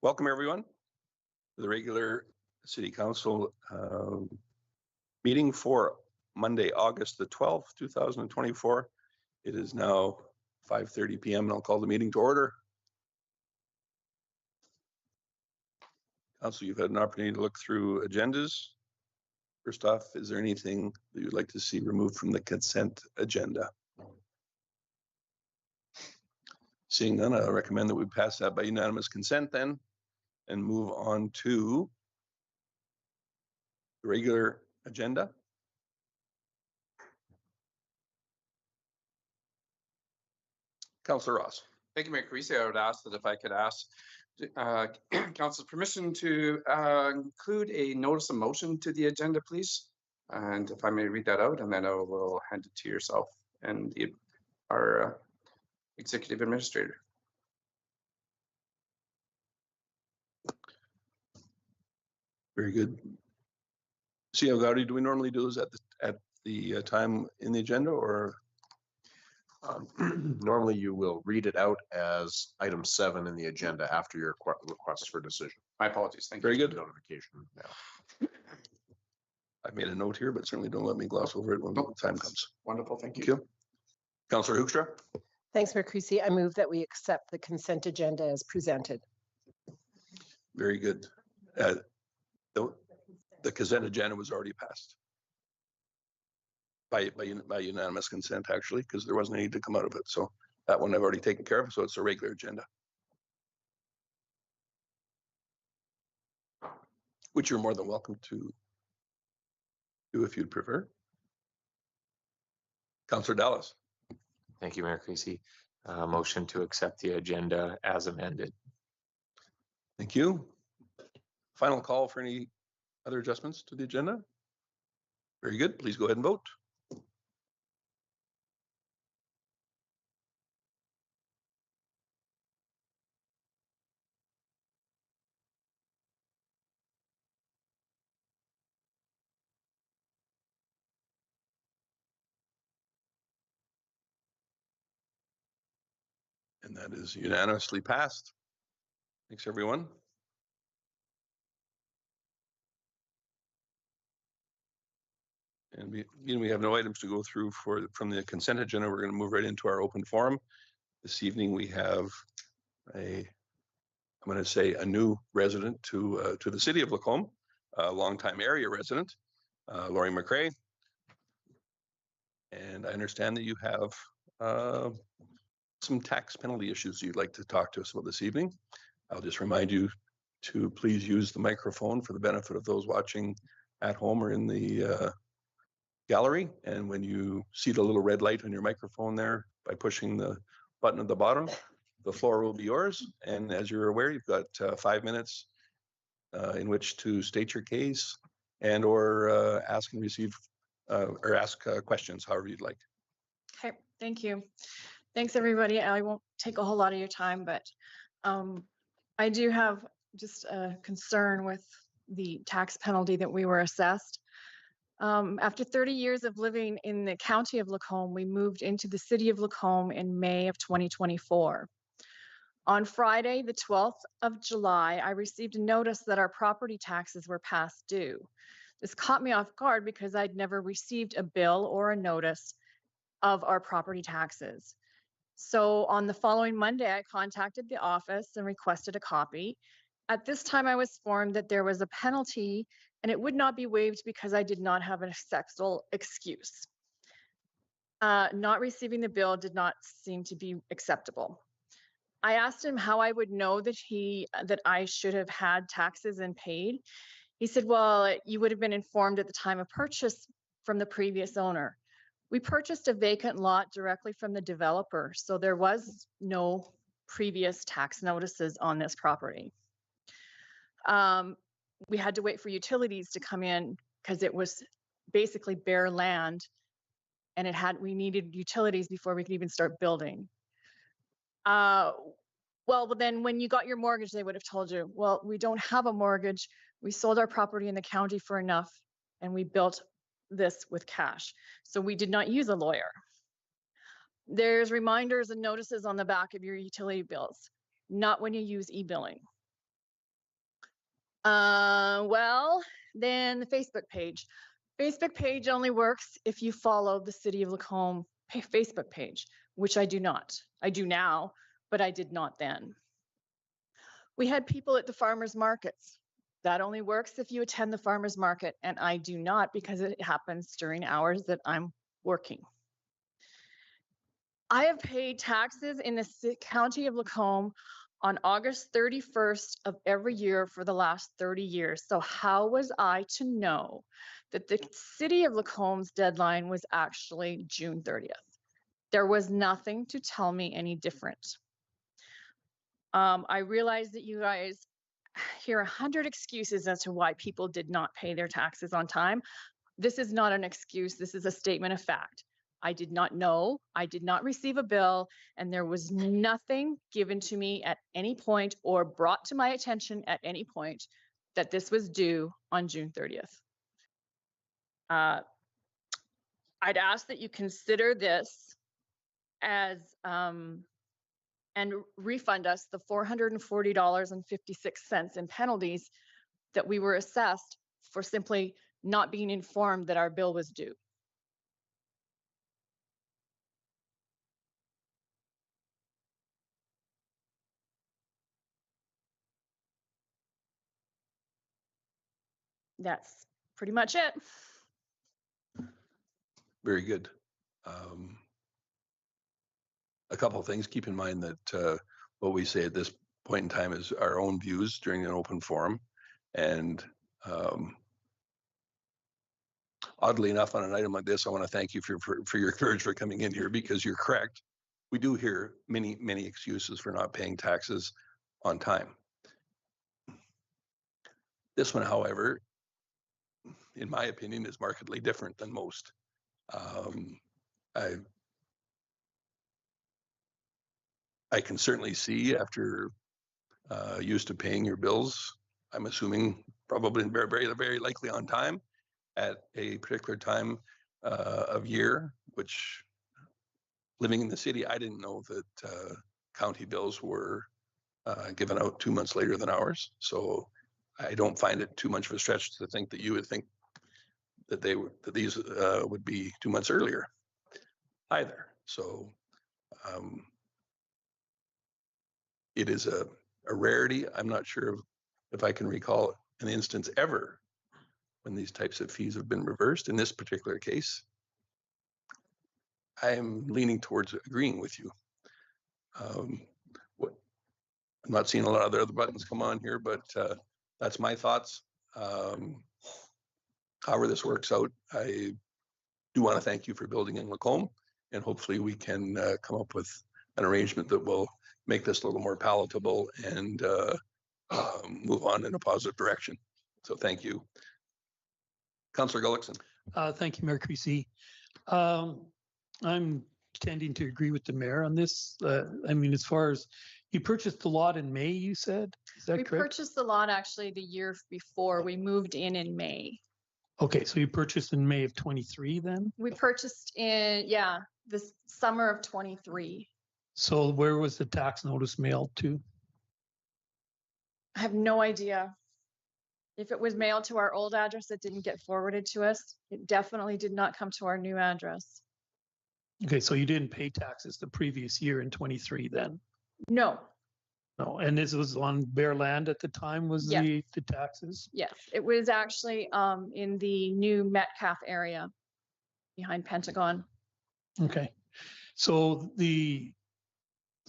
Welcome, everyone, to the regular City Council meeting for Monday, August the 12th, 2024. It is now 5:30 p.m. and I'll call the meeting to order. Council, you've had an opportunity to look through agendas. First off, is there anything that you'd like to see removed from the consent agenda? Seeing none, I recommend that we pass that by unanimous consent then and move on to the regular agenda. Councillor Ross. Thank you, Mayor Carisi. I would ask that if I could ask Council's permission to include a notice of motion to the agenda, please. And if I may read that out, and then I will hand it to yourself and our executive administrator. Very good. CEO Gowdy, do we normally do this at the time in the agenda, or? Normally you will read it out as item 7 in the agenda after your request for decision. My apologies. Thank Very you. good. Notification now. I've made a note here, but certainly don't let me gloss over it when the time comes. Wonderful. Thank you. Thank you. Councillor Hoekstra. Thanks, Mayor Creasy. I move that we accept the consent agenda as presented. Very good. The consent agenda was already passed by unanimous consent, actually, because there wasn't any to come out of it. So that one I've already taken care of. So it's a regular agenda, which you're more than welcome to do if you'd prefer. Councillor Dallas. Thank you, Mayor Creasy. Motion to accept the agenda as amended. Thank you. Final call for any other adjustments to the agenda? Very good. Please go ahead and vote. And that is unanimously passed. Thanks, everyone. And we have no items to go through from the consent agenda. We're going to move right into our open forum. This evening we have I'm going to say a new resident to the city of Lacombe, a longtime area resident, Lori McRae. And I understand that you have some tax penalty issues you'd like to talk to us about this evening. I'll just remind you to please use the microphone for the benefit of those watching at home or in the gallery. And when you see the little red light on your microphone there, by pushing the button at the bottom, the floor will be yours. And as you're aware, you've got 5 minutes in which to state your case and or ask and receive or ask questions, however you'd like. Okay, thank you. Thanks, everybody. I won't take a whole lot of your time, but I do have just a concern with the tax penalty that we were assessed. After 30 years of living in the county of Lacombe, we moved into the city of Lacombe in May of 2024. On Friday, the 12th of July, I received a notice that our property taxes were past due. This caught me off guard because I'd never received a bill or a notice of our property taxes. So on the following Monday, I contacted the office and requested a copy. At this time, I was informed that there was a penalty and it would not be waived because I did not have an acceptable excuse. Not receiving the bill did not seem to be acceptable. I asked him how I would know that I should have had taxes and paid. He said, well, you would have been informed at the time of purchase from the previous owner. We purchased a vacant lot directly from the developer, so there was no previous tax notices on this property. We had to wait for utilities to come in because it was basically bare land and we needed utilities before we could even start building. Well, then when you got your mortgage, they would have told you, well, we don't have a mortgage. We sold our property in the county for enough and we built this with cash. So we did not use a lawyer. There's reminders and notices on the back of your utility bills, not when you use e-billing. Well, then the Facebook page. Facebook page only works if you follow the City of Lacombe Facebook page, which I do not. I do now, but I did not then. We had people at the farmers markets. That only works if you attend the farmers market, and I do not because it happens during hours that I'm working. I have paid taxes in the county of Lacombe on August 31st of every year for the last 30 years. So how was I to know that the City of Lacombe's deadline was actually June 30th? There was nothing to tell me any different. I realize that you guys hear 100 excuses as to why people did not pay their taxes on time. This is not an excuse. This is a statement of fact. I did not know, I did not receive a bill, and there was nothing given to me at any point or brought to my attention at any point that this was due on June 30th. I'd ask that you consider this as, and refund us the $440.56 in penalties that we were assessed for simply not being informed that our bill was due. That's pretty much it. Very good. A couple of things. Keep in mind that what we say at this point in time is our own views during an open forum. And oddly enough, on an item like this, I want to thank you for your courage for coming in here, because you're correct. We do hear many, many excuses for not paying taxes on time. This one, however, in my opinion, is markedly different than most. I can certainly see, after used to paying your bills, I'm assuming probably very likely on time at a particular time of year, which, living in the city, I didn't know that county bills were given out 2 months later than ours. So I don't find it too much of a stretch to think that you would think that these would be 2 months earlier either. So it is a rarity. I'm not sure if I can recall an instance ever when these types of fees have been reversed. In this particular case, I'm leaning towards agreeing with you. I'm not seeing a lot of the other buttons come on here, but that's my thoughts. However this works out, I do want to thank you for building in Lacombe, and hopefully we can come up with an arrangement that will make this a little more palatable and move on in a positive direction. So thank you. Councillor Gullickson. Thank you, Mayor Creasy. I'm tending to agree with the mayor on this. I mean, as far as you purchased the lot in May, you said, is that We correct? purchased the lot actually the year before. We moved in May. Okay, so you purchased in May of 23 then? We purchased in, yeah, this summer of 23. So where was the tax notice mailed to? I have no idea. If it was mailed to our old address, it didn't get forwarded to us. It definitely did not come to our new address. Okay, so you didn't pay taxes the previous year in 23 then? No, No, and this was on bare land at the time, was Yes. the taxes? yes, it was actually in the new Metcalf area behind Pentagon. Okay, so the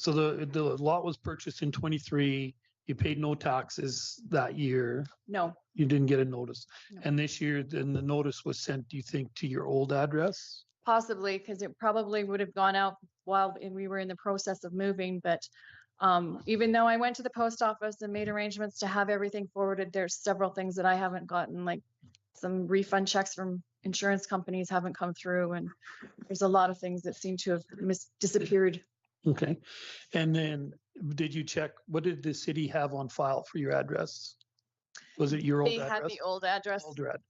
lot was purchased in 23, you paid no taxes that year, No, you didn't get a notice. No. And this year, then the notice was sent, do you think, to your old address? possibly, because it probably would have gone out while we were in the process of moving, but even though I went to the post office and made arrangements to have everything forwarded, there's several things that I haven't gotten, like some refund checks from insurance companies haven't come through, and there's a lot of things that seem to have disappeared. Okay, and then did you check, what did the city have on file for your address? Was it your old They had address? the old address.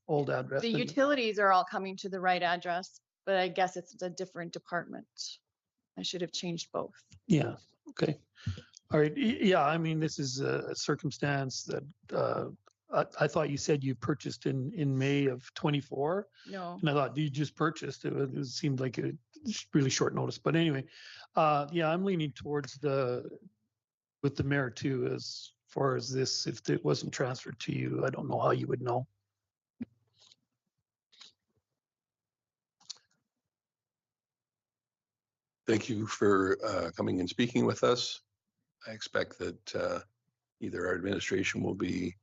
Old address. The and- utilities are all coming to the right address, but I guess it's a different department. I should have changed both. Yeah, okay. All right, yeah, I mean, this is a circumstance that I thought you said you purchased in May of 24. No, And I thought you just purchased it seemed like a really short notice, but anyway, yeah, I'm leaning towards with the mayor too, as far as this, if it wasn't transferred to you, I don't know how you would know. Thank you for coming and speaking with us. I expect that either our administration will be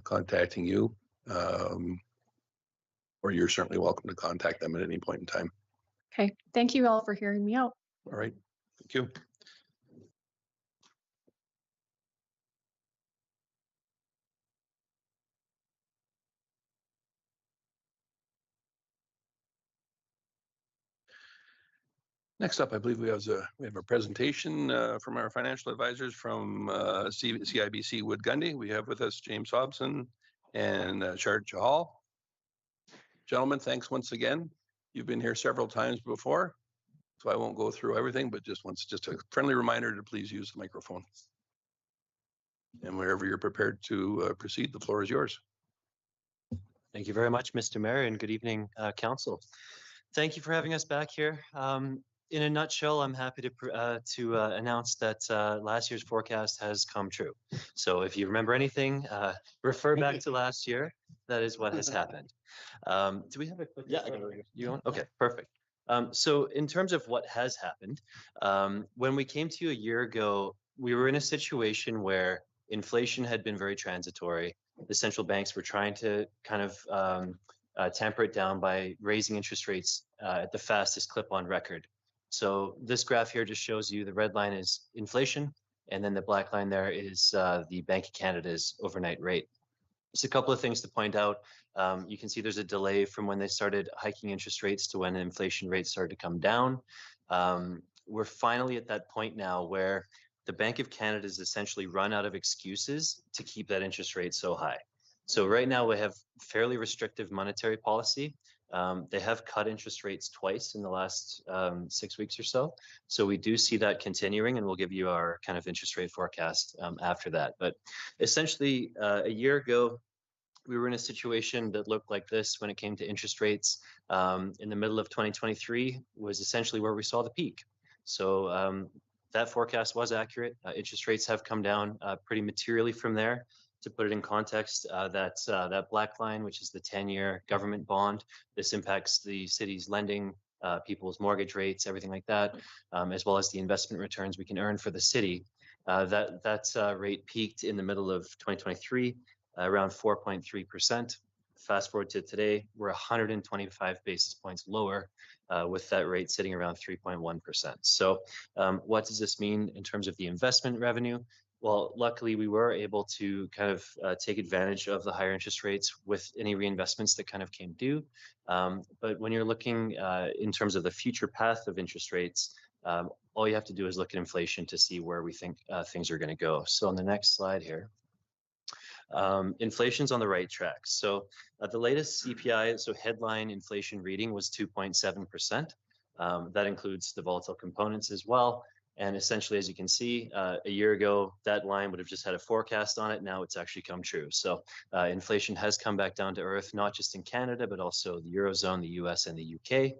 contacting you, or you're certainly welcome to contact them at any point in time. okay, thank you all for hearing me out. All right, thank you. Next up, I believe we have a presentation from our financial advisors from CIBC Wood Gundy. We have with us James Hobson and Shard Chahal. Gentlemen, thanks once again. You've been here several times before, so I won't go through everything, but just a friendly reminder to please use the microphone. And wherever you're prepared to proceed, the floor is yours. Thank you very much, Mr. Mayor, and good evening, Council. Thank you for having us back here. In a nutshell, I'm happy to announce that last year's forecast has come true. So if you remember anything, refer back to last year. That is what has happened. Do we have a quick? Yeah, you want? Okay, perfect. So in terms of what has happened, when we came to you a year ago, we were in a situation where inflation had been very transitory. The central banks were trying to kind of temper it down by raising interest rates at the fastest clip on record. So this graph here just shows you the red line is inflation, and then the black line there is the Bank of Canada's overnight rate. Just a couple of things to point out. You can see there's a delay from when they started hiking interest rates to when inflation rates started to come down. We're finally at that point now where the Bank of Canada has essentially run out of excuses to keep that interest rate so high. So right now we have fairly restrictive monetary policy. They have cut interest rates twice in the last 6 weeks or so. So we do see that continuing, and we'll give you our kind of interest rate forecast after that. But essentially, a year ago, we were in a situation that looked like this when it came to interest rates. In the middle of 2023 was essentially where we saw the peak. So that forecast was accurate. Interest rates have come down pretty materially from there. To put it in context, that black line, which is the 10-year government bond, this impacts the city's lending, people's mortgage rates, everything like that, as well as the investment returns we can earn for the city. That rate peaked in the middle of 2023, around 4.3%. Fast forward to today, we're 125 basis points lower with that rate sitting around 3.1%. So what does this mean in terms of the investment revenue? Well, luckily, we were able to kind of take advantage of the higher interest rates with any reinvestments that kind of came due. But when you're looking in terms of the future path of interest rates, all you have to do is look at inflation to see where we think things are going to go. So on the next slide here, inflation's on the right track. So the latest CPI, so headline inflation reading was 2.7%. That includes the volatile components as well. And essentially, as you can see, a year ago, that line would have just had a forecast on it. Now it's actually come true. So inflation has come back down to earth, not just in Canada, but also the Eurozone, the US, and the UK.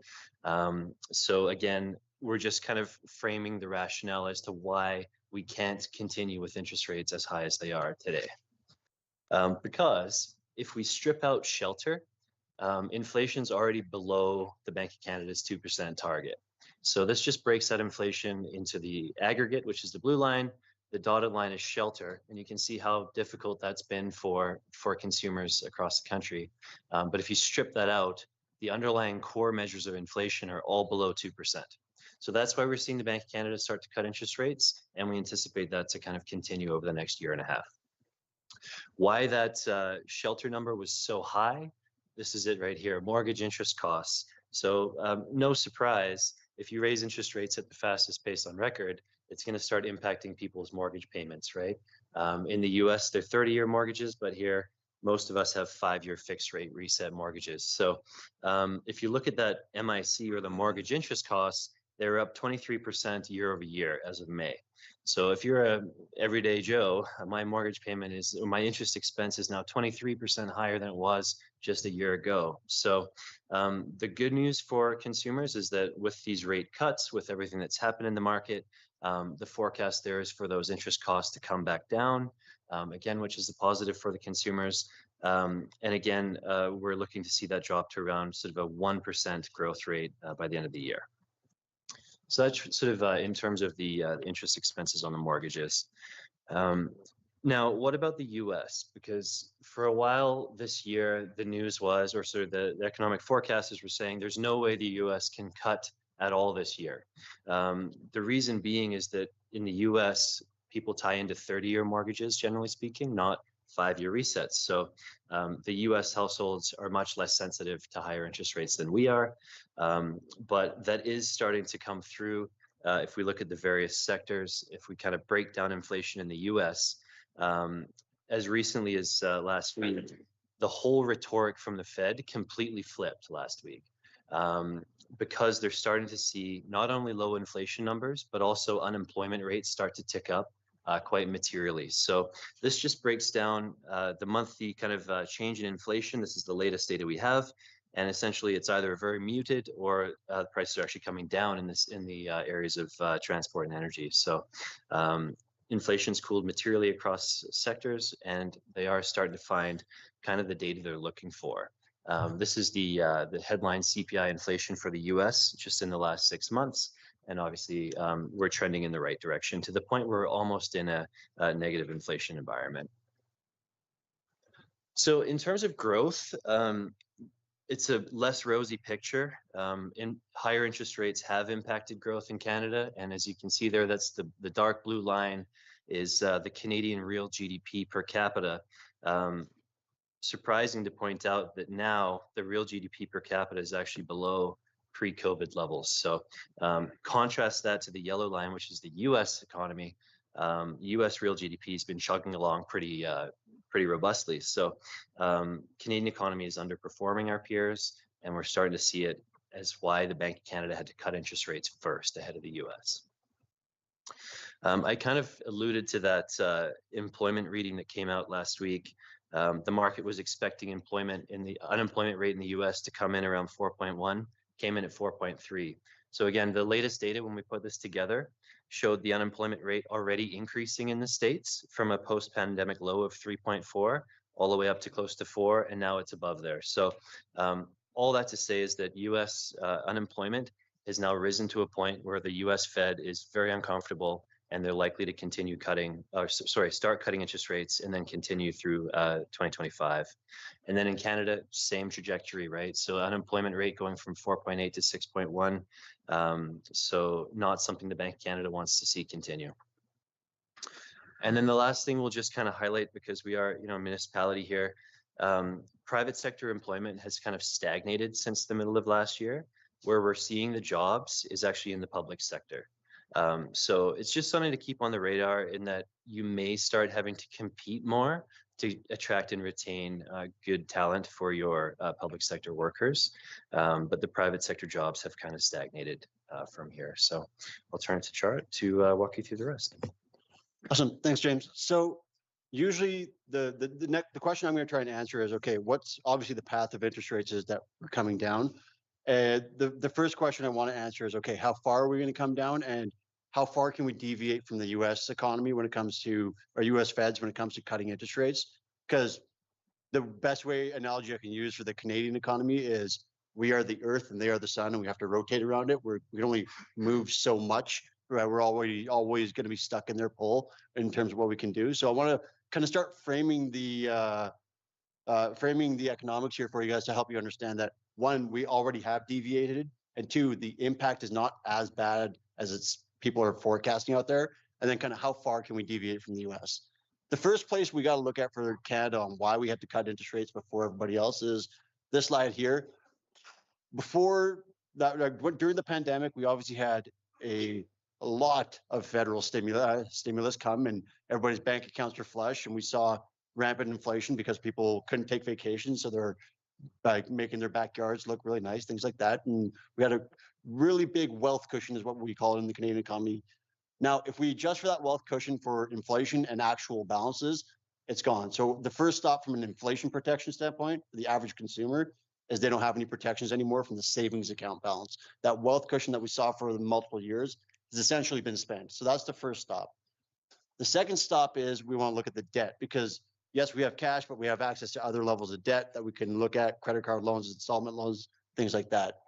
So again, we're just kind of framing the rationale as to why we can't continue with interest rates as high as they are today. Because if we strip out shelter, inflation's already below the Bank of Canada's 2% target. So this just breaks that inflation into the aggregate, which is the blue line. The dotted line is shelter, and you can see how difficult that's been for consumers across the country. But if you strip that out, the underlying core measures of inflation are all below 2%. So that's why we're seeing the Bank of Canada start to cut interest rates, and we anticipate that to kind of continue over the next year and a half. Why that shelter number was so high, this is it right here, mortgage interest costs. So no surprise, if you raise interest rates at the fastest pace on record, it's going to start impacting people's mortgage payments, right? In the US, they're 30-year mortgages, but here, most of us have 5-year fixed rate reset mortgages. So if you look at that MIC or the mortgage interest costs, they were up 23% year over year as of May. So if you're a everyday Joe, my mortgage payment is, or my interest expense is now 23% higher than it was just a year ago. So the good news for consumers is that with these rate cuts, with everything that's happened in the market, the forecast there is for those interest costs to come back down, again, which is a positive for the consumers. And again, we're looking to see that drop to around sort of a 1% growth rate by the end of the year. So that's sort of in terms of the interest expenses on the mortgages. Now, what about the US? Because for a while this year, the news was, or sort of the economic forecasters were saying, there's no way the US can cut at all this year. The reason being is that in the US, people tie into 30-year mortgages, generally speaking, not 5-year resets. So the US households are much less sensitive to higher interest rates than we are. But that is starting to come through. If we look at the various sectors, if we kind of break down inflation in the US, as recently as last week, the whole rhetoric from the Fed completely flipped last week. Because they're starting to see not only low inflation numbers, but also unemployment rates start to tick up quite materially. So this just breaks down the monthly kind of change in inflation. This is the latest data we have. And essentially, it's either very muted or the prices are actually coming down in the areas of transport and energy. So inflation's cooled materially across sectors, and they are starting to find kind of the data they're looking for. This is the headline CPI inflation for the US just in the last 6 months. And obviously, we're trending in the right direction to the point where we're almost in a negative inflation environment. So in terms of growth, it's a less rosy picture. Higher interest rates have impacted growth in Canada. And as you can see there, that's the dark blue line is the Canadian real GDP per capita. Surprising to point out that now the real GDP per capita is actually below pre-COVID levels. So contrast that to the yellow line, which is the US economy. US real GDP has been chugging along pretty robustly. So Canadian economy is underperforming our peers, and we're starting to see it as why the Bank of Canada had to cut interest rates first ahead of the US. I kind of alluded to that employment reading that came out last week. The market was expecting unemployment rate in the US to come in around 4.1, came in at 4.3. So again, the latest data when we put this together showed the unemployment rate already increasing in the States from a post-pandemic low of 3.4 all the way up to close to 4, and now it's above there. So all that to say is that US unemployment has now risen to a point where the US Fed is very uncomfortable, and they're likely to continue start cutting interest rates and then continue through 2025. And then in Canada, same trajectory, right? So unemployment rate going from 4.8 to 6.1. So not something the Bank of Canada wants to see continue. And then the last thing we'll just kind of highlight, because we are, a municipality here, private sector employment has kind of stagnated since the middle of last year. Where we're seeing the jobs is actually in the public sector. So it's just something to keep on the radar, in that you may start having to compete more to attract and retain good talent for your public sector workers. But the private sector jobs have kind of stagnated from here. So I'll turn it to Chart to walk you through the rest. Awesome. Thanks, James. So usually the question I'm going to try and answer is, okay, what's obviously the path of interest rates is that we're coming down. And the first question I want to answer is, okay, how far are we going to come down, and how far can we deviate from the US economy when it comes to, or US Feds when it comes to cutting interest rates? Because the best analogy I can use for the Canadian economy is we are the earth and they are the sun, and we have to rotate around it. We can only move so much, right? We're always going to be stuck in their pull in terms of what we can do. So I want to kind of start framing the economics here for you guys to help you understand that, one, we already have deviated, and two, the impact is not as bad as people are forecasting out there, and then kind of how far can we deviate from the US. The first place we got to look at for Canada on why we had to cut interest rates before everybody else is this slide here. Before that, during the pandemic, we obviously had a lot of federal stimulus come, and everybody's bank accounts were flush, and we saw rampant inflation because people couldn't take vacations, so their by making their backyards look really nice, things like that. And we had a really big wealth cushion is what we call it in the Canadian economy. Now, if we adjust for that wealth cushion for inflation and actual balances, it's gone. So the first stop from an inflation protection standpoint, for the average consumer, is they don't have any protections anymore from the savings account balance. That wealth cushion that we saw for multiple years has essentially been spent. So that's the first stop. The second stop is we want to look at the debt because yes, we have cash, but we have access to other levels of debt that we can look at, credit card loans, installment loans, things like that.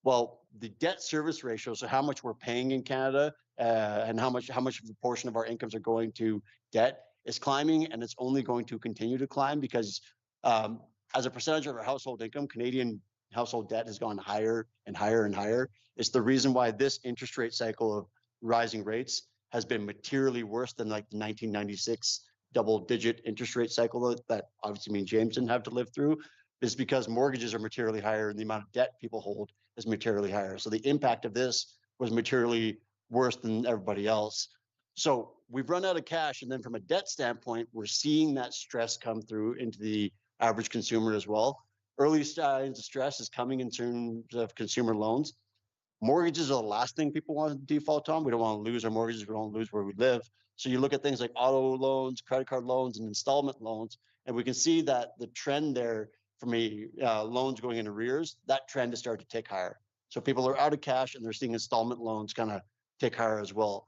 Well, the debt service ratio, so how much we're paying in Canada and how much of a portion of our incomes are going to debt is climbing, and it's only going to continue to climb because as a percentage of our household income, Canadian household debt has gone higher and higher and higher. It's the reason why this interest rate cycle of rising rates has been materially worse than like the 1996 double-digit interest rate cycle that obviously me and James didn't have to live through, is because mortgages are materially higher and the amount of debt people hold is materially higher. So the impact of this was materially worse than everybody else. So we've run out of cash. And then from a debt standpoint, we're seeing that stress come through into the average consumer as well. Early signs of stress is coming in terms of consumer loans. Mortgages are the last thing people want to default on. We don't want to lose our mortgages. We don't want to lose where we live. So you look at things like auto loans, credit card loans, and installment loans, and we can see that the trend there from loans going in arrears, that trend has started to tick higher. So people are out of cash and they're seeing installment loans kind of tick higher as well.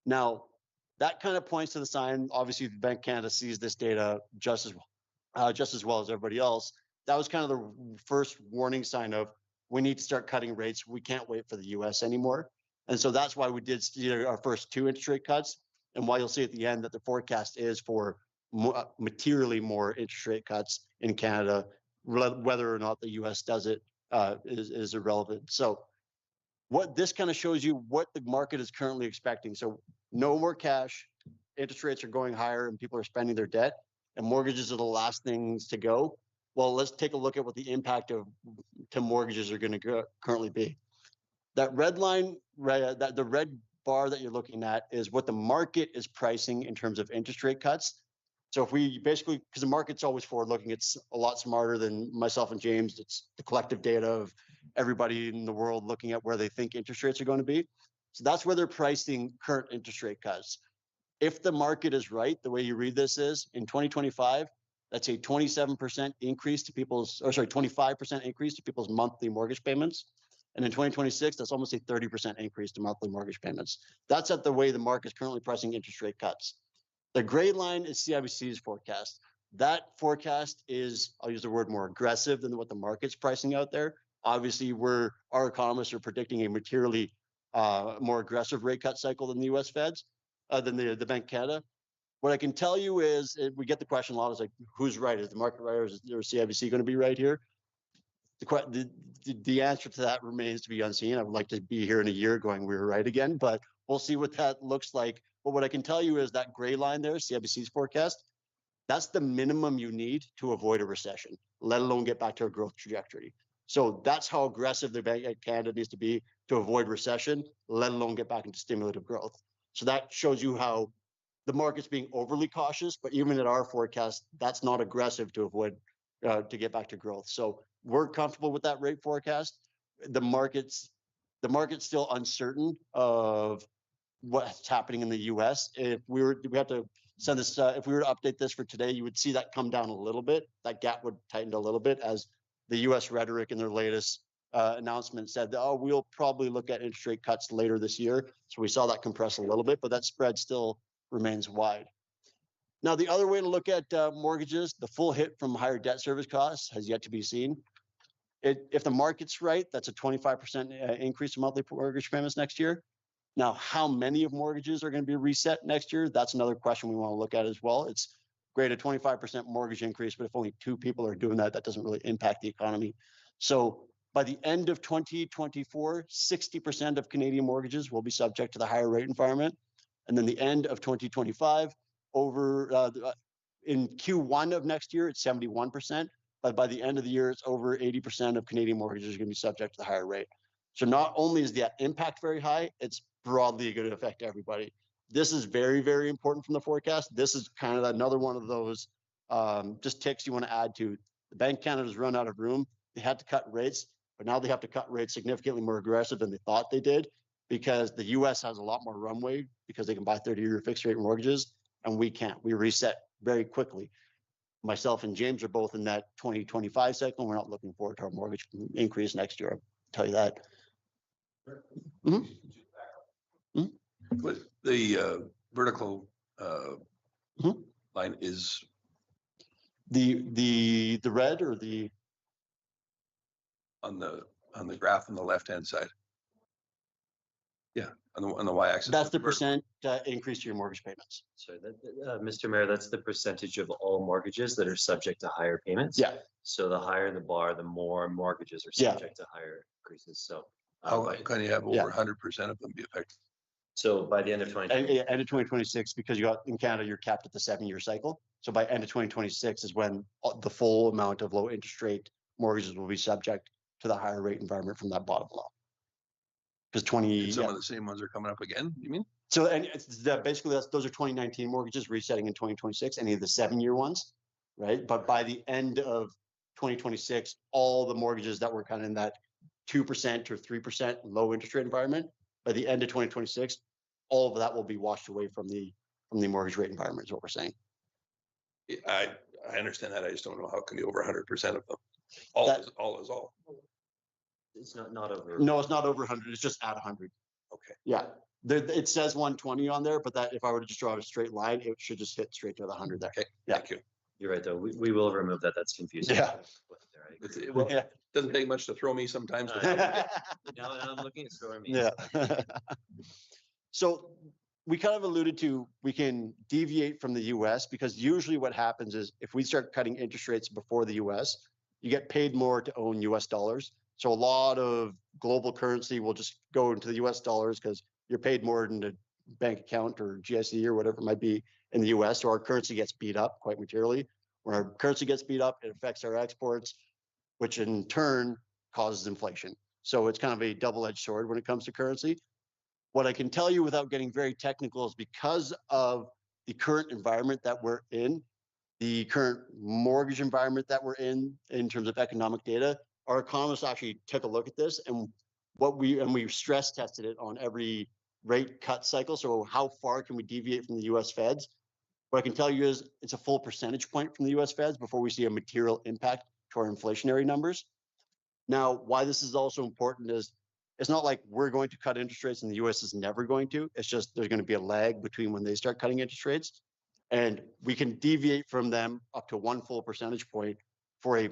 Now, that kind of points to the sign. Obviously, the Bank of Canada sees this data just as well as everybody else. That was kind of the first warning sign of we need to start cutting rates. We can't wait for the US anymore. And so that's why we did see our first 2 interest rate cuts. And why you'll see at the end that the forecast is for materially more interest rate cuts in Canada, whether or not the US does it is irrelevant. So what this kind of shows you what the market is currently expecting. So no more cash, interest rates are going higher and people are spending their debt and mortgages are the last things to go. Well, let's take a look at what the impact to mortgages are going to currently be. That red line, the red bar that you're looking at is what the market is pricing in terms of interest rate cuts. So if we basically, because the market's always forward looking, it's a lot smarter than myself and James. It's the collective data of everybody in the world looking at where they think interest rates are going to be. So that's where they're pricing current interest rate cuts. If the market is right, the way you read this is in 2025, that's a 27% increase to people's, or sorry, 25% increase to people's monthly mortgage payments. And in 2026, that's almost a 30% increase to monthly mortgage payments. That's at the way the market is currently pricing interest rate cuts. The gray line is CIBC's forecast. That forecast is, I'll use the word more aggressive than what the market's pricing out there. Obviously, our economists are predicting a materially more aggressive rate cut cycle than the US Feds, than the Bank of Canada. What I can tell you is, we get the question a lot, is like, who's right? Is the market right, or is CIBC going to be right here? The answer to that remains to be unseen. I would like to be here in a year going, we were right again, but we'll see what that looks like. But what I can tell you is that gray line there, CIBC's forecast, that's the minimum you need to avoid a recession, let alone get back to a growth trajectory. So that's how aggressive the Bank of Canada needs to be to avoid recession, let alone get back into stimulative growth. So that shows you how the market's being overly cautious, but even at our forecast, that's not aggressive to avoid, to get back to growth. So we're comfortable with that rate forecast. The market's still uncertain of what's happening in the US. If we have to send this, if we were to update this for today, you would see that come down a little bit. That gap would tighten a little bit as the US rhetoric in their latest announcement said that, oh, we'll probably look at interest rate cuts later this year. So we saw that compress a little bit, but that spread still remains wide. Now, the other way to look at mortgages, the full hit from higher debt service costs has yet to be seen. If the market's right, that's a 25% increase in monthly mortgage payments next year. Now, how many of mortgages are going to be reset next year? That's another question we want to look at as well. It's great, a 25% mortgage increase, but if only 2 people are doing that, that doesn't really impact the economy. So by the end of 2024, 60% of Canadian mortgages will be subject to the higher rate environment. And then the end of 2025, in Q1 of next year, it's 71%. But by the end of the year, it's over 80% of Canadian mortgages are going to be subject to the higher rate. So not only is the impact very high, it's broadly going to affect everybody. This is very, very important from the forecast. This is kind of another one of those just ticks you want to add to. The Bank of Canada's run out of room. They had to cut rates, but now they have to cut rates significantly more aggressive than they thought they did because the US has a lot more runway because they can buy 30-year fixed rate mortgages and we can't. We reset very quickly. Myself and James are both in that 2025 cycle. We're not looking forward to our mortgage increase next year. I'll tell you that. But the vertical Mhm. line is, The red or the on the graph on the left-hand side. Yeah, on the y-axis. that's the vertical. percent increase to your mortgage payments. Sorry, Mr. Mayor, that's the percentage of all mortgages that are subject to higher payments. Yeah. So the higher the bar, the more mortgages are Yeah. subject to higher increases. So. How by- can you have Yeah. over 100% of them be affected? So by the end of 2020. End of 2026, because you got in Canada, you're capped at the 7-year cycle. So by end of 2026 is when the full amount of low interest rate mortgages will be subject to the higher rate environment from that bottom law. Because And some of the same ones are coming up again, you mean? so and basically those are 2019 mortgages resetting in 2026, any of the 7-year ones, right? But by the end of 2026, all the mortgages that were kind of in that 2% or 3% low interest rate environment, by the end of 2026, all of that will be washed away from the mortgage rate environment is what we're saying. I understand that. I just don't know how it can be over 100% of them. All That- is all. It's not over. No, it's not over 100. It's just at 100. Okay. Yeah. It says 120 on there, but that if I were to just draw a straight line, it should just hit straight to the 100 there. Okay, Yeah. thank you. You're right, though. We will remove that. That's confusing. Yeah. I agree. It Yeah. doesn't take much to throw me sometimes. but- Now I'm looking at Stormy. Yeah. So we kind of alluded to, we can deviate from the US because usually what happens is if we start cutting interest rates before the US, you get paid more to own US dollars. So a lot of global currency will just go into the US dollars because you're paid more in a bank account or GIC or whatever it might be in the US. So our currency gets beat up quite materially. When our currency gets beat up, it affects our exports, which in turn causes inflation. So it's kind of a double-edged sword when it comes to currency. What I can tell you without getting very technical is because of the current environment that we're in, the current mortgage environment that we're in terms of economic data, our economists actually took a look at this and we stress tested it on every rate cut cycle. So how far can we deviate from the US Feds? What I can tell you is it's a full percentage point from the US Feds before we see a material impact to our inflationary numbers. Now, why this is also important is it's not like we're going to cut interest rates and the US is never going to. It's just there's going to be a lag between when they start cutting interest rates. And we can deviate from them up to 1 full percentage point for a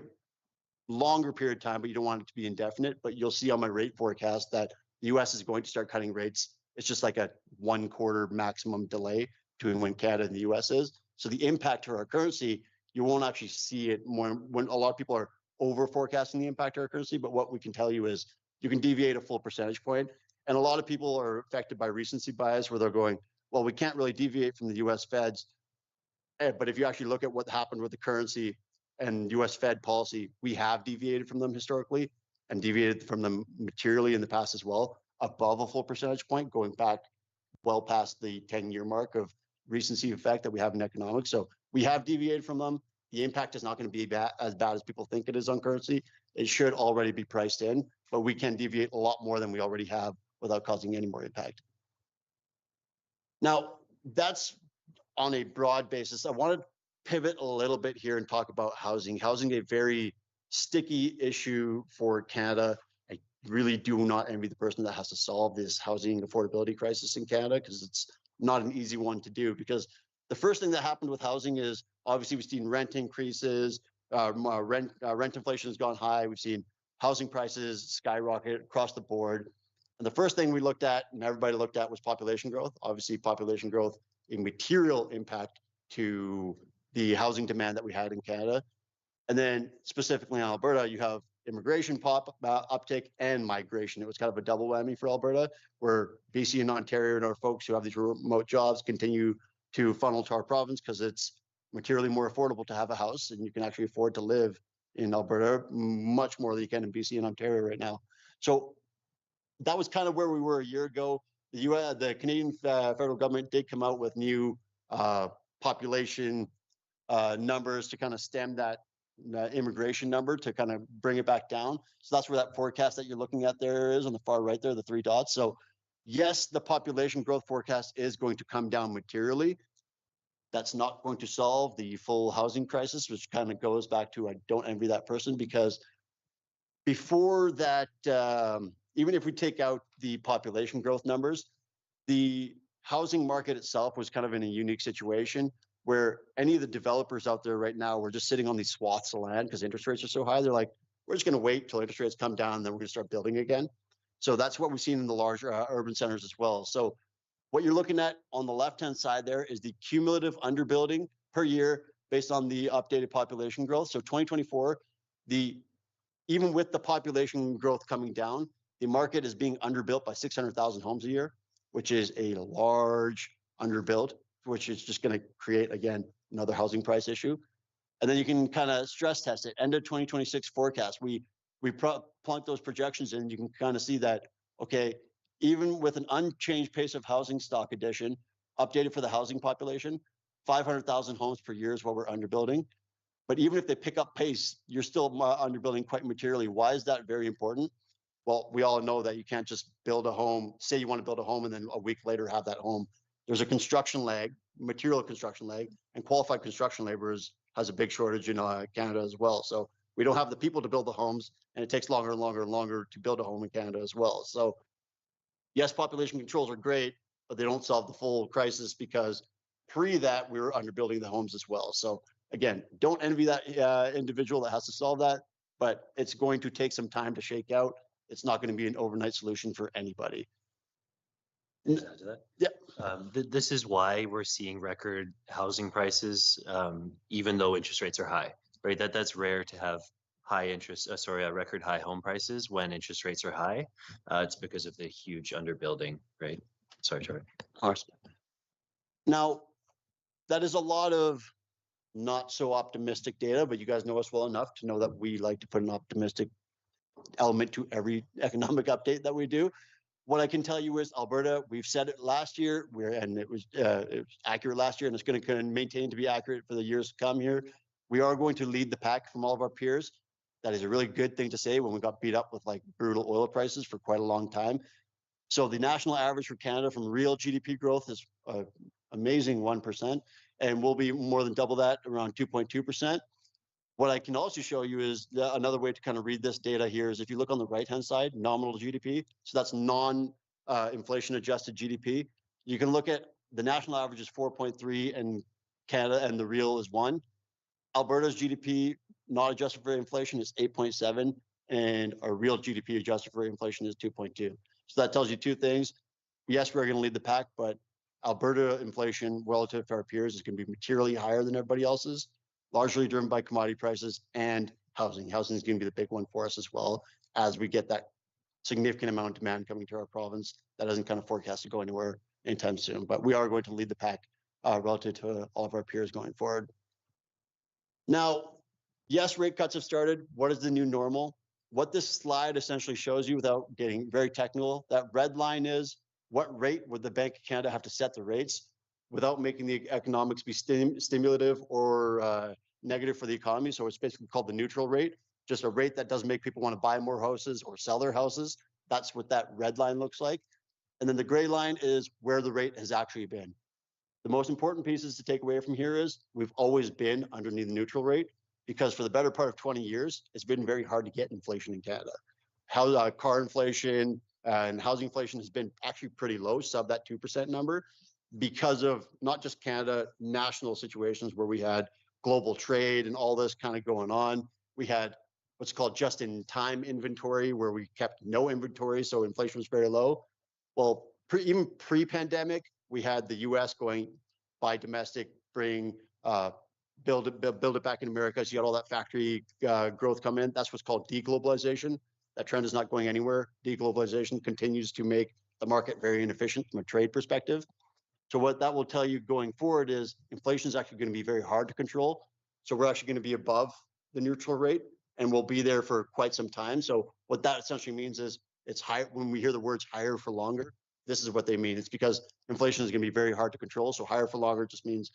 longer period of time, but you don't want it to be indefinite. But you'll see on my rate forecast that the US is going to start cutting rates. It's just like a 1 quarter maximum delay between when Canada and the US is. So the impact to our currency, you won't actually see it more when a lot of people are over forecasting the impact to our currency. But what we can tell you is you can deviate a full percentage point. And a lot of people are affected by recency bias where they're going, well, we can't really deviate from the US Feds. But if you actually look at what happened with the currency and US Fed policy, we have deviated from them historically and deviated from them materially in the past as well, above a full percentage point, going back well past the 10-year mark of recency effect that we have in economics. So we have deviated from them. The impact is not going to be as bad as people think it is on currency. It should already be priced in, but we can deviate a lot more than we already have without causing any more impact. Now, that's on a broad basis. I want to pivot a little bit here and talk about housing. Housing, a very sticky issue for Canada. I really do not envy the person that has to solve this housing affordability crisis in Canada because it's not an easy one to do. Because the first thing that happened with housing is obviously we've seen rent increases, rent inflation has gone high. We've seen housing prices skyrocket across the board. And the first thing we looked at and everybody looked at was population growth. Obviously, population growth, a material impact to the housing demand that we had in Canada. And then specifically in Alberta, you have immigration uptick and migration. It was kind of a double whammy for Alberta, where BC and Ontario and our folks who have these remote jobs continue to funnel to our province because it's materially more affordable to have a house and you can actually afford to live in Alberta much more than you can in BC and Ontario right now. So that was kind of where we were a year ago. The Canadian federal government did come out with new population numbers to kind of stem that immigration number to kind of bring it back down. So that's where that forecast that you're looking at there is on the far right there, the 3 dots. So yes, the population growth forecast is going to come down materially. That's not going to solve the full housing crisis, which kind of goes back to I don't envy that person, because before that, even if we take out the population growth numbers, the housing market itself was kind of in a unique situation where any of the developers out there right now were just sitting on these swaths of land because interest rates are so high. They're like, we're just going to wait till interest rates come down, and then we're going to start building again. So that's what we've seen in the larger urban centers as well. So what you're looking at on the left-hand side there is the cumulative underbuilding per year based on the updated population growth. So 2024, even with the population growth coming down, the market is being underbuilt by 600,000 homes a year, which is a large underbuild, which is just going to create, again, another housing price issue. And then you can kind of stress test it. End of 2026 forecast, we plunk those projections in, you can kind of see that, okay, even with an unchanged pace of housing stock addition, updated for the housing population, 500,000 homes per year is what we're underbuilding. But even if they pick up pace, you're still underbuilding quite materially. Why is that very important? Well, we all know that you can't just build a home, say you want to build a home and then a week later have that home. There's a construction lag, material construction lag, and qualified construction laborers has a big shortage in Canada as well. So we don't have the people to build the homes, and it takes longer and longer and longer to build a home in Canada as well. So yes, population controls are great, but they don't solve the full crisis because pre that we were underbuilding the homes as well. So again, don't envy that individual that has to solve that, but it's going to take some time to shake out. It's not going to be an overnight solution for anybody. Can I add to that? Yeah. This is why we're seeing record housing prices, even though interest rates are high, right? That's rare to have high interest, record high home prices when interest rates are high. It's because of the huge underbuilding, right? Sorry, Charlie. Of course. Now, that is a lot of not so optimistic data, but you guys know us well enough to know that we like to put an optimistic element to every economic update that we do. What I can tell you is Alberta, we've said it last year, and it was accurate last year, and it's going to maintain to be accurate for the years to come here. We are going to lead the pack from all of our peers. That is a really good thing to say when we got beat up with like brutal oil prices for quite a long time. So the national average for Canada from real GDP growth is amazing 1%, and we'll be more than double that, around 2.2%. What I can also show you is another way to kind of read this data here is if you look on the right-hand side, nominal GDP, so that's non-inflation adjusted GDP. You can look at the national average is 4.3 in Canada and the real is 1. Alberta's GDP not adjusted for inflation is 8.7 and our real GDP adjusted for inflation is 2.2. So that tells you two things. Yes, we're going to lead the pack, but Alberta inflation relative to our peers is going to be materially higher than everybody else's, largely driven by commodity prices and housing. Housing is going to be the big one for us as well as we get that significant amount of demand coming to our province that isn't kind of forecast to go anywhere anytime soon. But we are going to lead the pack relative to all of our peers going forward. Now, yes, rate cuts have started. What is the new normal? What this slide essentially shows you, without getting very technical, that red line is what rate would the Bank of Canada have to set the rates without making the economics be stimulative or negative for the economy. So it's basically called the neutral rate, just a rate that doesn't make people want to buy more houses or sell their houses. That's what that red line looks like. And then the gray line is where the rate has actually been. The most important pieces to take away from here is we've always been underneath the neutral rate because for the better part of 20 years, it's been very hard to get inflation in Canada. How car inflation and housing inflation has been actually pretty low, sub that 2% number, because of not just Canada, national situations where we had global trade and all this kind of going on. We had what's called just-in-time inventory, where we kept no inventory, so inflation was very low. Well, even pre-pandemic, we had the U.S. going buy domestic, build it back in America. So you got all that factory growth come in. That's what's called deglobalization. That trend is not going anywhere. Deglobalization continues to make the market very inefficient from a trade perspective. So what that will tell you going forward is inflation is actually going to be very hard to control. So we're actually going to be above the neutral rate, and we'll be there for quite some time. So what that essentially means is it's high. When we hear the words higher for longer, this is what they mean. It's because inflation is going to be very hard to control. So higher for longer just means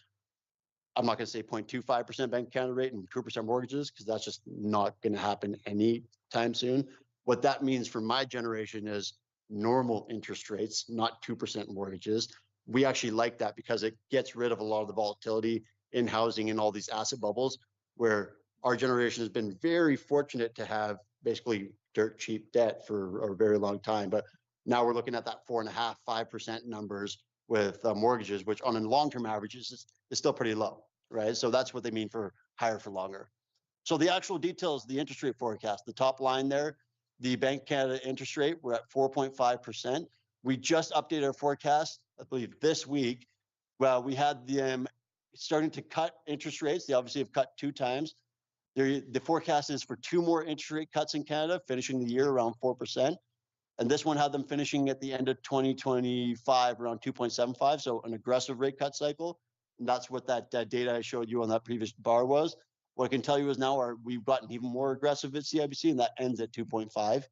I'm not going to say 0.25% Bank of Canada rate and 2% mortgages, because that's just not going to happen anytime soon. What that means for my generation is normal interest rates, not 2% mortgages. We actually like that because it gets rid of a lot of the volatility in housing and all these asset bubbles, where our generation has been very fortunate to have basically dirt cheap debt for a very long time. But now we're looking at that 4.5%, 5% numbers with mortgages, which on a long-term average is still pretty low, right? So that's what they mean for higher for longer. So the actual details, the interest rate forecast, the top line there, the Bank of Canada interest rate, we're at 4.5%. We just updated our forecast, I believe this week. Well, we had them starting to cut interest rates. They obviously have cut 2 times. The forecast is for 2 more interest rate cuts in Canada, finishing the year around 4%. And this one had them finishing at the end of 2025 around 2.75, so an aggressive rate cut cycle. And that's what that data I showed you on that previous bar was. What I can tell you is now we've gotten even more aggressive at CIBC, and that ends at 2.5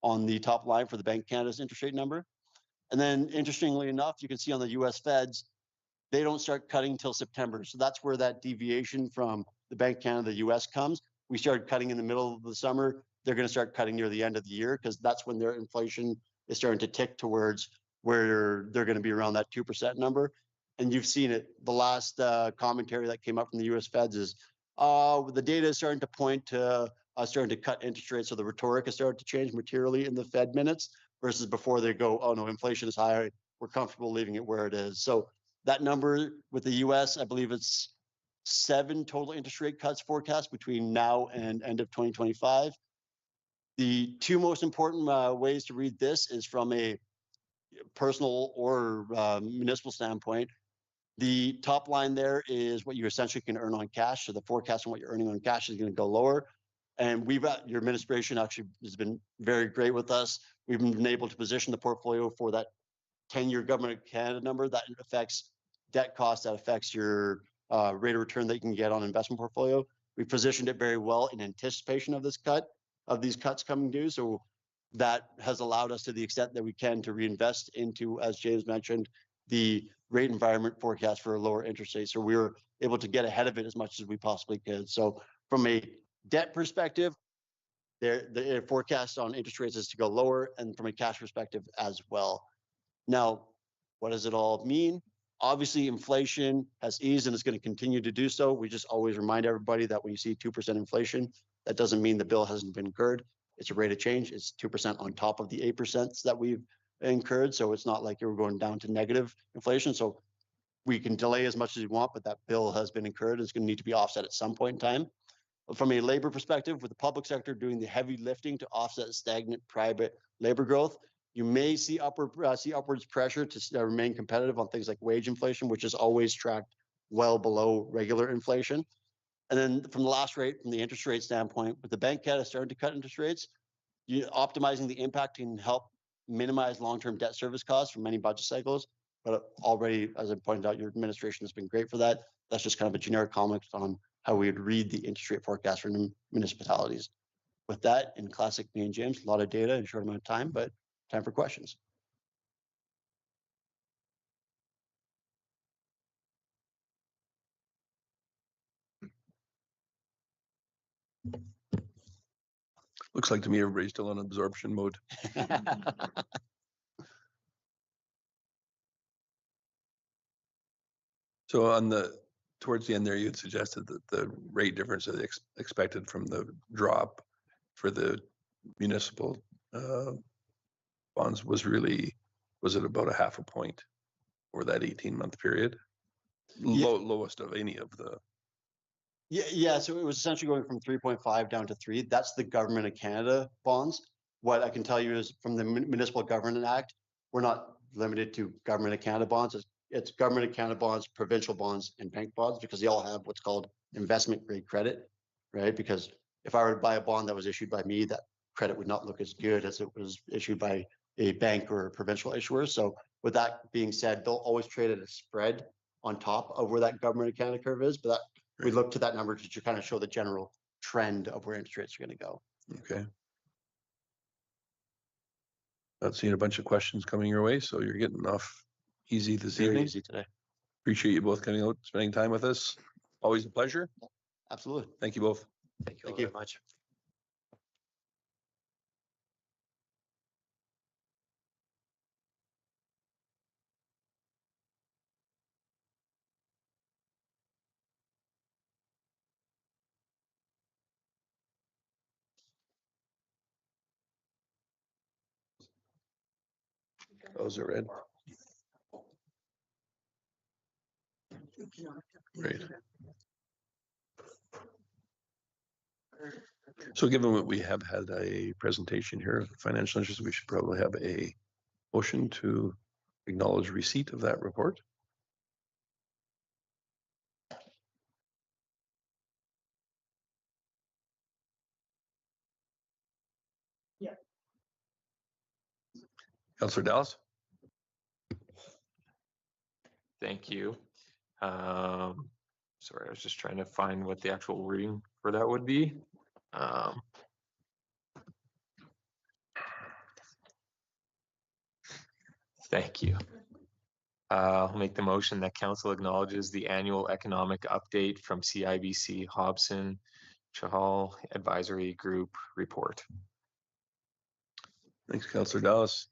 on the top line for the Bank of Canada's interest rate number. And then interestingly enough, you can see on the US Feds, they don't start cutting until September. So that's where that deviation from the Bank of Canada, the US comes. We started cutting in the middle of the summer. They're going to start cutting near the end of the year because that's when their inflation is starting to tick towards where they're going to be around that 2% number. And you've seen it. The last commentary that came up from the US Feds is the data is starting to point to starting to cut interest rates. So the rhetoric has started to change materially in the Fed minutes versus before they go, oh no, inflation is high. We're comfortable leaving it where it is. So that number with the US, I believe it's 7 total interest rate cuts forecast between now and end of 2025. The 2 most important ways to read this is from a personal or municipal standpoint. The top line there is what you essentially can earn on cash. So the forecast on what you're earning on cash is going to go lower. And your administration actually has been very great with us. We've been able to position the portfolio for that 10-year Government of Canada number that affects debt costs, that affects your rate of return that you can get on investment portfolio. We positioned it very well in anticipation of these cuts coming due. So that has allowed us to the extent that we can to reinvest into, as James mentioned, the rate environment forecast for a lower interest rate. So we were able to get ahead of it as much as we possibly could. So from a debt perspective, the forecast on interest rates is to go lower, and from a cash perspective as well. Now, what does it all mean? Obviously, inflation has eased and is going to continue to do so. We just always remind everybody that when you see 2% inflation, that doesn't mean the bill hasn't been incurred. It's a rate of change. It's 2% on top of the 8% that we've incurred. So it's not like you're going down to negative inflation. So we can delay as much as we want, but that bill has been incurred. It's going to need to be offset at some point in time. From a labor perspective, with the public sector doing the heavy lifting to offset stagnant private labor growth, you may see upwards pressure to remain competitive on things like wage inflation, which is always tracked well below regular inflation. And then from the last rate, from the interest rate standpoint, with the Bank of Canada starting to cut interest rates, optimizing the impact can help minimize long-term debt service costs for many budget cycles. But already, as I pointed out, your administration has been great for that. That's just kind of a generic comment on how we would read the interest rate forecast for municipalities. With that, in classic me and James, a lot of data in a short amount of time, but time for questions. Looks like to me everybody's still in absorption mode. So towards the end there, you had suggested that the rate difference that expected from the drop for the municipal bonds was it about a 0.5 point over that 18-month period? Lowest of any of the. Yeah. So it was essentially going from 3.5 down to 3. That's the Government of Canada bonds. What I can tell you is from the Municipal Government Act, we're not limited to Government of Canada bonds. It's Government of Canada bonds, provincial bonds, and bank bonds, because they all have what's called investment grade credit, right? Because if I were to buy a bond that was issued by me, that credit would not look as good as it was issued by a bank or a provincial issuer. So with that being said, they'll always trade at a spread on top of where that Government of Canada curve is. But we look to that number to kind of show the general trend of where interest rates are going to go. Okay. Not seeing a bunch of questions coming your way, so you're getting off easy this Very evening. easy today. Appreciate you both coming out, spending time with us. Always a pleasure. Absolutely. Thank you both. Thank you all Thank you. very much. Those are red. Great. So given what we have had a presentation here of financial interest, we should probably have a motion to acknowledge receipt of that report. Councillor Dallas? Thank you. Sorry, I was just trying to find what the actual wording for that would be. Thank you. I'll make the motion that council acknowledges the annual economic update from CIBC Hobson Chahal Advisory Group report. Thanks, Councillor Dallas.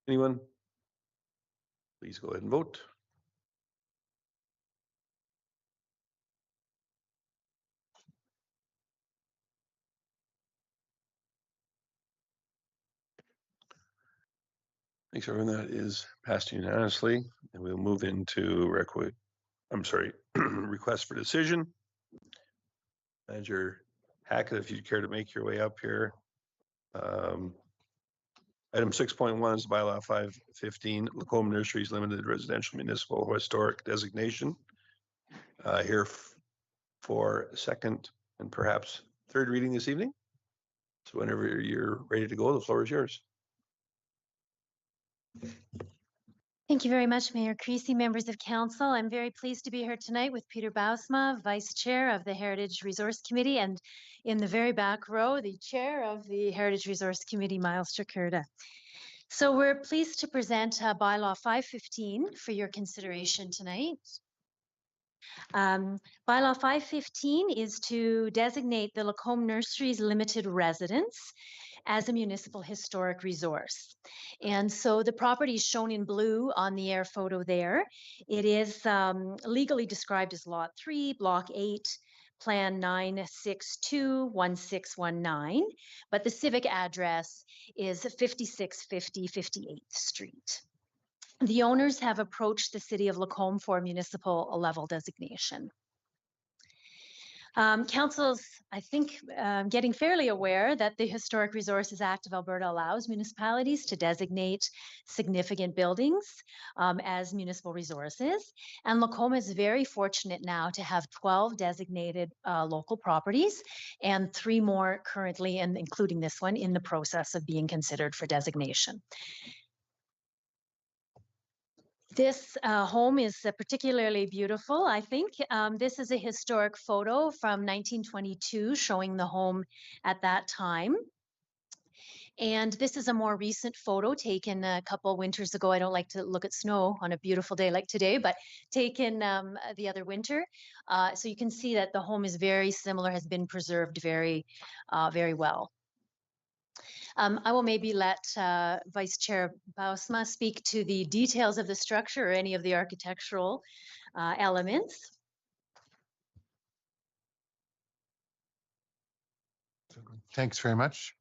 Anyone? Please go ahead and vote. Thanks, everyone. That is passed unanimously, and we'll move into request for decision. Manager Hackett, if you'd care to make your way up here. Item 6.1 is bylaw 515, Lacombe Nurseries Limited Residential Municipal Historic Designation. Here for second and perhaps third reading this evening. So whenever you're ready to go, the floor is yours. Thank you very much, Mayor Creasy, members of council. I'm very pleased to be here tonight with Peter Bousma, Vice Chair of the Heritage Resource Committee, and in the very back row, the Chair of the Heritage Resource Committee, Miles Chakurda. So we're pleased to present bylaw 515 for your consideration tonight. Bylaw 515 is to designate the Lacombe Nurseries Limited Residence as a municipal historic resource. And so the property is shown in blue on the air photo there. It is legally described as Lot 3, Block 8, Plan 9621619, but the civic address is 5650 58th Street. The owners have approached the City of Lacombe for municipal level designation. Council's, I think, getting fairly aware that the Historic Resources Act of Alberta allows municipalities to designate significant buildings as municipal resources. And Lacombe is very fortunate now to have 12 designated local properties and 3 more currently, and including this one, in the process of being considered for designation. This home is particularly beautiful, I think. This is a historic photo from 1922 showing the home at that time. And this is a more recent photo taken a couple winters ago. I don't like to look at snow on a beautiful day like today, but taken the other winter. So you can see that the home is very similar, has been preserved very, very well. I will maybe let Vice Chair Bousma speak to the details of the structure or any of the architectural elements. Thanks very much.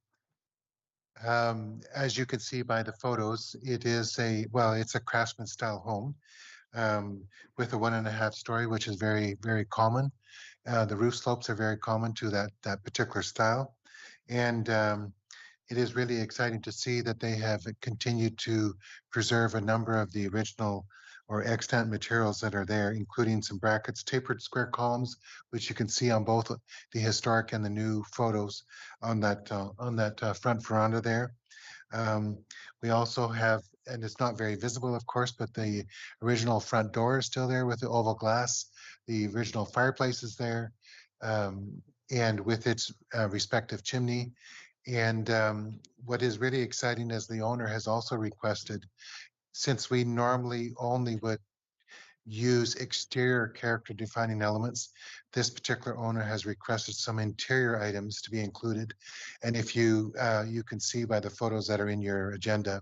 As you can see by the photos, it is it's a craftsman style home with a 1.5 story, which is very, very common. The roof slopes are very common to that particular style. And it is really exciting to see that they have continued to preserve a number of the original or extant materials that are there, including some brackets, tapered square columns, which you can see on both the historic and the new photos on that front veranda there. We also have, and it's not very visible, of course, but the original front door is still there with the oval glass. The original fireplace is there, and with its respective chimney. And what is really exciting is the owner has also requested since we normally only would use exterior character defining elements, this particular owner has requested some interior items to be included. And if you you can see by the photos that are in your agenda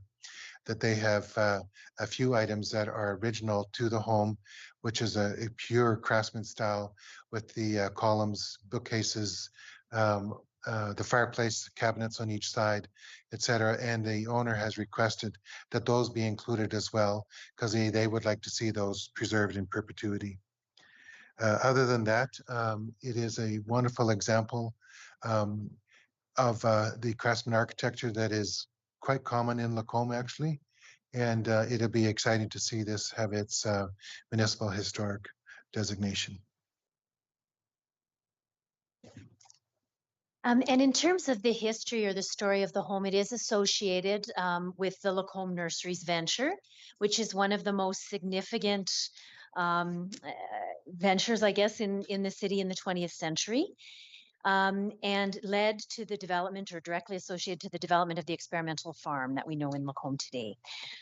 that they have a few items that are original to the home, which is a pure craftsman style with the columns, bookcases, the fireplace cabinets on each side, etc. And the owner has requested that those be included as well, because they would like to see those preserved in perpetuity. Other than that, it is a wonderful example of the craftsman architecture that is quite common in Lacombe, actually. And it'll be exciting to see this have its municipal historic designation. And in terms of the history or the story of the home, it is associated with the Lacombe Nurseries venture, which is one of the most significant ventures, I guess, in the city in the 20th century. And led to the development or directly associated to the development of the experimental farm that we know in Lacombe today.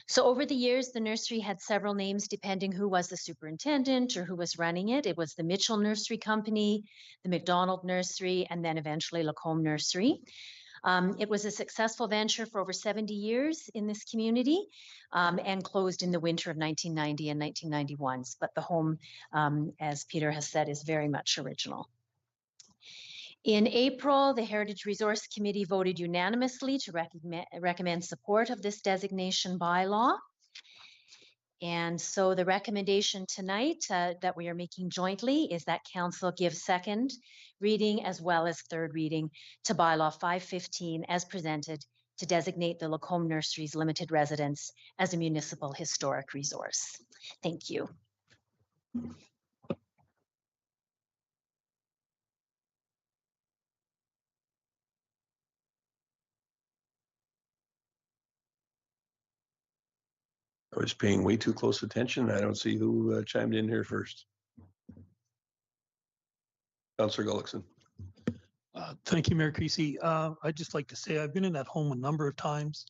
So over the years, the nursery had several names depending who was the superintendent or who was running it. It was the Mitchell Nursery Company, the McDonald Nursery, and then eventually Lacombe Nursery. It was a successful venture for over 70 years in this community and closed in the winter of 1990 and 1991. But the home, as Peter has said, is very much original. In April, the Heritage Resource Committee voted unanimously to recommend support of this designation bylaw. And so the recommendation tonight that we are making jointly is that Council give second reading as well as third reading to bylaw 515 as presented to designate the Lacombe Nurseries Limited Residence as a municipal historic resource. Thank you. I was paying way too close attention. I don't see who chimed in here first. Councillor Gullickson. Thank you, Mayor Creasy. I'd just like to say I've been in that home a number of times.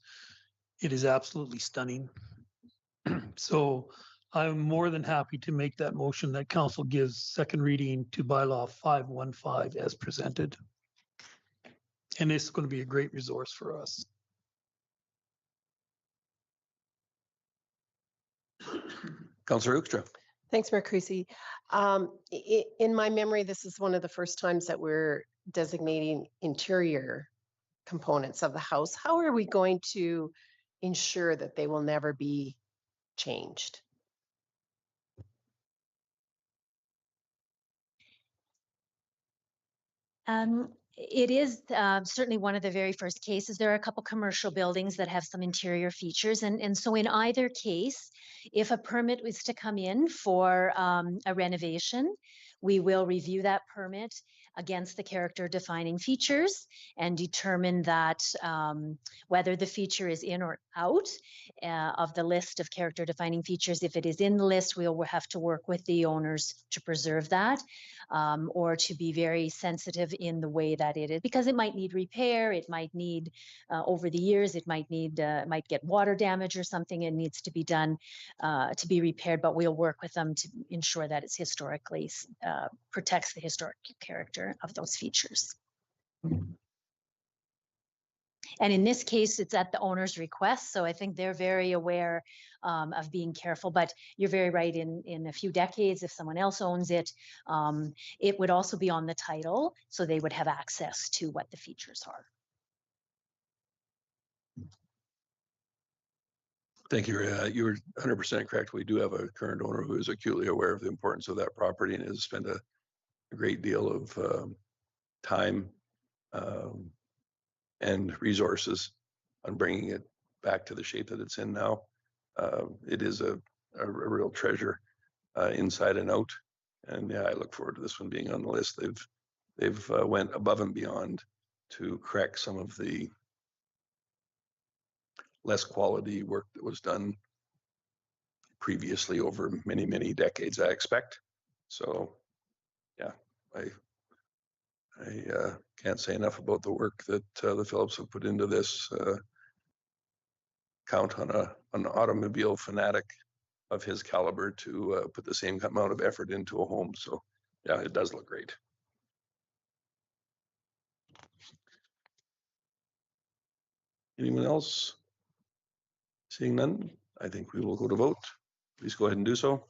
It is absolutely stunning. So I'm more than happy to make that motion that council gives second reading to bylaw 515 as presented. And it's going to be a great resource for us. Councillor Hoekstra. Thanks, Mayor Creasy. In my memory, this is one of the first times that we're designating interior components of the house. How are we going to ensure that they will never be changed? It is certainly one of the very first cases. There are a couple commercial buildings that have some interior features. And so in either case, if a permit was to come in for a renovation, we will review that permit against the character defining features and determine that whether the feature is in or out of the list of character defining features. If it is in the list, we'll have to work with the owners to preserve that or to be very sensitive in the way that it is, because it might need repair, it might need over the years, it might need might get water damage or something. It needs to be done to be repaired, but we'll work with them to ensure that it's historically protects the historic character of those features. And in this case, it's at the owner's request. So I think they're very aware of being careful, but you're very right. In a few decades, if someone else owns it, it would also be on the title. So they would have access to what the features are. Thank you. You were 100% correct. We do have a current owner who is acutely aware of the importance of that property and has spent a great deal of time and resources on bringing it back to the shape that it's in now. It is a real treasure inside and out. And yeah, I look forward to this one being on the list. They've went above and beyond to correct some of the less quality work that was done previously over many, many decades, I expect. So yeah, I can't say enough about the work that the Phillips have put into this. Count on an automobile fanatic of his caliber to put the same amount of effort into a home. So yeah, it does look great. Anyone else? Seeing none, I think we will go to vote. Please go ahead and do so.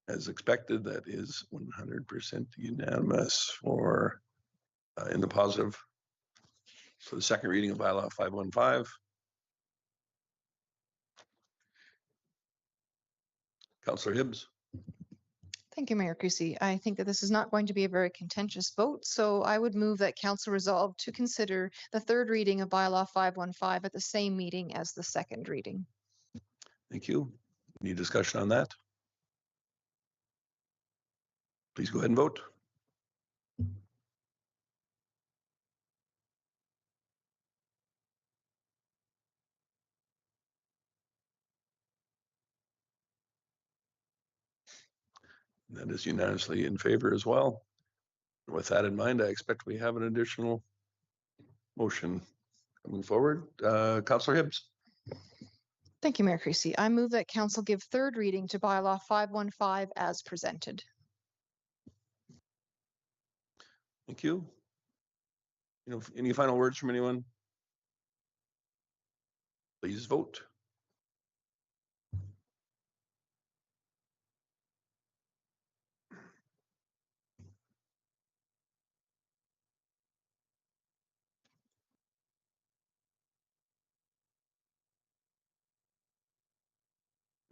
As expected, that is 100% unanimous for in the positive for the second reading of bylaw 515. Councillor Hibbs. Thank you, Mayor Creasy. I think that this is not going to be a very contentious vote, so I would move that council resolve to consider the third reading of bylaw 515 at the same meeting as the second reading. Thank you. Any discussion on that? Please go ahead and vote. That is unanimously in favor as well. With that in mind, I expect we have an additional motion coming forward. Councillor Hibbs. Thank you, Mayor Creasy. I move that council give third reading to bylaw 515 as presented. Thank you. Any final words from anyone? Please vote.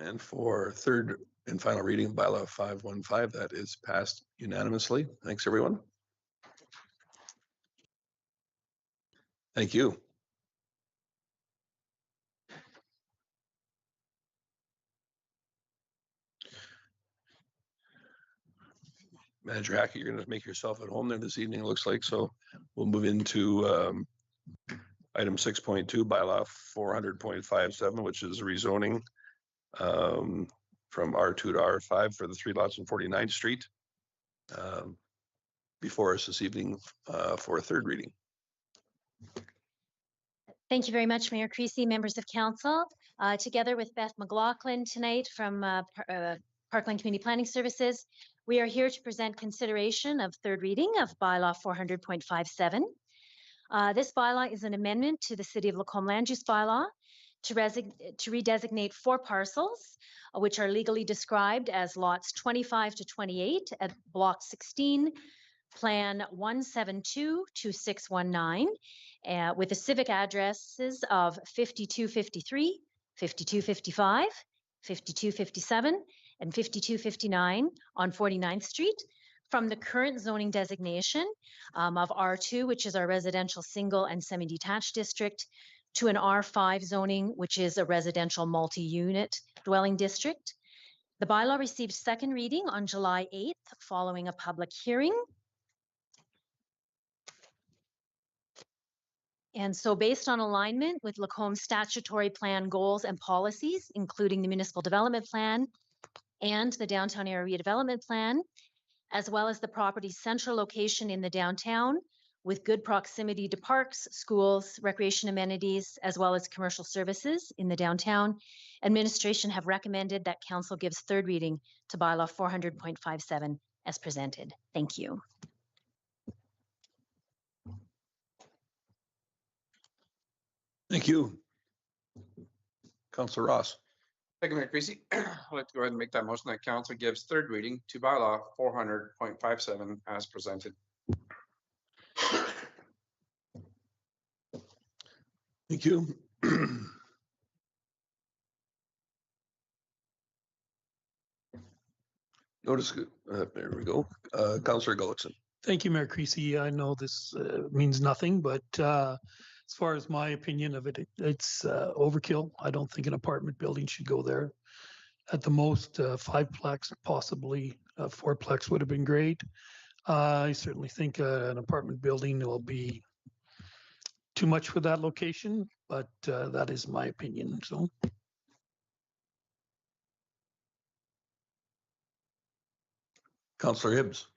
And for third and final reading of bylaw 515, that is passed unanimously. Thanks, everyone. Thank you. Manager Hackett, you're going to make yourself at home there this evening, it looks like. So we'll move into item 6.2, bylaw 400.57, which is rezoning from R2 to R5 for the 3 lots on 49th Street. Before us this evening for a third reading. Thank you very much, Mayor Creasy, members of council. Together with Beth McLaughlin tonight from Parkland Community Planning Services, we are here to present consideration of third reading of bylaw 400.57. This bylaw is an amendment to the City of Lacombe Land Use Bylaw to redesignate 4 parcels, which are legally described as lots 25 to 28 at Block 16, Plan 1722619, with the civic addresses of 5253, 5255, 5257, and 5259 on 49th Street, from the current zoning designation of R2, which is our residential single and semi-detached district, to an R5 zoning, which is a residential multi-unit dwelling district. The bylaw received second reading on July 8th following a public hearing. And so based on alignment with Lacombe's statutory plan goals and policies, including the municipal development plan and the downtown area redevelopment plan, as well as the property's central location in the downtown with good proximity to parks, schools, recreation amenities, as well as commercial services in the downtown, administration have recommended that council gives third reading to bylaw 400.57 as presented. Thank you. Thank you. Councillor Ross. Thank you, Mayor Creasy. I'd like to go ahead and make that motion that council gives third reading to bylaw 400.57 as presented. Thank you. Notice, there we go. Councillor Gullickson. Thank you, Mayor Creasy. I know this means nothing, but as far as my opinion of it, it's overkill. I don't think an apartment building should go there. At the most, 5-plex, possibly 4-plex would have been great. I certainly think an apartment building will be too much for that location, but that is my opinion. So. Councillor Hibbs.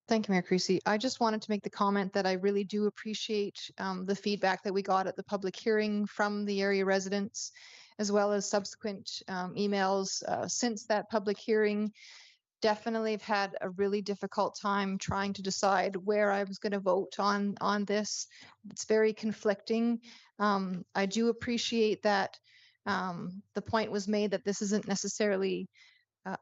Thank you, Mayor Creasy. I just wanted to make the comment that I really do appreciate the feedback that we got at the public hearing from the area residents, as well as subsequent emails since that public hearing. Definitely have had a really difficult time trying to decide where I was going to vote on this. It's very conflicting. I do appreciate that the point was made that this isn't necessarily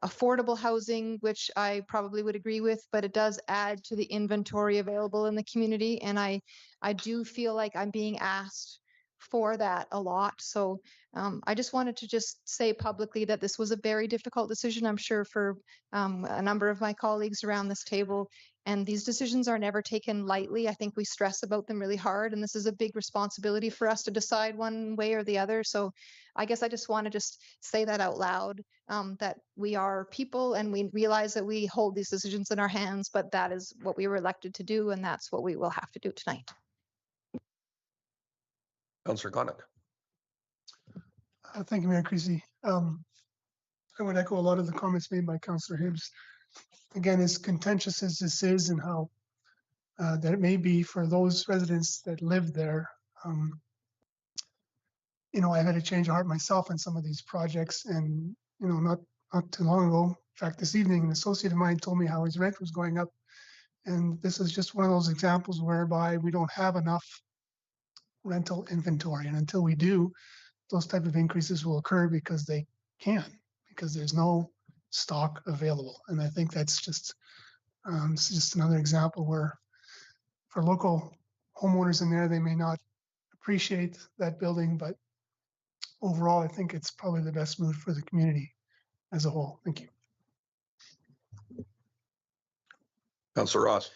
affordable housing, which I probably would agree with, but it does add to the inventory available in the community. And I do feel like I'm being asked for that a lot. So I just wanted to just say publicly that this was a very difficult decision, I'm sure, for a number of my colleagues around this table. And these decisions are never taken lightly. I think we stress about them really hard, and this is a big responsibility for us to decide one way or the other. So I guess I just want to just say that out loud, that we are people and we realize that we hold these decisions in our hands, but that is what we were elected to do, and that's what we will have to do tonight. Councillor Connick. Thank you, Mayor Creasy. I would echo a lot of the comments made by Councillor Hibbs. Again, as contentious as this is and how that it may be for those residents that live there, you know, I've had a change of heart myself on some of these projects, and you know, not too long ago, in fact, this evening, an associate of mine told me how his rent was going up, and this is just one of those examples whereby we don't have enough rental inventory, and until we do, those type of increases will occur because they can, because there's no stock available. And I think that's just it's just another example where for local homeowners in there, they may not appreciate that building, but overall, I think it's probably the best move for the community as a whole. Thank you. Councillor Ross.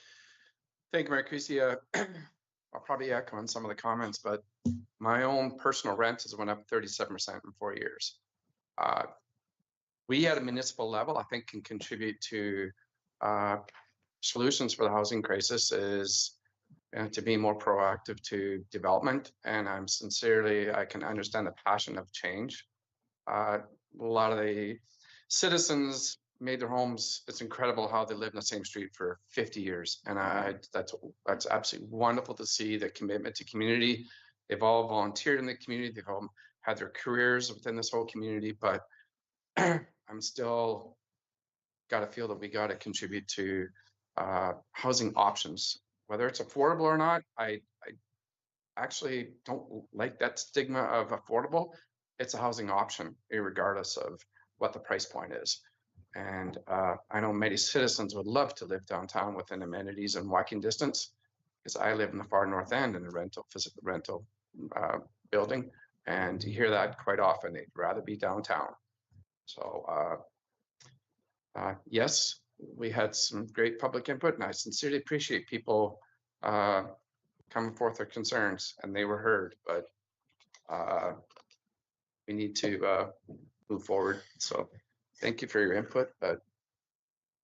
Thank you, Mayor Creasy. I'll probably echo on some of the comments, but my own personal rent has went up 37% in 4 years. We at a municipal level, I think, can contribute to solutions for the housing crisis is to be more proactive to development. And I can understand the passion of change. A lot of the citizens made their homes. It's incredible how they live in the same street for 50 years. And that's absolutely wonderful to see the commitment to community. They've all volunteered in the community. They've all had their careers within this whole community, but I'm still got to feel that we got to contribute to housing options, whether it's affordable or not. I actually don't like that stigma of affordable. It's a housing option, regardless of what the price point is. And I know many citizens would love to live downtown within amenities and walking distance, because I live in the far north end in a physical rental building, and you hear that quite often. They'd rather be downtown. So yes, we had some great public input, and I sincerely appreciate people coming forth their concerns, and they were heard. But we need to move forward. So thank you for your input. But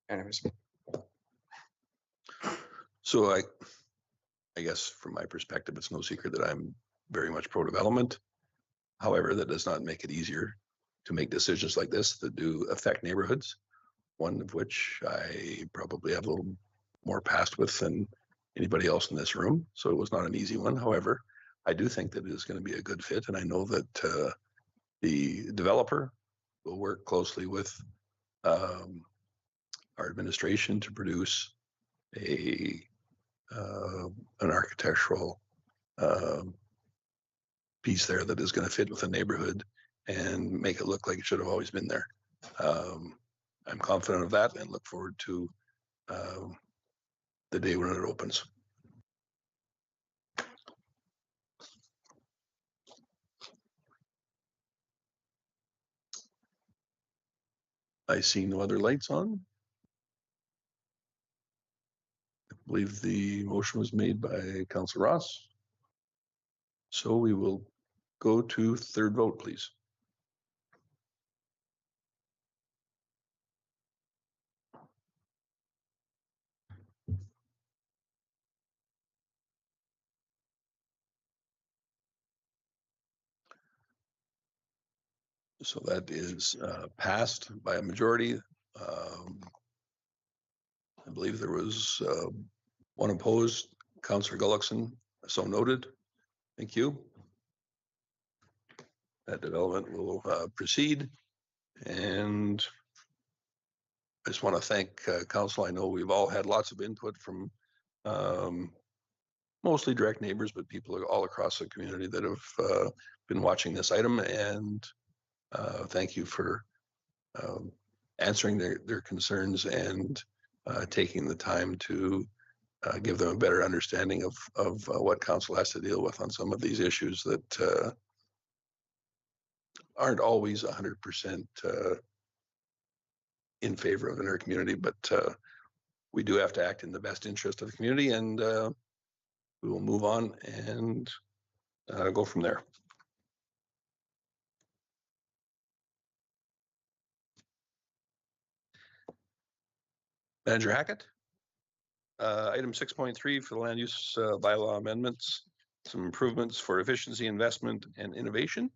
anyways. So I guess from my perspective, it's no secret that I'm very much pro-development. However, that does not make it easier to make decisions like this that do affect neighborhoods, one of which I probably have a little more past with than anybody else in this room. So it was not an easy one. However, I do think that it is going to be a good fit. And I know that the developer will work closely with our administration to produce an architectural piece there that is going to fit with the neighborhood and make it look like it should have always been there. I'm confident of that and look forward to the day when it opens. I see no other lights on. I believe the motion was made by Councillor Ross. So we will go to third vote, please. So that is passed by a majority. I believe there was one opposed. Councillor Gullickson, so noted. Thank you. That development will proceed. And I just want to thank council. I know we've all had lots of input from mostly direct neighbors, but people all across the community that have been watching this item. And thank you for answering their concerns and taking the time to give them a better understanding of what council has to deal with on some of these issues that aren't always 100% in favor of in our community, but we do have to act in the best interest of the community, and we will move on and go from there. Manager Hackett. Item 6.3 for the land use bylaw amendments, some improvements for efficiency, investment, and innovation.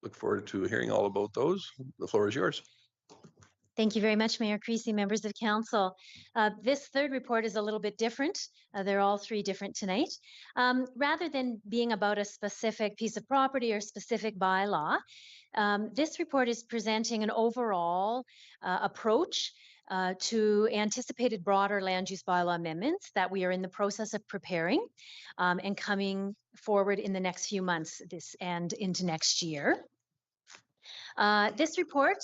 Look forward to hearing all about those. The floor is yours. Thank you very much, Mayor Creasy, members of council. This third report is a little bit different. They're all three different tonight. Rather than being about a specific piece of property or specific bylaw, this report is presenting an overall approach to anticipated broader land use bylaw amendments that we are in the process of preparing and coming forward in the next few months and into next year. This report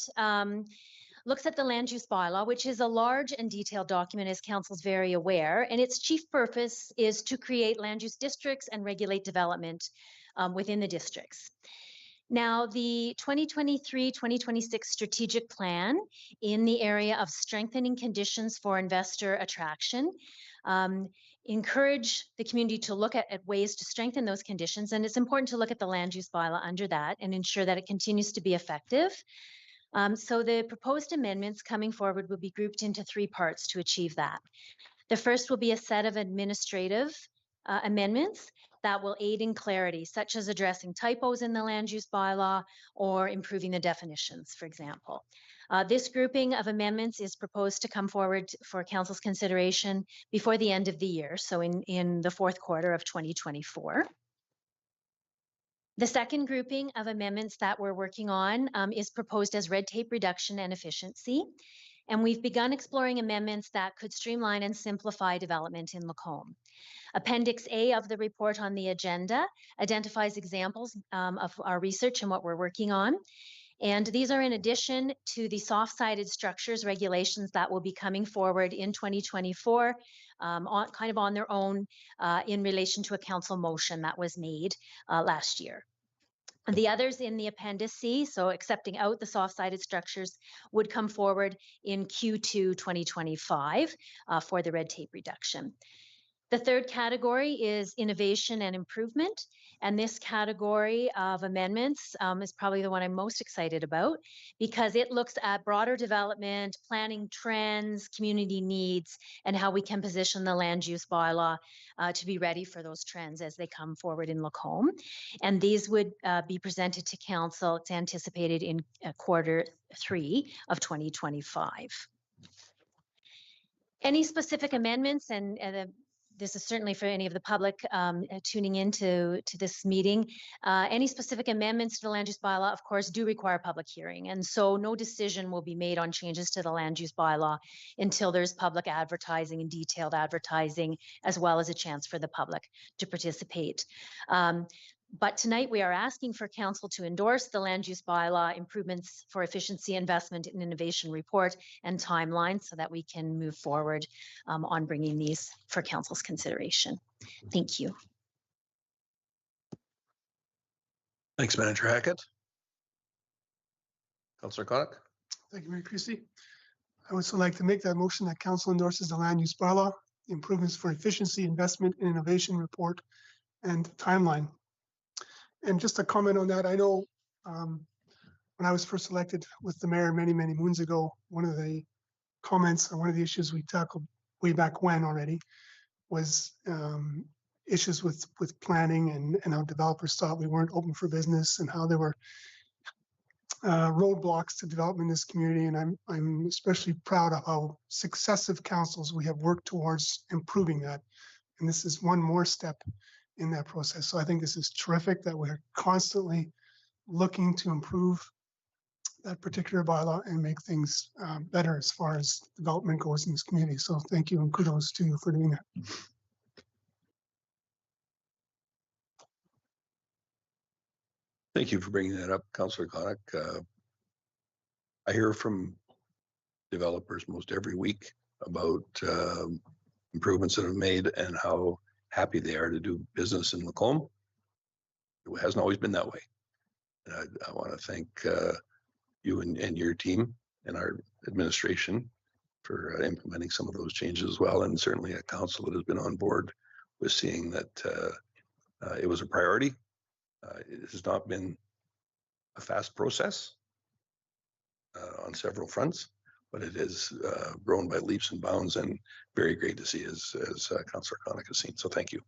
looks at the land use bylaw, which is a large and detailed document, as council's very aware, and its chief purpose is to create land use districts and regulate development within the districts. Now, the 2023-2026 strategic plan in the area of strengthening conditions for investor attraction encourage the community to look at ways to strengthen those conditions, and it's important to look at the land use bylaw under that and ensure that it continues to be effective. So the proposed amendments coming forward will be grouped into three parts to achieve that. The first will be a set of administrative amendments that will aid in clarity, such as addressing typos in the land use bylaw or improving the definitions, for example. This grouping of amendments is proposed to come forward for council's consideration before the end of the year, so in the fourth quarter of 2024. The second grouping of amendments that we're working on is proposed as red tape reduction and efficiency. And we've begun exploring amendments that could streamline and simplify development in Lacombe. Appendix A of the report on the agenda identifies examples of our research and what we're working on. And these are in addition to the soft-sided structures regulations that will be coming forward in 2024, kind of on their own in relation to a council motion that was made last year. The others in the appendice, so accepting out the soft-sided structures, would come forward in Q2 2025 for the red tape reduction. The third category is innovation and improvement. And this category of amendments is probably the one I'm most excited about because it looks at broader development, planning trends, community needs, and how we can position the land use bylaw to be ready for those trends as they come forward in Lacombe. And these would be presented to council. It's anticipated in quarter 3 of 2025. Any specific amendments, and this is certainly for any of the public tuning into this meeting. Any specific amendments to the land use bylaw, of course, do require public hearing. And so no decision will be made on changes to the land use bylaw until there's public advertising and detailed advertising, as well as a chance for the public to participate. But tonight we are asking for council to endorse the land use bylaw improvements for efficiency, investment, and innovation report and timeline so that we can move forward on bringing these for council's consideration. Thank you. Thanks, Manager Hackett. Councillor Connick. Thank you, Mayor Creasy. I would also like to make that motion that council endorses the land use bylaw, improvements for efficiency, investment, and innovation report and timeline. And just a comment on that, I know when I was first elected with the mayor many, many moons ago, one of the comments or one of the issues we tackled way back when already was issues with planning and how developers thought we weren't open for business and how they were roadblocks to development in this community. And I'm especially proud of how successive councils we have worked towards improving that. And this is one more step in that process. So I think this is terrific that we're constantly looking to improve that particular bylaw and make things better as far as development goes in this community. So thank you and kudos to you for doing that. Thank you for bringing that up, Councillor Connick. I hear from developers most every week about improvements that have made and how happy they are to do business in Lacombe. It hasn't always been that way. And I want to thank you and your team and our administration for implementing some of those changes as well. And certainly a council that has been on board with seeing that it was a priority. It has not been a fast process on several fronts, but it has grown by leaps and bounds, and very great to see as Councillor Connick has seen. So thank you.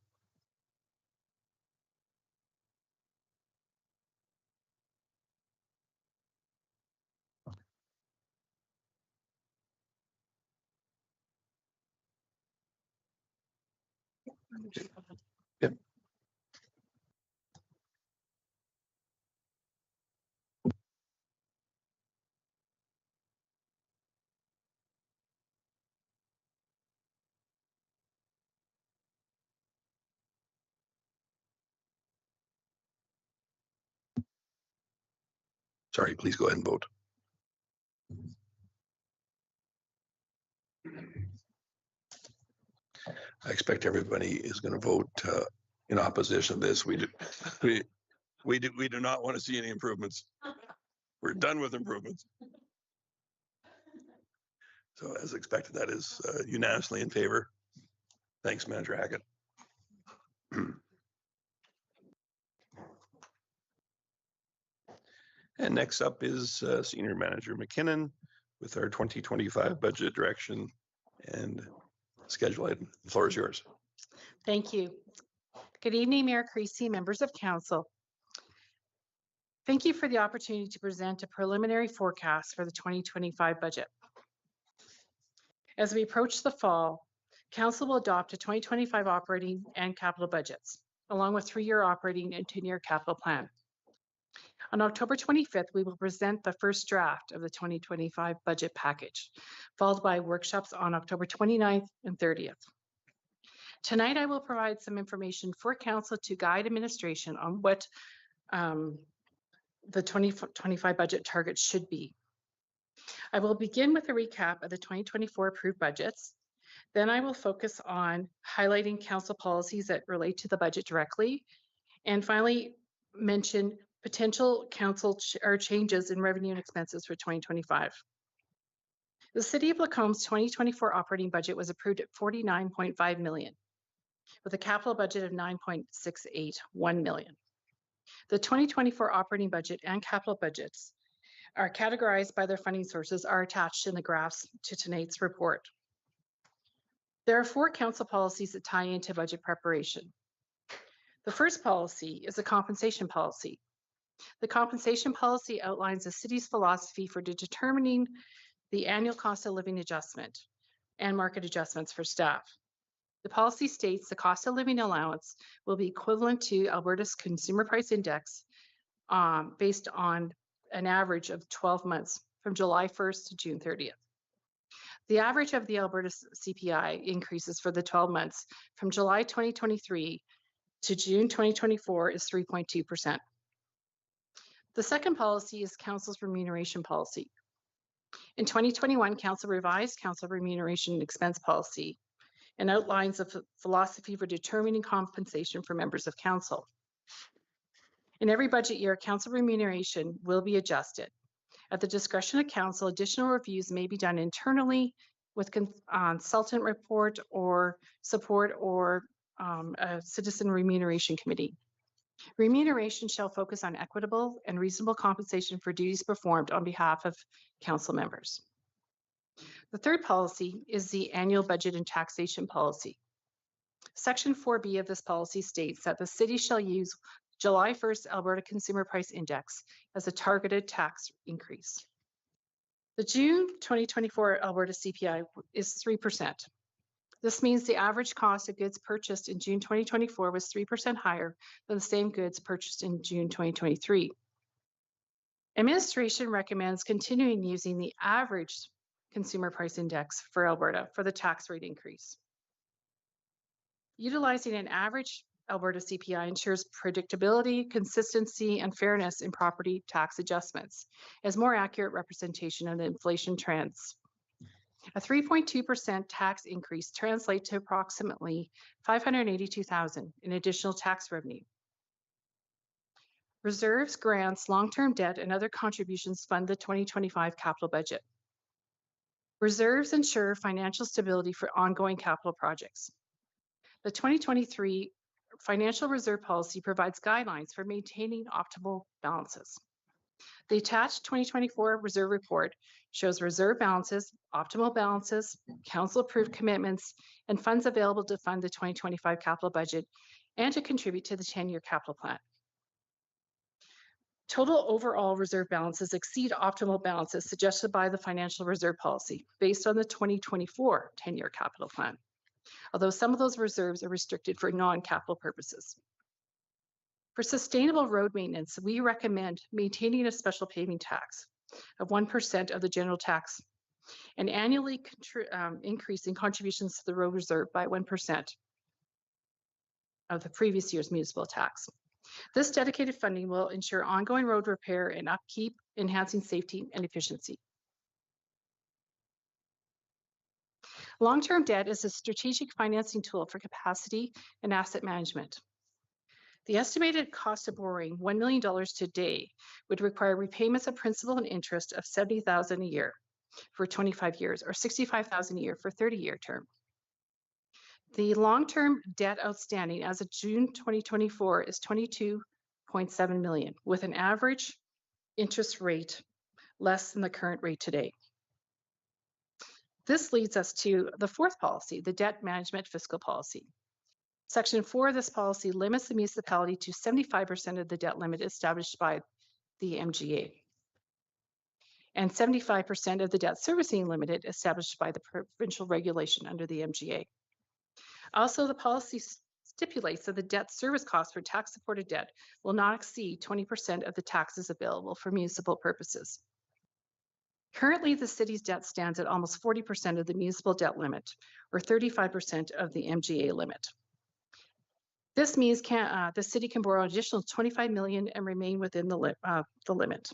Yep. Sorry, please go ahead and vote. I expect everybody is going to vote in opposition to this. We do not want to see any improvements. We're done with improvements. So as expected, that is unanimously in favor. Thanks, Manager Hackett. And next up is Senior Manager McKinnon with our 2025 budget direction and schedule item. The floor is yours. Thank you. Good evening, Mayor Creasy, members of council. Thank you for the opportunity to present a preliminary forecast for the 2025 budget. As we approach the fall, council will adopt a 2025 operating and capital budgets, along with 3-year operating and 10-year capital plan. On October 25th, we will present the first draft of the 2025 budget package, followed by workshops on October 29th and 30th. Tonight, I will provide some information for council to guide administration on what the 2025 budget targets should be. I will begin with a recap of the 2024 approved budgets. Then I will focus on highlighting council policies that relate to the budget directly. And finally, mention potential council changes in revenue and expenses for 2025. The City of Lacombe's 2024 operating budget was approved at $49.5 million, with a capital budget of $9.681 million. The 2024 operating budget and capital budgets are categorized by their funding sources are attached in the graphs to tonight's report. There are 4 council policies that tie into budget preparation. The first policy is a compensation policy. The compensation policy outlines the city's philosophy for determining the annual cost of living adjustment and market adjustments for staff. The policy states the cost of living allowance will be equivalent to Alberta's Consumer Price Index based on an average of 12 months from July 1st to June 30th. The average of the Alberta CPI increases for the 12 months from July 2023 to June 2024 is 3.2%. The second policy is Council's remuneration policy. In 2021, Council revised Council remuneration and expense policy and outlines a philosophy for determining compensation for members of Council. In every budget year, Council remuneration will be adjusted. At the discretion of Council, additional reviews may be done internally with consultant report or support or a citizen remuneration committee. Remuneration shall focus on equitable and reasonable compensation for duties performed on behalf of council members. The third policy is the annual budget and taxation policy. Section 4B of this policy states that the city shall use July 1st Alberta Consumer Price Index as a targeted tax increase. The June 2024 Alberta CPI is 3%. This means the average cost of goods purchased in June 2024 was 3% higher than the same goods purchased in June 2023. Administration recommends continuing using the average consumer price index for Alberta for the tax rate increase. Utilizing an average Alberta CPI ensures predictability, consistency, and fairness in property tax adjustments as more accurate representation of the inflation trends. A 3.2% tax increase translates to approximately $582,000 in additional tax revenue. Reserves, grants, long-term debt, and other contributions fund the 2025 capital budget. Reserves ensure financial stability for ongoing capital projects. The 2023 Financial Reserve Policy provides guidelines for maintaining optimal balances. The attached 2024 Reserve Report shows reserve balances, optimal balances, council-approved commitments, and funds available to fund the 2025 capital budget and to contribute to the 10-year capital plan. Total overall reserve balances exceed optimal balances suggested by the Financial Reserve Policy based on the 2024 10-year capital plan, although some of those reserves are restricted for non-capital purposes. For sustainable road maintenance, we recommend maintaining a special paving tax of 1% of the general tax and annually increasing contributions to the road reserve by 1% of the previous year's municipal tax. This dedicated funding will ensure ongoing road repair and upkeep, enhancing safety and efficiency. Long-term debt is a strategic financing tool for capacity and asset management. The estimated cost of borrowing $1 million today would require repayments of principal and interest of $70,000 a year for 25 years or $65,000 a year for 30-year term. The long-term debt outstanding as of June 2024 is $22.7 million, with an average interest rate less than the current rate today. This leads us to the fourth policy, the debt management fiscal policy. Section 4 of this policy limits the municipality to 75% of the debt limit established by the MGA and 75% of the debt servicing limit established by the provincial regulation under the MGA. Also, the policy stipulates that the debt service cost for tax-supported debt will not exceed 20% of the taxes available for municipal purposes. Currently, the city's debt stands at almost 40% of the municipal debt limit, or 35% of the MGA limit. This means the city can borrow an additional $25 million and remain within the limit,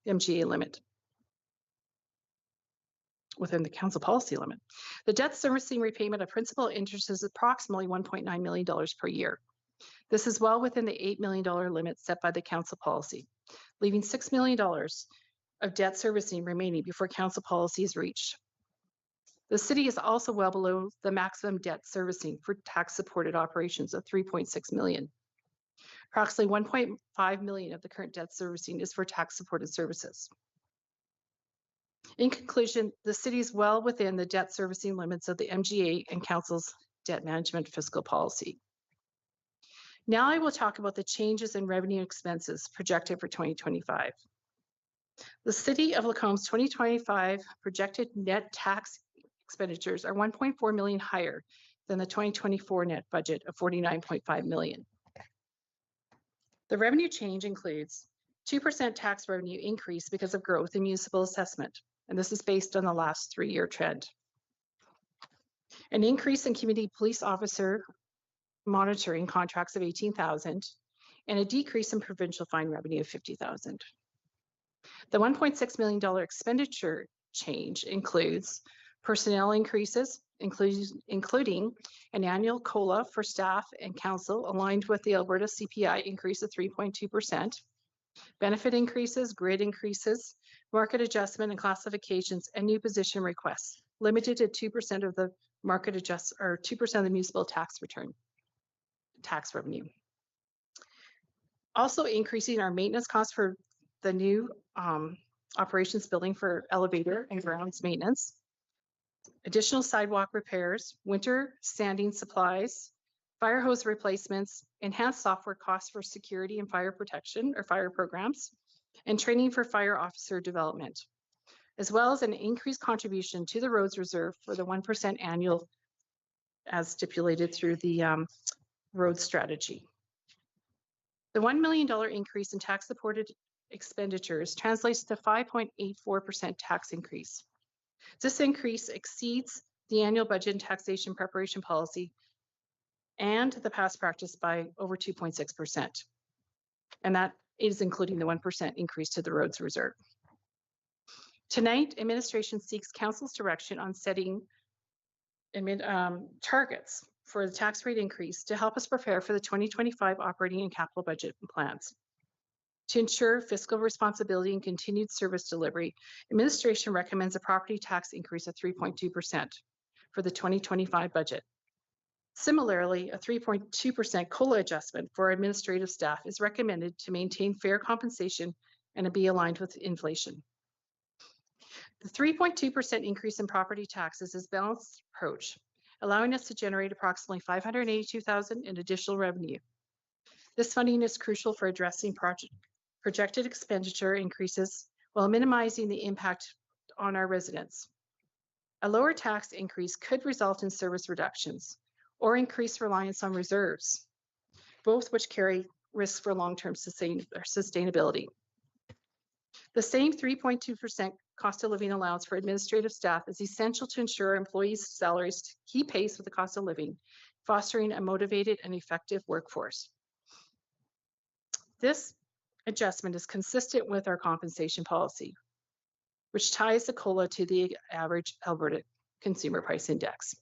MGA limit, within the council policy limit. The debt servicing repayment of principal interest is approximately $1.9 million per year. This is well within the $8 million limit set by the council policy, leaving $6 million of debt servicing remaining before council policy is reached. The city is also well below the maximum debt servicing for tax-supported operations of $3.6 million. Approximately $1.5 million of the current debt servicing is for tax-supported services. In conclusion, the city is well within the debt servicing limits of the MGA and council's debt management fiscal policy. Now I will talk about the changes in revenue expenses projected for 2025. The City of Lacomb's 2025 projected net tax expenditures are $1.4 million higher than the 2024 net budget of $49.5 million. The revenue change includes 2% tax revenue increase because of growth in municipal assessment, and this is based on the last 3-year trend. An increase in community police officer monitoring contracts of $18,000 and a decrease in provincial fine revenue of $50,000. The $1.6 million expenditure change includes personnel increases, including an annual COLA for staff and council aligned with the Alberta CPI increase of 3.2%, benefit increases, grid increases, market adjustment and classifications, and new position requests, limited to 2% of the market adjust or 2% of the municipal tax revenue. Also increasing our maintenance costs for the new operations building for elevator and grounds maintenance, additional sidewalk repairs, winter sanding supplies, fire hose replacements, enhanced software costs for security and fire protection or fire programs, and training for fire officer development, as well as an increased contribution to the roads reserve for the 1% annual as stipulated through the road strategy. The $1 million increase in tax supported expenditures translates to 5.84% tax increase. This increase exceeds the annual budget and taxation preparation policy and the past practice by over 2.6%. And that is including the 1% increase to the roads reserve. Tonight, administration seeks council's direction on setting targets for the tax rate increase to help us prepare for the 2025 operating and capital budget plans. To ensure fiscal responsibility and continued service delivery, administration recommends a property tax increase of 3.2% for the 2025 budget. Similarly, a 3.2% COLA adjustment for administrative staff is recommended to maintain fair compensation and to be aligned with inflation. The 3.2% increase in property taxes is a balanced approach, allowing us to generate approximately $582,000 in additional revenue. This funding is crucial for addressing projected expenditure increases while minimizing the impact on our residents. A lower tax increase could result in service reductions or increased reliance on reserves, both which carry risks for long-term sustainability. The same 3.2% cost of living allowance for administrative staff is essential to ensure employees' salaries keep pace with the cost of living, fostering a motivated and effective workforce. This adjustment is consistent with our compensation policy, which ties the COLA to the average Alberta Consumer Price Index.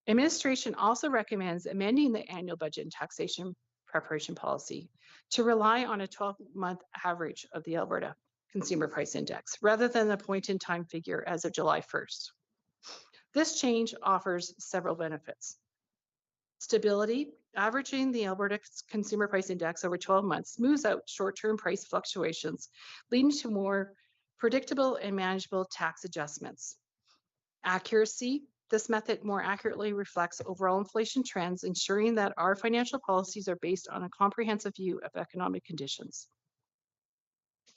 Administration also recommends amending the annual budget and taxation preparation policy to rely on a 12-month average of the Alberta Consumer Price Index rather than a point-in-time figure as of July 1st. This change offers several benefits. Stability, averaging the Alberta Consumer Price Index over 12 months smooths out short-term price fluctuations, leading to more predictable and manageable tax adjustments. Accuracy, this method more accurately reflects overall inflation trends, ensuring that our financial policies are based on a comprehensive view of economic conditions.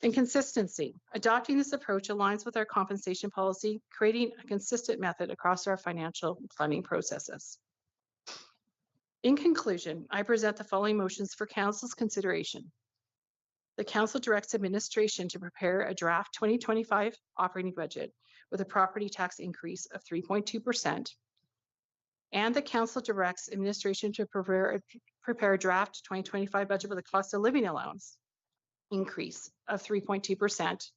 And consistency, adopting this approach aligns with our compensation policy, creating a consistent method across our financial planning processes. In conclusion, I present the following motions for Council's consideration. The Council directs administration to prepare a draft 2025 operating budget with a property tax increase of 3.2%. And the Council directs administration to prepare a draft 2025 budget with a cost of living allowance increase of 3.2%.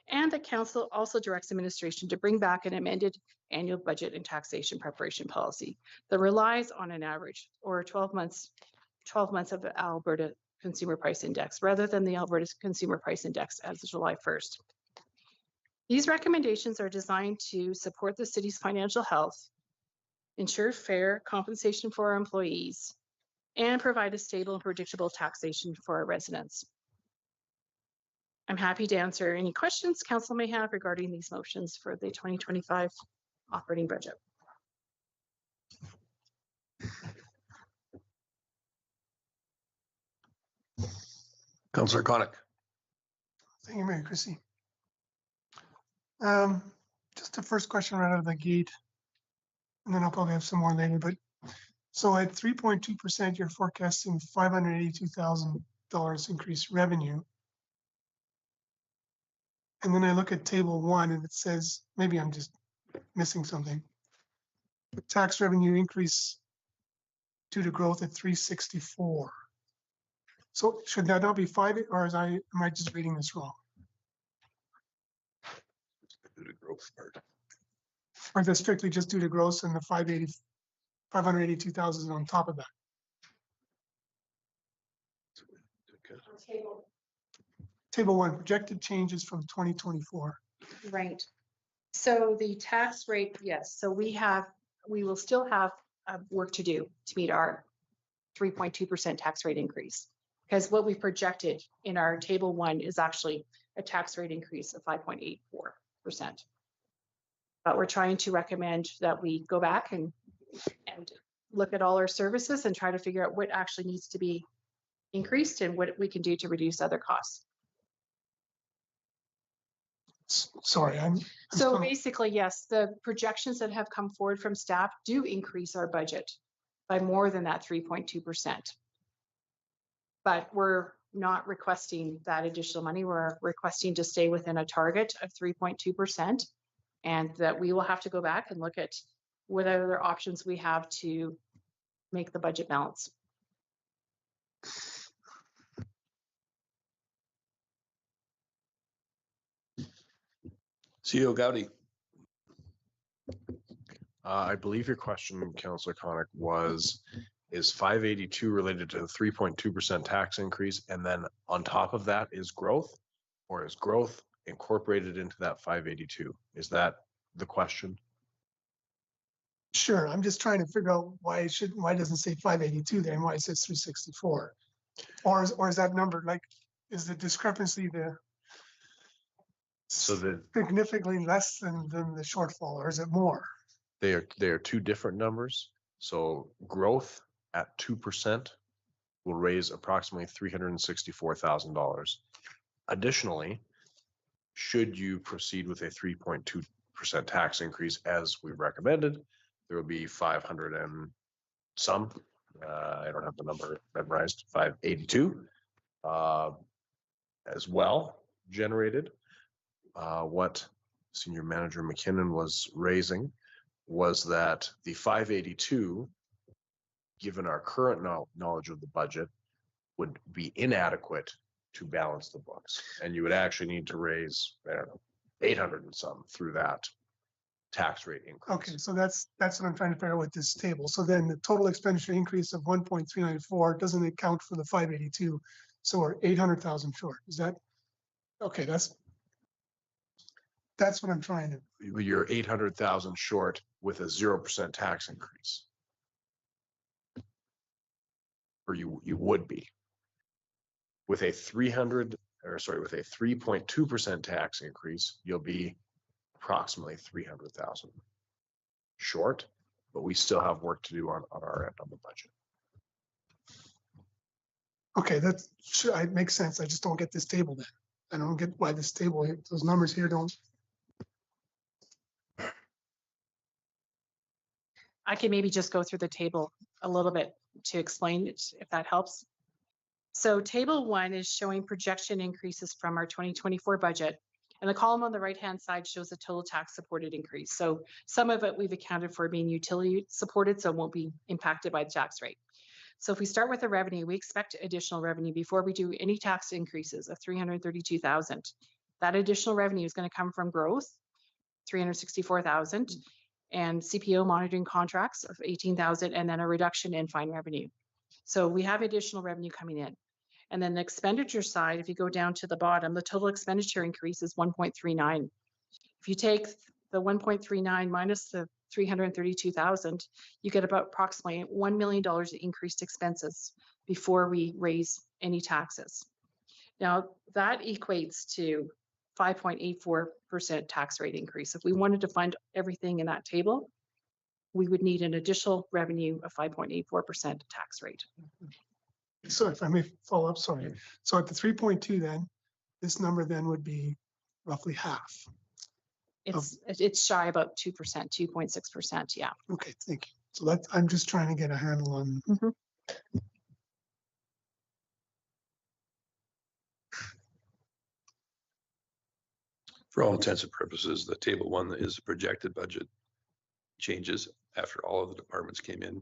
And the Council also directs administration to bring back an amended annual budget and taxation preparation policy that relies on an average or 12 months of the Alberta Consumer Price Index rather than the Alberta Consumer Price Index as of July 1st. These recommendations are designed to support the city's financial health, ensure fair compensation for our employees, and provide a stable and predictable taxation for our residents. I'm happy to answer any questions Council may have regarding these motions for the 2025 operating budget. Councillor Koenig. Thank you, Mayor Chrissy. Just the first question right out of the gate, and then I'll probably have some more later. But so at 3.2%, you're forecasting $582,000 increased revenue. And then I look at table 1 and it says, maybe I'm just missing something. The tax revenue increase due to growth at 364. So should that not be 5, or am I just reading this wrong? Due to growth part. Or is that strictly just due to gross and the 582,000 on top of that? Table 1, projected changes from 2024. Right. So the tax rate, yes. So we will still have work to do to meet our 3.2% tax rate increase. Because what we projected in our table 1 is actually a tax rate increase of 5.84%. But we're trying to recommend that we go back and look at all our services and try to figure out what actually needs to be increased and what we can do to reduce other costs. Sorry, I'm So still- basically, yes, the projections that have come forward from staff do increase our budget by more than that 3.2%. But we're not requesting that additional money. We're requesting to stay within a target of 3.2%. And that we will have to go back and look at what other options we have to make the budget balance. CEO Gowdy. I believe your question, Councillor Conick, was, is 582 related to the 3.2% tax increase? And then on top of that is growth? Or is growth incorporated into that 582? Is that the question? Sure, I'm just trying to figure out why it doesn't say 582 there and why it says 364? Or is that number like, is the discrepancy there So that significantly less than the shortfall, or is it more? they are two different numbers. So growth at 2% will raise approximately $364,000. Additionally, should you proceed with a 3.2% tax increase as we recommended, there will be 500 and some, I don't have the number memorized, 582 as well generated. What Senior Manager McKinnon was raising was that the 582, given our current knowledge of the budget, would be inadequate to balance the books. And you would actually need to raise, I don't know, 800 and some through that tax rate increase. Okay, so that's what I'm trying to figure out with this table. So then the total expenditure increase of 1.394 doesn't account for the 582. So we're 800,000 short. Is that, okay, that's what I'm trying to, You're 800,000 short with a 0% tax increase. Or you would be. With a 3.2% tax increase, you'll be approximately 300,000 short, but we still have work to do on our end on the budget. okay, that sure, it makes sense. I just don't get this table then. I don't get why this table, those numbers here don't. I can maybe just go through the table a little bit to explain it, if that helps. So table 1 is showing projection increases from our 2024 budget. And the column on the right-hand side shows the total tax supported increase. So some of it we've accounted for being utility supported, so it won't be impacted by the tax rate. So if we start with the revenue, we expect additional revenue before we do any tax increases of 332,000. That additional revenue is going to come from growth, 364,000, and CPO monitoring contracts of 18,000, and then a reduction in fine revenue. So we have additional revenue coming in. And then the expenditure side, if you go down to the bottom, the total expenditure increase is 1.39. If you take the 1.39 minus the 332,000, you get about approximately $1 million in increased expenses before we raise any taxes. Now that equates to 5.84% tax rate increase. If we wanted to fund everything in that table, we would need an additional revenue of 5.84% tax rate. So if I may follow up, sorry. So at the 3.2 then, this number then would be roughly half. It's shy about 2%, 2.6%, yeah. Okay, thank you. So that's, I'm just trying to get a handle on. For all intents and purposes, the table 1 is the projected budget changes after all of the departments came in.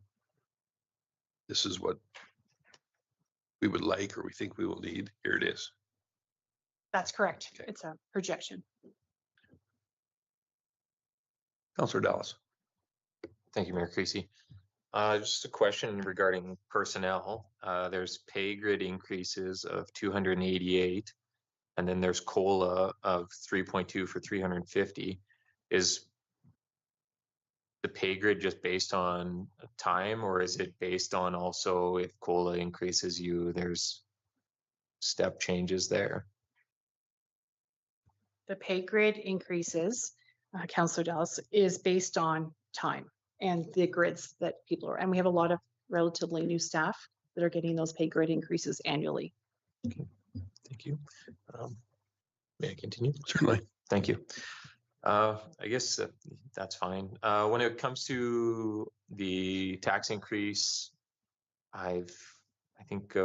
This is what we would like, or we think we will need. Here it is. That's correct. Okay. It's a projection. Councillor Dallas. Thank you, Mayor Creasy. Just a question regarding personnel. There's pay grid increases of 288, and then there's COLA of 3.2 for 350. Is the pay grid just based on time, or is it based on also if COLA increases there's step changes there? The pay grid increases, Councillor Dallas, is based on time. and the grids that people are, and we have a lot of relatively new staff that are getting those pay grade increases annually. Thank you. May I continue? Certainly. Thank you. I guess that's fine. When it comes to the tax increase, I think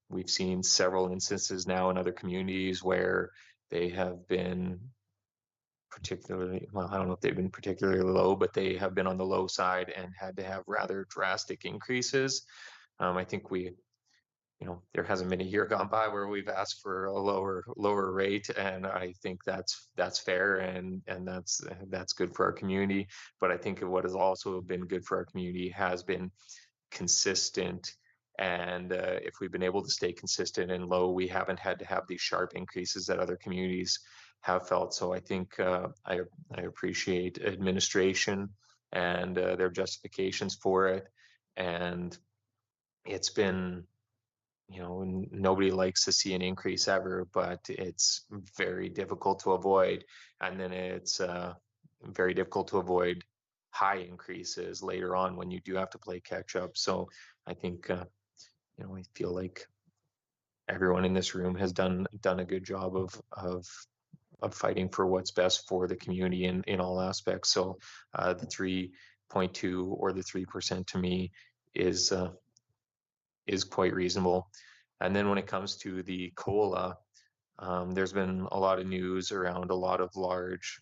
we've seen several instances now in other communities where they have been particularly, well, I don't know if they've been particularly low, but they have been on the low side and had to have rather drastic increases. I think there hasn't been a year gone by where we've asked for a lower rate, and I think that's fair and that's good for our community. But I think what has also been good for our community has been consistent. And if we've been able to stay consistent and low, we haven't had to have these sharp increases that other communities have felt. So I think I appreciate administration and their justifications for it. And it's been, nobody likes to see an increase ever, but it's very difficult to avoid. And then it's very difficult to avoid high increases later on when you do have to play catch up. So I think, I feel like everyone in this room has done a good job of fighting for what's best for the community in all aspects. So the 3.2 or the 3% to me is quite reasonable. And then when it comes to the COLA, there's been a lot of news around a lot of large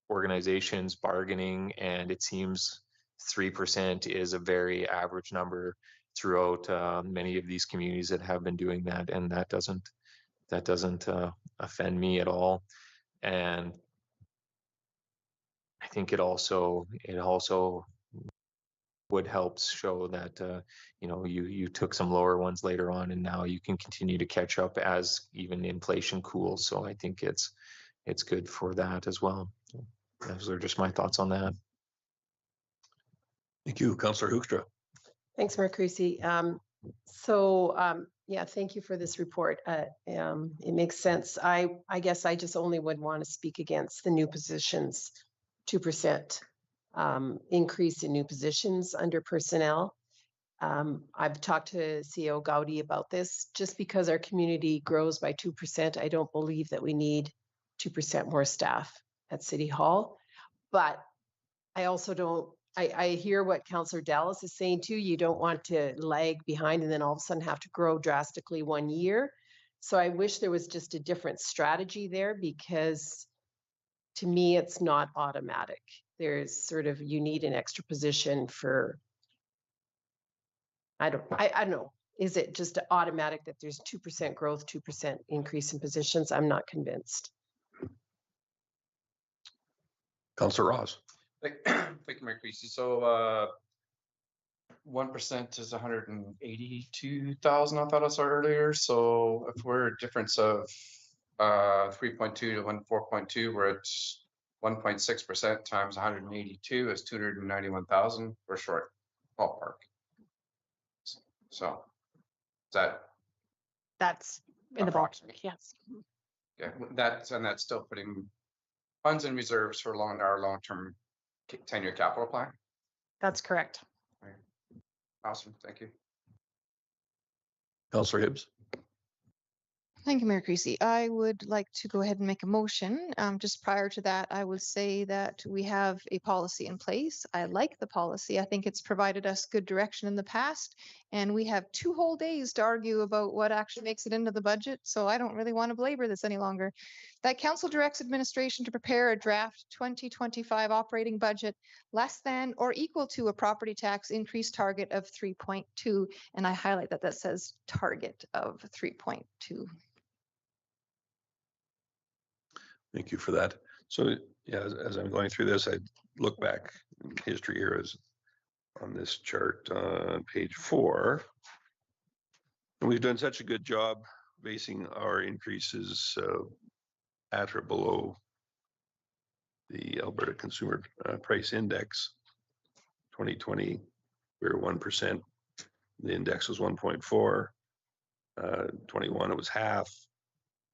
organizations bargaining, and it seems 3% is a very average number throughout many of these communities that have been doing that, and that doesn't offend me at all. And I think it also would help show that you took some lower ones later on, and now you can continue to catch up as even inflation cools. So I think it's good for that as well. Those are just my thoughts on that. Thank you, Councillor Hoekstra. Thanks, Mayor Creasy. Yeah, thank you for this report. It makes sense. I guess I just only would want to speak against the new positions, 2% increase in new positions under personnel. I've talked to CEO Gowdy about this. Just because our community grows by 2%, I don't believe that we need 2% more staff at City Hall. But I also don't, I hear what Councillor Dallas is saying too. You don't want to lag behind and then all of a sudden have to grow drastically one year. So I wish there was just a different strategy there, because to me, it's not automatic. There's sort of, you need an extra position for, I don't know. Is it just automatic that there's 2% growth, 2% increase in positions? I'm not convinced. Councillor Ross. Thank you, Mayor Creasy. So 1% is 182,000. I thought I saw earlier. So if we're a difference of 3.2 to 4.2, we're at 1.6% times 182 is 291,000. We're short ballpark. So that's in the ballpark. Yes. Yeah, that's still putting funds in reserves for our long-term 10-year capital plan. That's correct. Right. Awesome. Thank you. Councillor Hibbs. Thank you, Mayor Creasy. I would like to go ahead and make a motion. Just prior to that, I would say that we have a policy in place. I like the policy. I think it's provided us good direction in the past, and we have 2 whole days to argue about what actually makes it into the budget. So I don't really want to belabor this any longer. That council directs administration to prepare a draft 2025 operating budget less than or equal to a property tax increase target of 3.2. And I highlight that says target of 3.2. Thank you for that. So yeah, as I'm going through this, I look back in history here as on this chart on page 4. And we've done such a good job basing our increases at or below the Alberta Consumer Price Index. 2020, we were 1%. The index was 1.4. 21, it was half.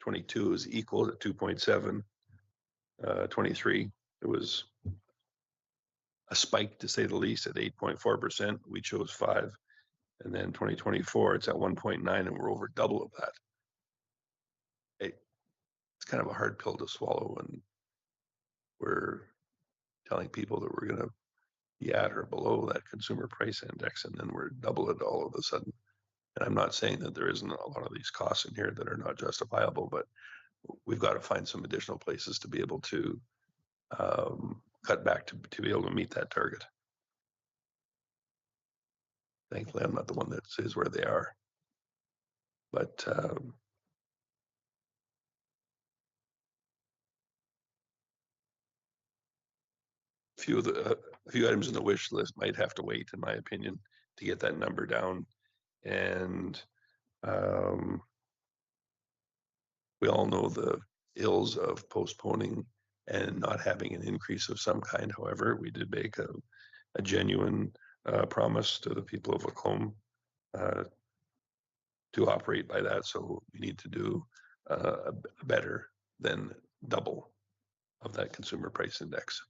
22 was equal at 2.7. 23, it was a spike, to say the least, at 8.4%. We chose 5. And then 2024, it's at 1.9, and we're over double of that. It's kind of a hard pill to swallow when we're telling people that we're going to be at or below that consumer price index, and then we're double it all of a sudden. And I'm not saying that there isn't a lot of these costs in here that are not justifiable, but we've got to find some additional places to be able to cut back to be able to meet that target. Thankfully, I'm not the one that says where they are, but a few items in the wish list might have to wait, in my opinion, to get that number down. And we all know the ills of postponing and not having an increase of some kind. However, we did make a genuine promise to the people of Lacombe to operate by that. So we need to do better than double of that consumer price index.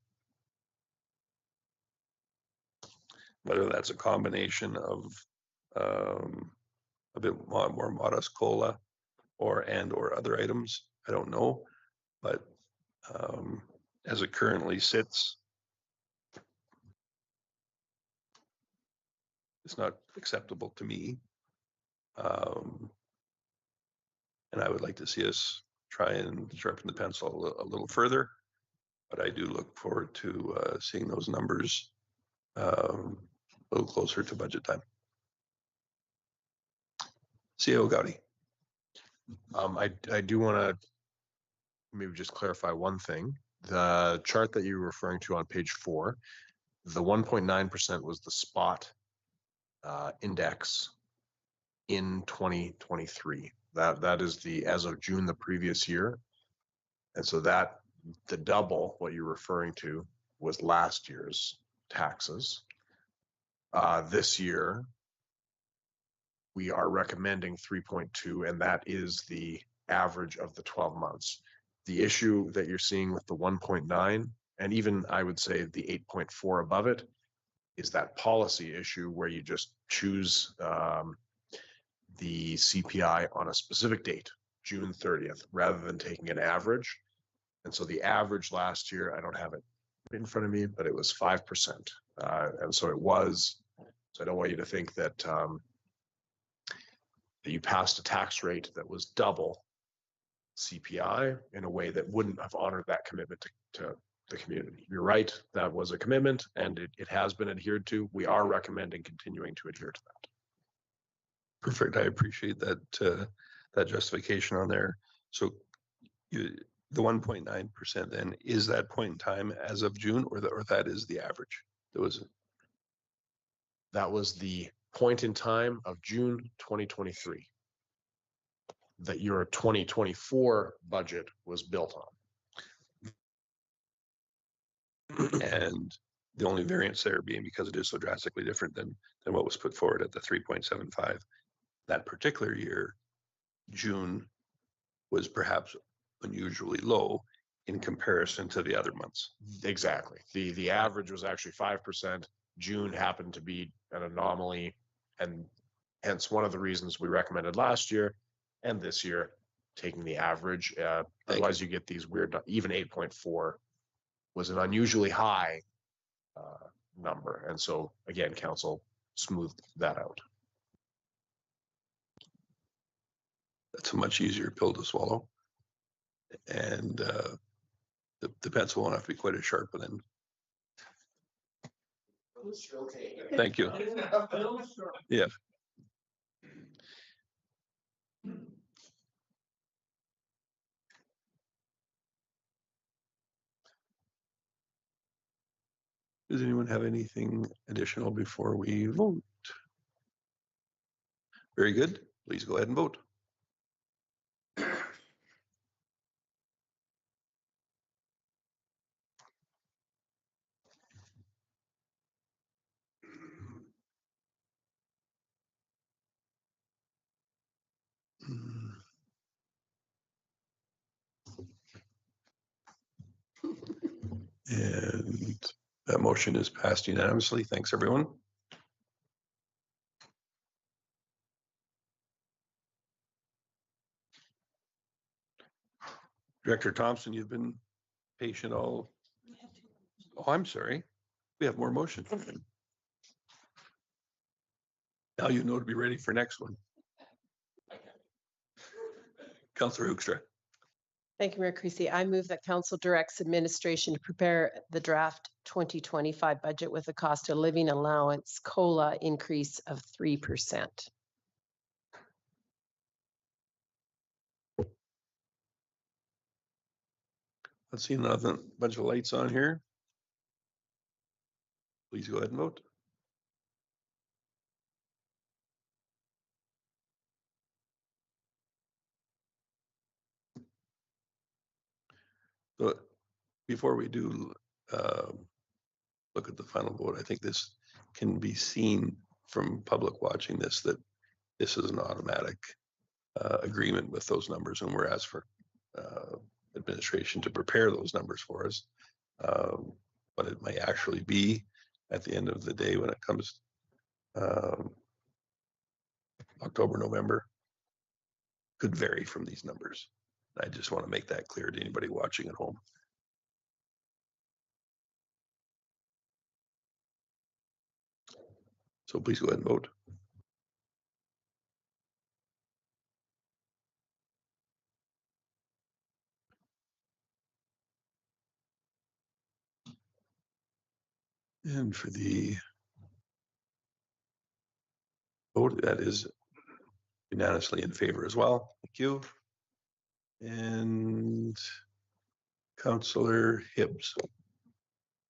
Whether that's a combination of a bit more modest COLA or other items, I don't know. But as it currently sits, it's not acceptable to me. And I would like to see us try and sharpen the pencil a little further. But I do look forward to seeing those numbers a little closer to budget time. CEO Gowdy. I do want to maybe just clarify one thing. The chart that you were referring to on page 4, the 1.9% was the spot index in 2023. That is the as of June the previous year. And so that the double, what you're referring to, was last year's taxes. This year, we are recommending 3.2, and that is the average of the 12 months. The issue that you're seeing with the 1.9, and even I would say the 8.4 above it, is that policy issue where you just choose the CPI on a specific date, June 30th, rather than taking an average. And so the average last year, I don't have it in front of me, but it was 5%. And so it was, so I don't want you to think that, that you passed a tax rate that was double CPI in a way that wouldn't have honored that commitment to the community. You're right, that was a commitment and it has been adhered to. We are recommending continuing to adhere to that. Perfect. I appreciate that that justification on there. So the 1.9% then, is that point in time as of June, or that is the average? That was the point in time of June 2023 that your 2024 budget was built on. And the only variance there being because it is so drastically different than what was put forward at the 3.75. That particular year, June was perhaps unusually low in comparison to the other months. Exactly. The average was actually 5%. June happened to be an anomaly, and hence one of the reasons we recommended last year and this year taking the average. Otherwise you get these weird, even 8.4 was an unusually high number. And so again, council smoothed that out. That's a much easier pill to swallow. And the pencil won't have to be quite as sharp then. Thank you. Yeah. Does anyone have anything additional before we vote? Very good. Please go ahead and vote. And That motion is passed unanimously. Thanks, everyone. Director Thompson, you've been patient all. Oh, I'm sorry. We have more motions. Now you know to be ready for next one. Councillor Hoekstra. Thank you, Mayor Creasy. I move that council directs administration to prepare the draft 2025 budget with a cost of living allowance COLA increase of 3%. Let's see another bunch of lights on here. Please go ahead and vote. So before we do look at the final vote, I think this can be seen from public watching this, that this is an automatic agreement with those numbers, and we're asked for administration to prepare those numbers for us. What it may actually be at the end of the day when it comes October, November, could vary from these numbers. I just want to make that clear to anybody watching at home. So please go ahead and vote. And for the vote, that is unanimously in favor as well. Thank you. And Councillor Hibbs.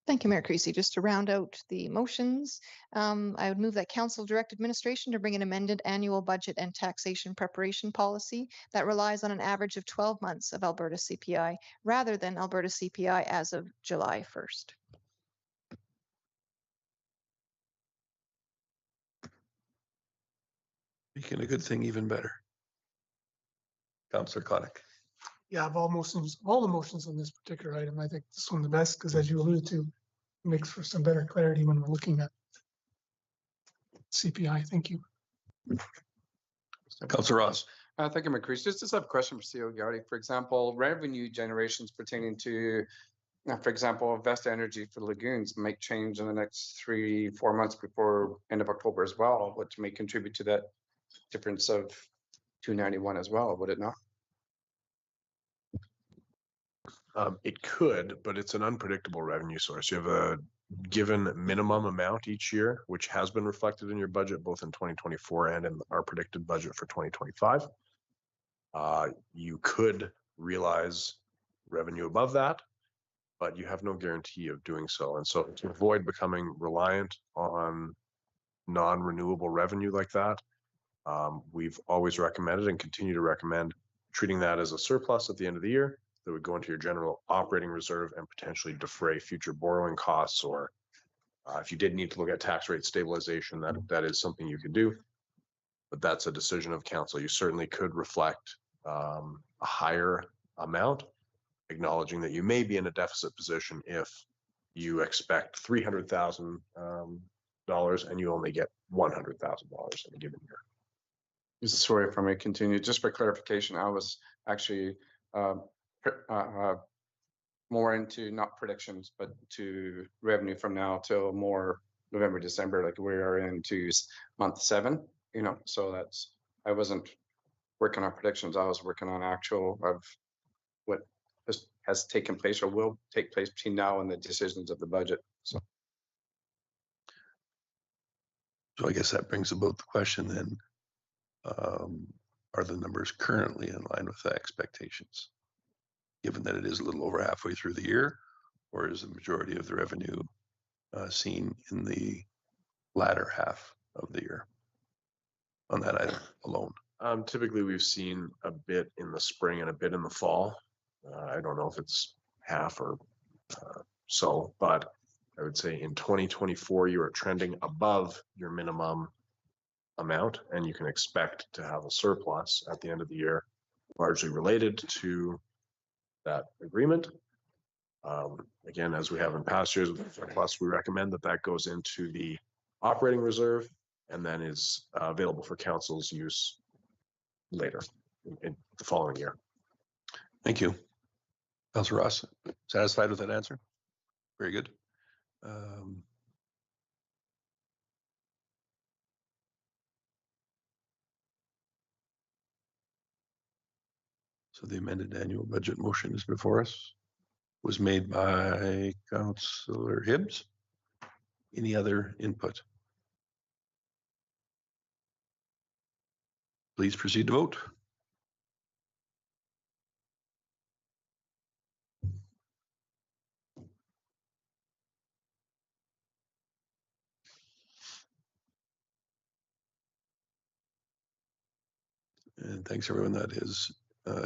Thank you, Mayor Creasy. Just to round out the motions, I would move that council direct administration to bring an amended annual budget and taxation preparation policy that relies on an average of 12 months of Alberta CPI rather than Alberta CPI as of July 1st. Making a good thing even better. Councillor Claudic. Yeah, of all the motions on this particular item, I think this one the best, because as you alluded to, makes for some better clarity when we're looking at CPI. Thank you. Councillor Ross. Thank you, McCreasy. Just have a question for CEO Gowdy. For example, revenue generations pertaining to, for example, Vesta Energy for lagoons might change in the next 3-4 months before end of October as well, which may contribute to that difference of 291 as well, would it not? It could, but it's an unpredictable revenue source. You have a given minimum amount each year, which has been reflected in your budget, both in 2024 and in our predicted budget for 2025. You could realize revenue above that, but you have no guarantee of doing so. And so to avoid becoming reliant on non-renewable revenue like that, we've always recommended and continue to recommend treating that as a surplus at the end of the year that would go into your general operating reserve and potentially defray future borrowing costs, or if you did need to look at tax rate stabilization, that is something you could do. But that's a decision of council. You certainly could reflect a higher amount, acknowledging that you may be in a deficit position if you expect $300,000 and you only get $100,000 in a given year. Sorry if I may continue. Just for clarification, I was actually more into not predictions, but to revenue from now till more November, December, like we are into month 7, you know, so that's, I wasn't working on predictions. I was working on actual of what has taken place or will take place between now and the decisions of the budget. So I guess that brings about the question then, are the numbers currently in line with the expectations? Given that it is a little over halfway through the year, or is the majority of the revenue seen in the latter half of the year on that item alone? Typically, we've seen a bit in the spring and a bit in the fall. I don't know if it's half or so, but I would say in 2024, you are trending above your minimum amount, and you can expect to have a surplus at the end of the year, largely related to that agreement. Again, as we have in past years, with surplus, we recommend that that goes into the operating reserve and then is available for council's use later in the following year. Thank you. Councilor Ross, satisfied with that answer? Very good. So the amended annual budget motion is before us. Was made by Councillor Hibbs. Any other input? Please proceed to vote. And thanks everyone. That is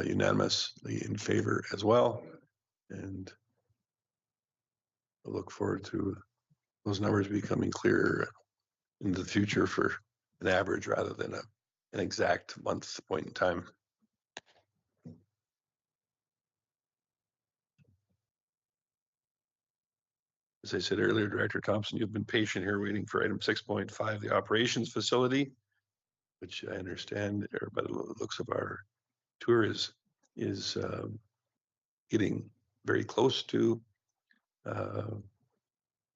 unanimously in favor as well. And I look forward to those numbers becoming clearer in the future for an average rather than an exact month point in time. As I said earlier, Director Thompson, you've been patient here waiting for item 6.5, the operations facility, which I understand, or by the looks of our tour, is getting very close to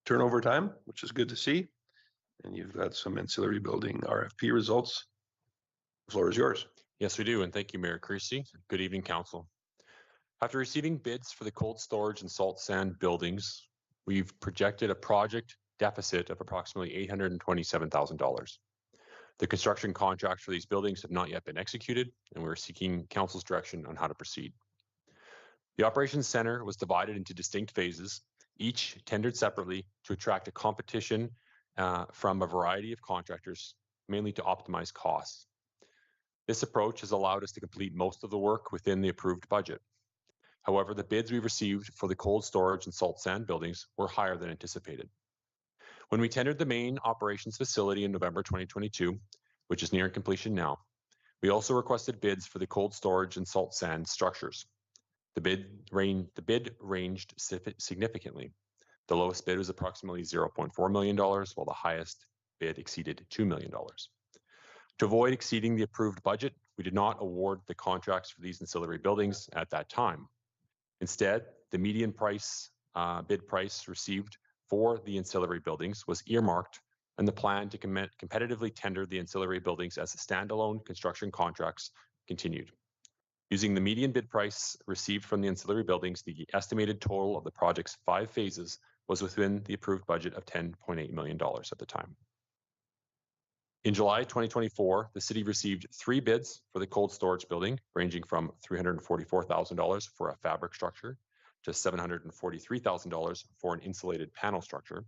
turnover time, which is good to see. And you've got some ancillary building RFP results. The floor is yours. Yes, we do. And thank you, Mayor Creasy. Good evening, Council. After receiving bids for the cold storage and salt sand buildings, we've projected a project deficit of approximately $827,000. The construction contracts for these buildings have not yet been executed, and we're seeking Council's direction on how to proceed. The Operations Center was divided into distinct phases, each tendered separately to attract a competition from a variety of contractors, mainly to optimize costs. This approach has allowed us to complete most of the work within the approved budget. However, the bids we received for the cold storage and salt sand buildings were higher than anticipated. When we tendered the main operations facility in November 2022, which is nearing completion now, we also requested bids for the cold storage and salt sand structures. The bid ranged significantly. The lowest bid was approximately $0.4 million, while the highest bid exceeded $2 million. To avoid exceeding the approved budget, we did not award the contracts for these ancillary buildings at that time. Instead, the median bid price received for the ancillary buildings was earmarked, and the plan to competitively tender the ancillary buildings as standalone construction contracts continued. Using the median bid price received from the ancillary buildings, the estimated total of the project's 5 phases was within the approved budget of $10.8 million at the time. In July 2024, the city received 3 bids for the cold storage building, ranging from $344,000 for a fabric structure to $743,000 for an insulated panel structure,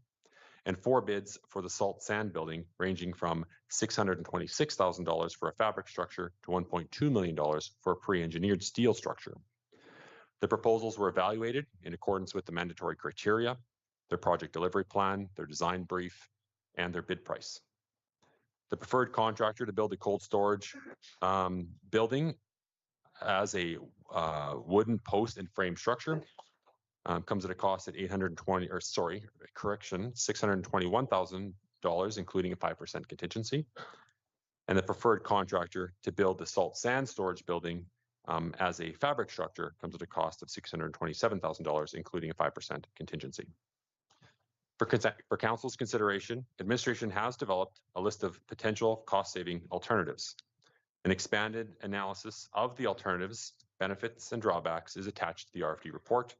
and 4 bids for the salt sand building, ranging from $626,000 for a fabric structure to $1.2 million for a pre-engineered steel structure. The proposals were evaluated in accordance with the mandatory criteria, their project delivery plan, their design brief, and their bid price. The preferred contractor to build the cold storage building as a wooden post and frame structure comes at a cost at $621,000, including a 5% contingency. And the preferred contractor to build the salt sand storage building as a fabric structure comes at a cost of $627,000, including a 5% contingency. For Council's consideration, administration has developed a list of potential cost-saving alternatives. An expanded analysis of the alternatives, benefits, and drawbacks is attached to the RFD report,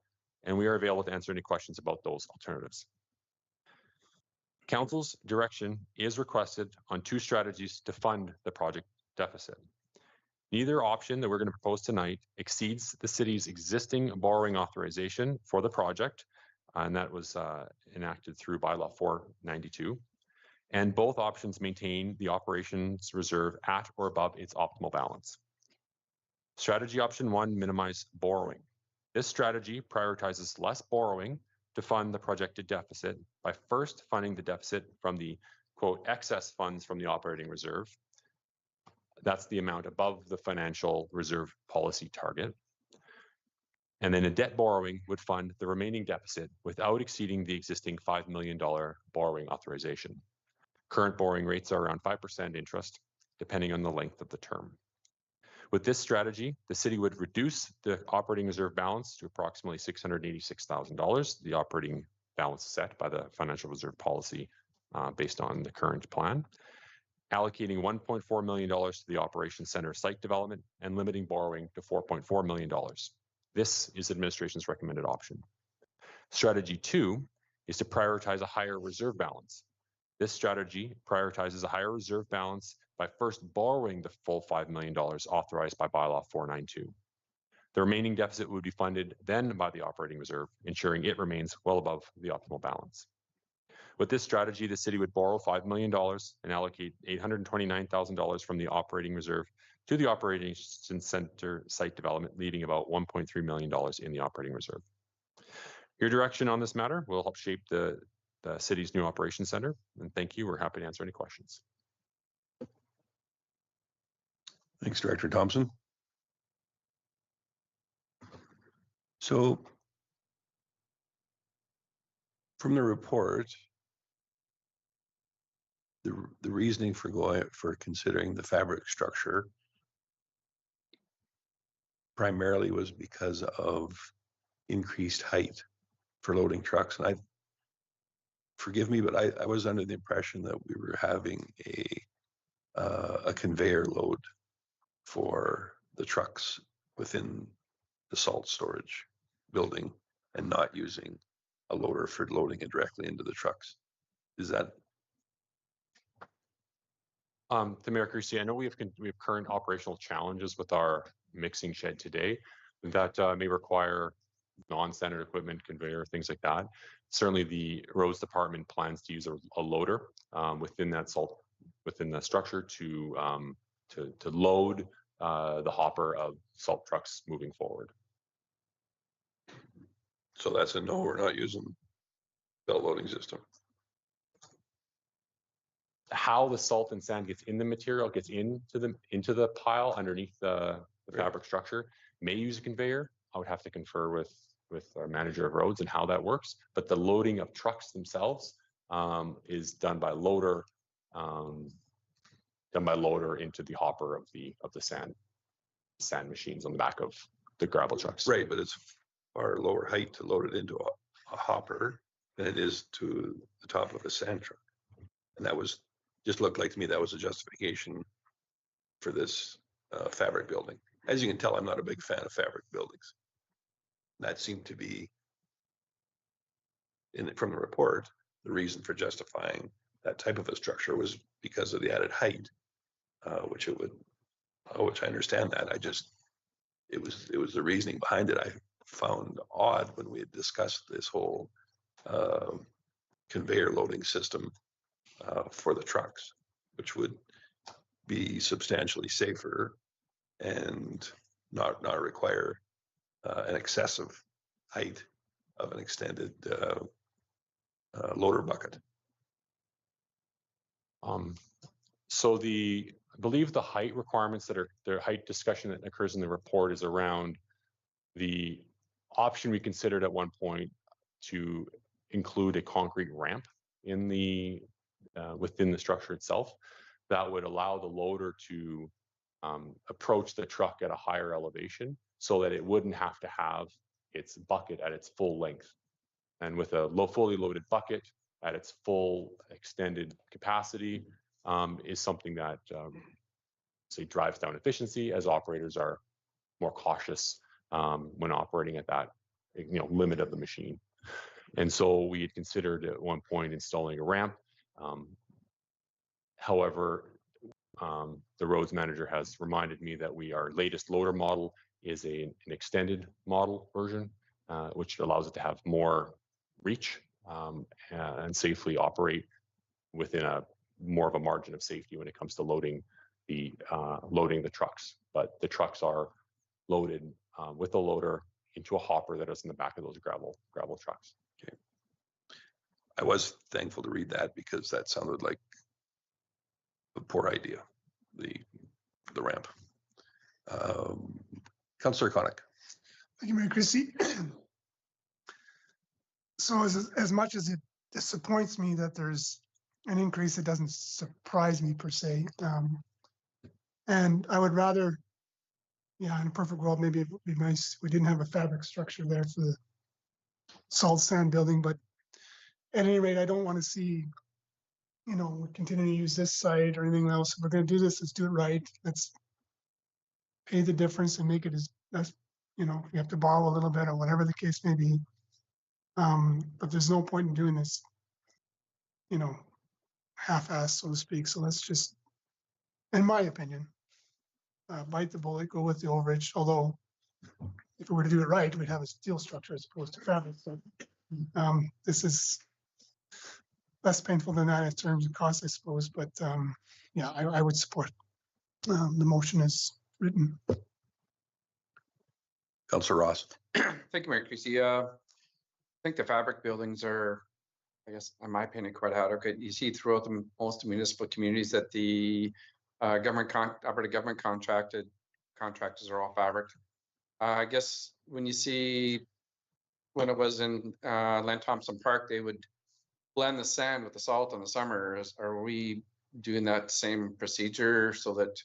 and we are available to answer any questions about those alternatives. Council's direction is requested on 2 strategies to fund the project deficit. Neither option that we're going to propose tonight exceeds the city's existing borrowing authorization for the project, and that was enacted through Bylaw 492. And both options maintain the operations reserve at or above its optimal balance. Strategy option 1, minimize borrowing. This strategy prioritizes less borrowing to fund the projected deficit by first funding the deficit from the, quote, excess funds from the operating reserve. That's the amount above the financial reserve policy target. And then a debt borrowing would fund the remaining deficit without exceeding the existing $5 million borrowing authorization. Current borrowing rates are around 5% interest, depending on the length of the term. With this strategy, the city would reduce the operating reserve balance to approximately $686,000, the operating balance set by the financial reserve policy based on the current plan, allocating $1.4 million to the Operations Center site development and limiting borrowing to $4.4 million. This is administration's recommended option. Strategy 2 is to prioritize a higher reserve balance. This strategy prioritizes a higher reserve balance by first borrowing the full $5 million authorized by bylaw 492. The remaining deficit would be funded then by the operating reserve, ensuring it remains well above the optimal balance. With this strategy, the city would borrow $5 million and allocate $829,000 from the operating reserve to the Operations Center site development, leaving about $1.3 million in the operating reserve. Your direction on this matter will help shape the city's new operations center. And thank you. We're happy to answer any questions. Thanks, Director Thompson. So from the report, the reasoning for considering the fabric structure primarily was because of increased height for loading trucks. And forgive me, but I was under the impression that we were having a conveyor load for the trucks within the salt storage building and not using a loader for loading it directly into the trucks. Is that? To Mayor Creasy, I know we have current operational challenges with our mixing shed today that may require non-standard equipment, conveyor, things like that. Certainly the roads department plans to use a loader within that within the structure to load the hopper of salt trucks moving forward. So that's a no, we're not using belt loading system. How the salt and sand gets in the material, gets into the pile underneath the fabric structure, may use a conveyor. I would have to confer with our manager of roads and how that works. But the loading of trucks themselves is done by loader, into the hopper of the sand machines on the back of the gravel trucks. Right, but it's far lower height to load it into a hopper than it is to the top of a sand truck. And that was just looked like to me that was a justification for this fabric building. As you can tell, I'm not a big fan of fabric buildings. That seemed to be, from the report, the reason for justifying that type of a structure was because of the added height, which I understand that. It was the reasoning behind it I found odd when we had discussed this whole conveyor loading system for the trucks, which would be substantially safer and not require an excessive height of an extended loader bucket. So I believe the height requirements the height discussion that occurs in the report is around the option we considered at one point to include a concrete ramp in within the structure itself that would allow the loader to approach the truck at a higher elevation so that it wouldn't have to have its bucket at its full length. And with a fully loaded bucket at its full extended capacity is something that say drives down efficiency as operators are more cautious when operating at that limit of the machine. And so we had considered at one point installing a ramp. However, the roads manager has reminded me that our latest loader model is an extended model version, which allows it to have more reach and safely operate within more of a margin of safety when it comes to loading the trucks. But the trucks are loaded with a loader into a hopper that is in the back of those gravel trucks. Okay. I was thankful to read that because that sounded like a poor idea, the ramp. Councillor Koenig. Thank you, Mayor Christie. So as much as it disappoints me that there's an increase, it doesn't surprise me per se. And I would rather, yeah, in a perfect world, maybe it would be nice if we didn't have a fabric structure there for the salt sand building, but at any rate, I don't want to see, you know, we continue to use this site or anything else. If we're going to do this, let's do it right. Let's pay the difference and make it as best, you know, we have to borrow a little bit or whatever the case may be. But there's no point in doing this, you know, half-assed, so to speak. So let's just, in my opinion, bite the bullet, go with the overage. Although, if we were to do it right, we'd have a steel structure as opposed to fabric. So this is less painful than that in terms of cost, I suppose. But yeah, I would support the motion as written. Councillor Ross. Thank you, Mayor Creasy. I think the fabric buildings are, I guess, in my opinion, quite adequate. You see throughout most municipal communities that the Alberta government contractors are all fabric. I guess when you see, when it was in Len Thompson Park, they would blend the sand with the salt in the summer. Are we doing that same procedure so that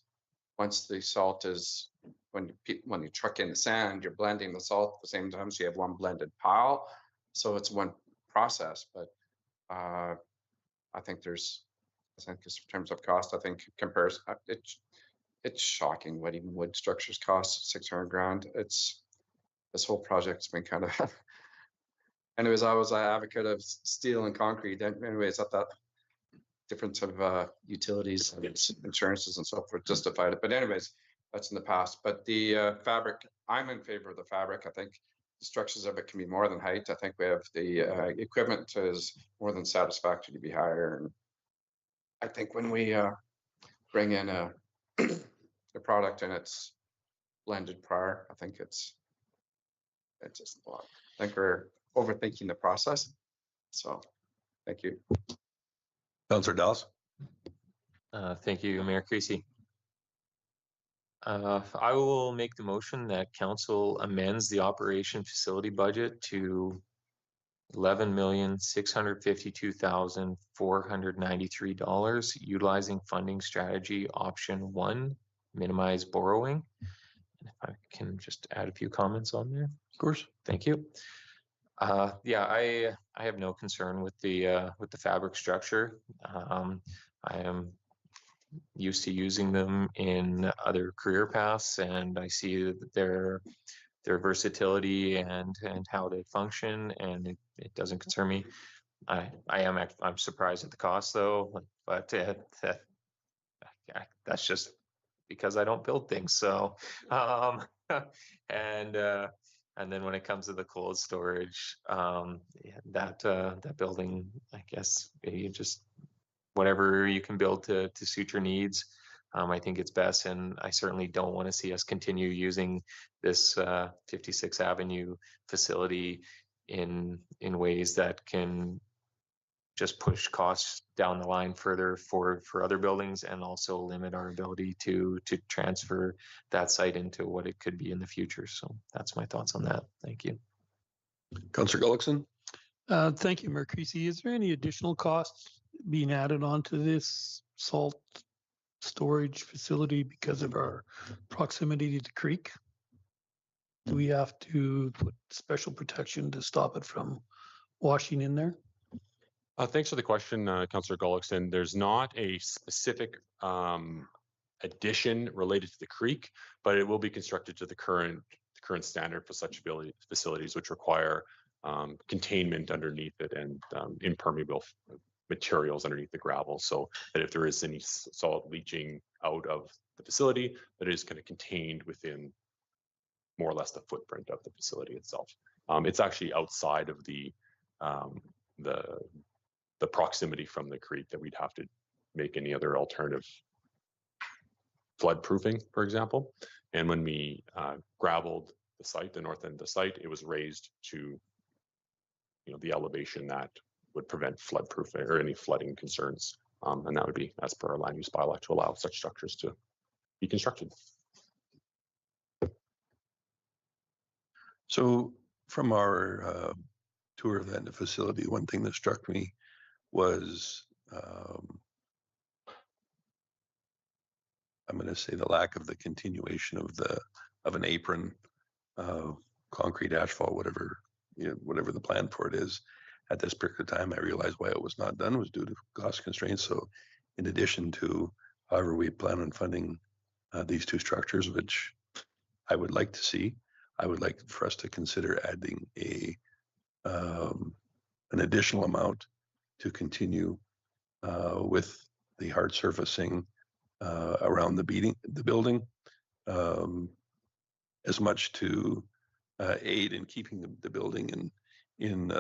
once the salt is, when you truck in the sand, you're blending the salt at the same time, so you have one blended pile, so it's one process. But I think there's, in terms of cost, I think compares, it's shocking what even wood structures cost, 600 grand. It's, this whole project's been kind of, anyways, I was an advocate of steel and concrete. Anyways, I thought different sort of utilities and insurances and so forth justified it. But anyways, that's in the past. But the fabric, I'm in favor of the fabric. I think the structures of it can be more than height. I think we have the equipment is more than satisfactory to be higher. And I think when we bring in a product and it's blended prior, I think it's just a lot. I think we're overthinking the process. So thank you. Councillor Dallas. Thank you, Mayor Creasy. I will make the motion that council amends the operation facility budget to $11,652,493, utilizing funding strategy option 1, minimize borrowing. And if I can just add a few comments on there. Of course. Thank you. Yeah, I have no concern with the fabric structure. I am used to using them in other career paths, and I see that their versatility and how they function, and it doesn't concern me. I'm surprised at the cost though, but that's just because I don't build things. So and then when it comes to the cold storage, that building, I guess you just, whatever you can build to suit your needs, I think it's best. And I certainly don't want to see us continue using this 56th Avenue facility in ways that can just push costs down the line further for other buildings, and also limit our ability to transfer that site into what it could be in the future. So that's my thoughts on that. Thank you. Councillor Gullickson. Thank you, Mayor Creasy. Is there any additional costs being added onto this salt storage facility because of our proximity to the creek? Do we have to put special protection to stop it from washing in there? Thanks for the question, Councillor Gullickson. There's not a specific addition related to the creek, but it will be constructed to the current standard for such facilities, which require containment underneath it and impermeable materials underneath the gravel, so that if there is any salt leaching out of the facility, that it is kind of contained within more or less the footprint of the facility itself. It's actually outside of the proximity from the creek that we'd have to make any other alternative flood proofing, for example. And when we graveled the site, the north end of the site, it was raised to, the elevation that would prevent flood proofing or any flooding concerns. And that would be as per our land use bylaw to allow such structures to be constructed. So from our tour of that facility, one thing that struck me was I'm going to say the lack of the continuation of an apron, concrete, asphalt, whatever whatever the plan for it is. At this particular time, I realized why it was not done was due to cost constraints. So, in addition to however we plan on funding these two structures, which I would like to see, I would like for us to consider adding an additional amount to continue with the hard surfacing around the building, as much to aid in keeping the building in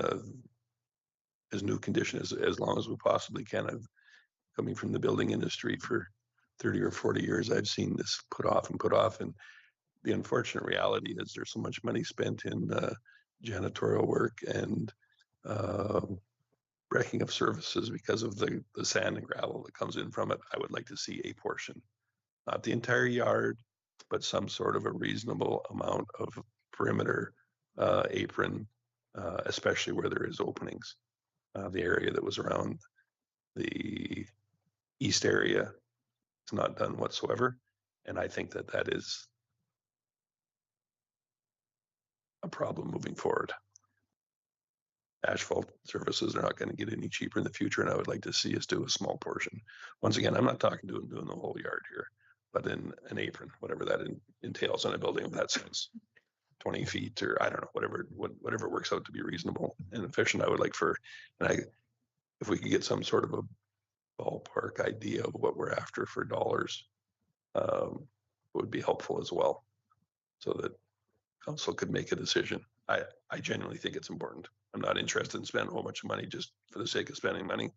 as new condition as long as we possibly can. I've coming from the building industry for 30 or 40 years. I've seen this put off, and the unfortunate reality is there's so much money spent in janitorial work and breaking of services because of the sand and gravel that comes in from it. I would like to see a portion, not the entire yard, but some sort of a reasonable amount of perimeter apron, especially where there is openings. The area that was around the east area is not done whatsoever. And I think that is a problem moving forward. Asphalt surfaces are not going to get any cheaper in the future, and I would like to see us do a small portion. Once again, I'm not talking doing the whole yard here, but in an apron, whatever that entails on a building of that size, 20 feet or I don't know, whatever works out to be reasonable and efficient. I would like if we could get some sort of a ballpark idea of what we're after for dollars, would be helpful as well, so that council could make a decision. I genuinely think it's important. I'm not interested in spending a whole bunch of money just for the sake of spending money,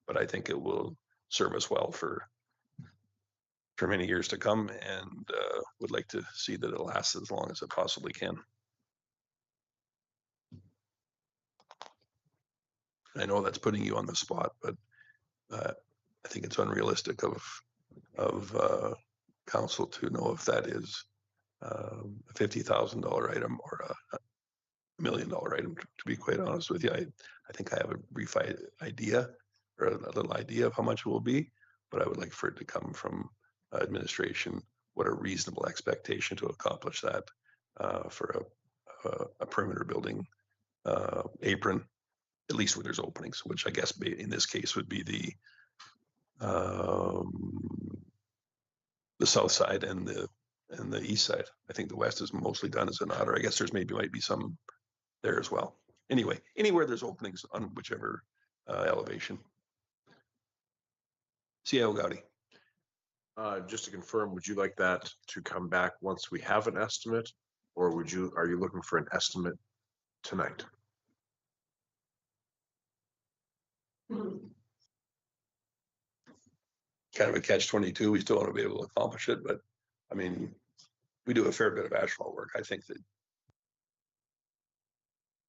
but I think it will serve us well for many years to come, and would like to see that it lasts as long as it possibly can. I know that's putting you on the spot, but I think it's unrealistic of council to know if that is a $50,000 item or a $1 million item. To be quite honest with you, I think I have a brief idea or a little idea of how much it will be, but I would like for it to come from administration. What a reasonable expectation to accomplish that for a perimeter building apron, at least where there's openings, which I guess in this case would be the south side and the east side. I think the west is mostly done as an otter. I guess might be some there as well. Anyway, anywhere there's openings on whichever elevation. CIO Gowdy. Just to confirm, would you like that to come back once we have an estimate, or are you looking for an estimate tonight? Kind of a catch-22. We still want to be able to accomplish it, but I mean, we do a fair bit of asphalt work. I think that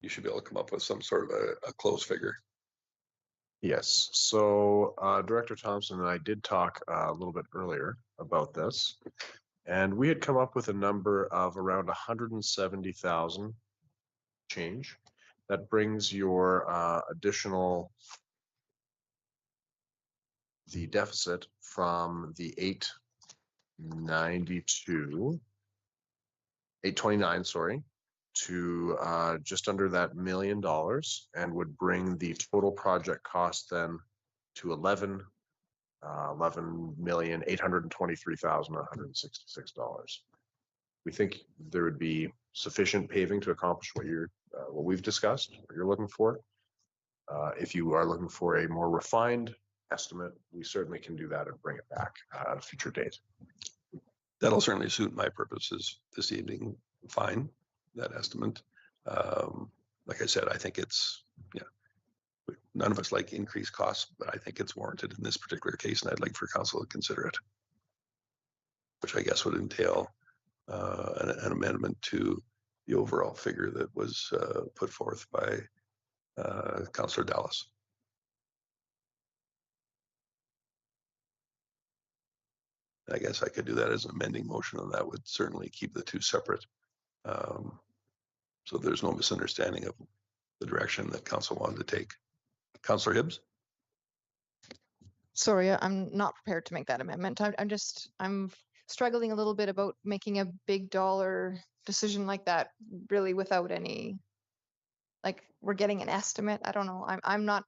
you should be able to come up with some sort of a close figure. Yes. So Director Thompson and I did talk a little bit earlier about this, and we had come up with a number of around 170,000 change. That brings your the deficit from the 829, sorry, to just under that $1 million, and would bring the total project cost then to $11,823,166. We think there would be sufficient paving to accomplish what we've discussed, what you're looking for. If you are looking for a more refined estimate, we certainly can do that and bring it back at a future date. That'll certainly suit my purposes this evening. Fine, that estimate. Like I said, I think it's, none of us like increased costs, but I think it's warranted in this particular case, and I'd like for council to consider it, which I guess would entail an amendment to the overall figure that was put forth by Councillor Dallas. I guess I could do that as an amending motion, and that would certainly keep the two separate So there's no misunderstanding of the direction that council wanted to take. Councillor Hibbs? Sorry, I'm not prepared to make that amendment. I'm struggling a little bit about making a big dollar decision like that, really without any, like, we're getting an estimate. I don't know. I'm not,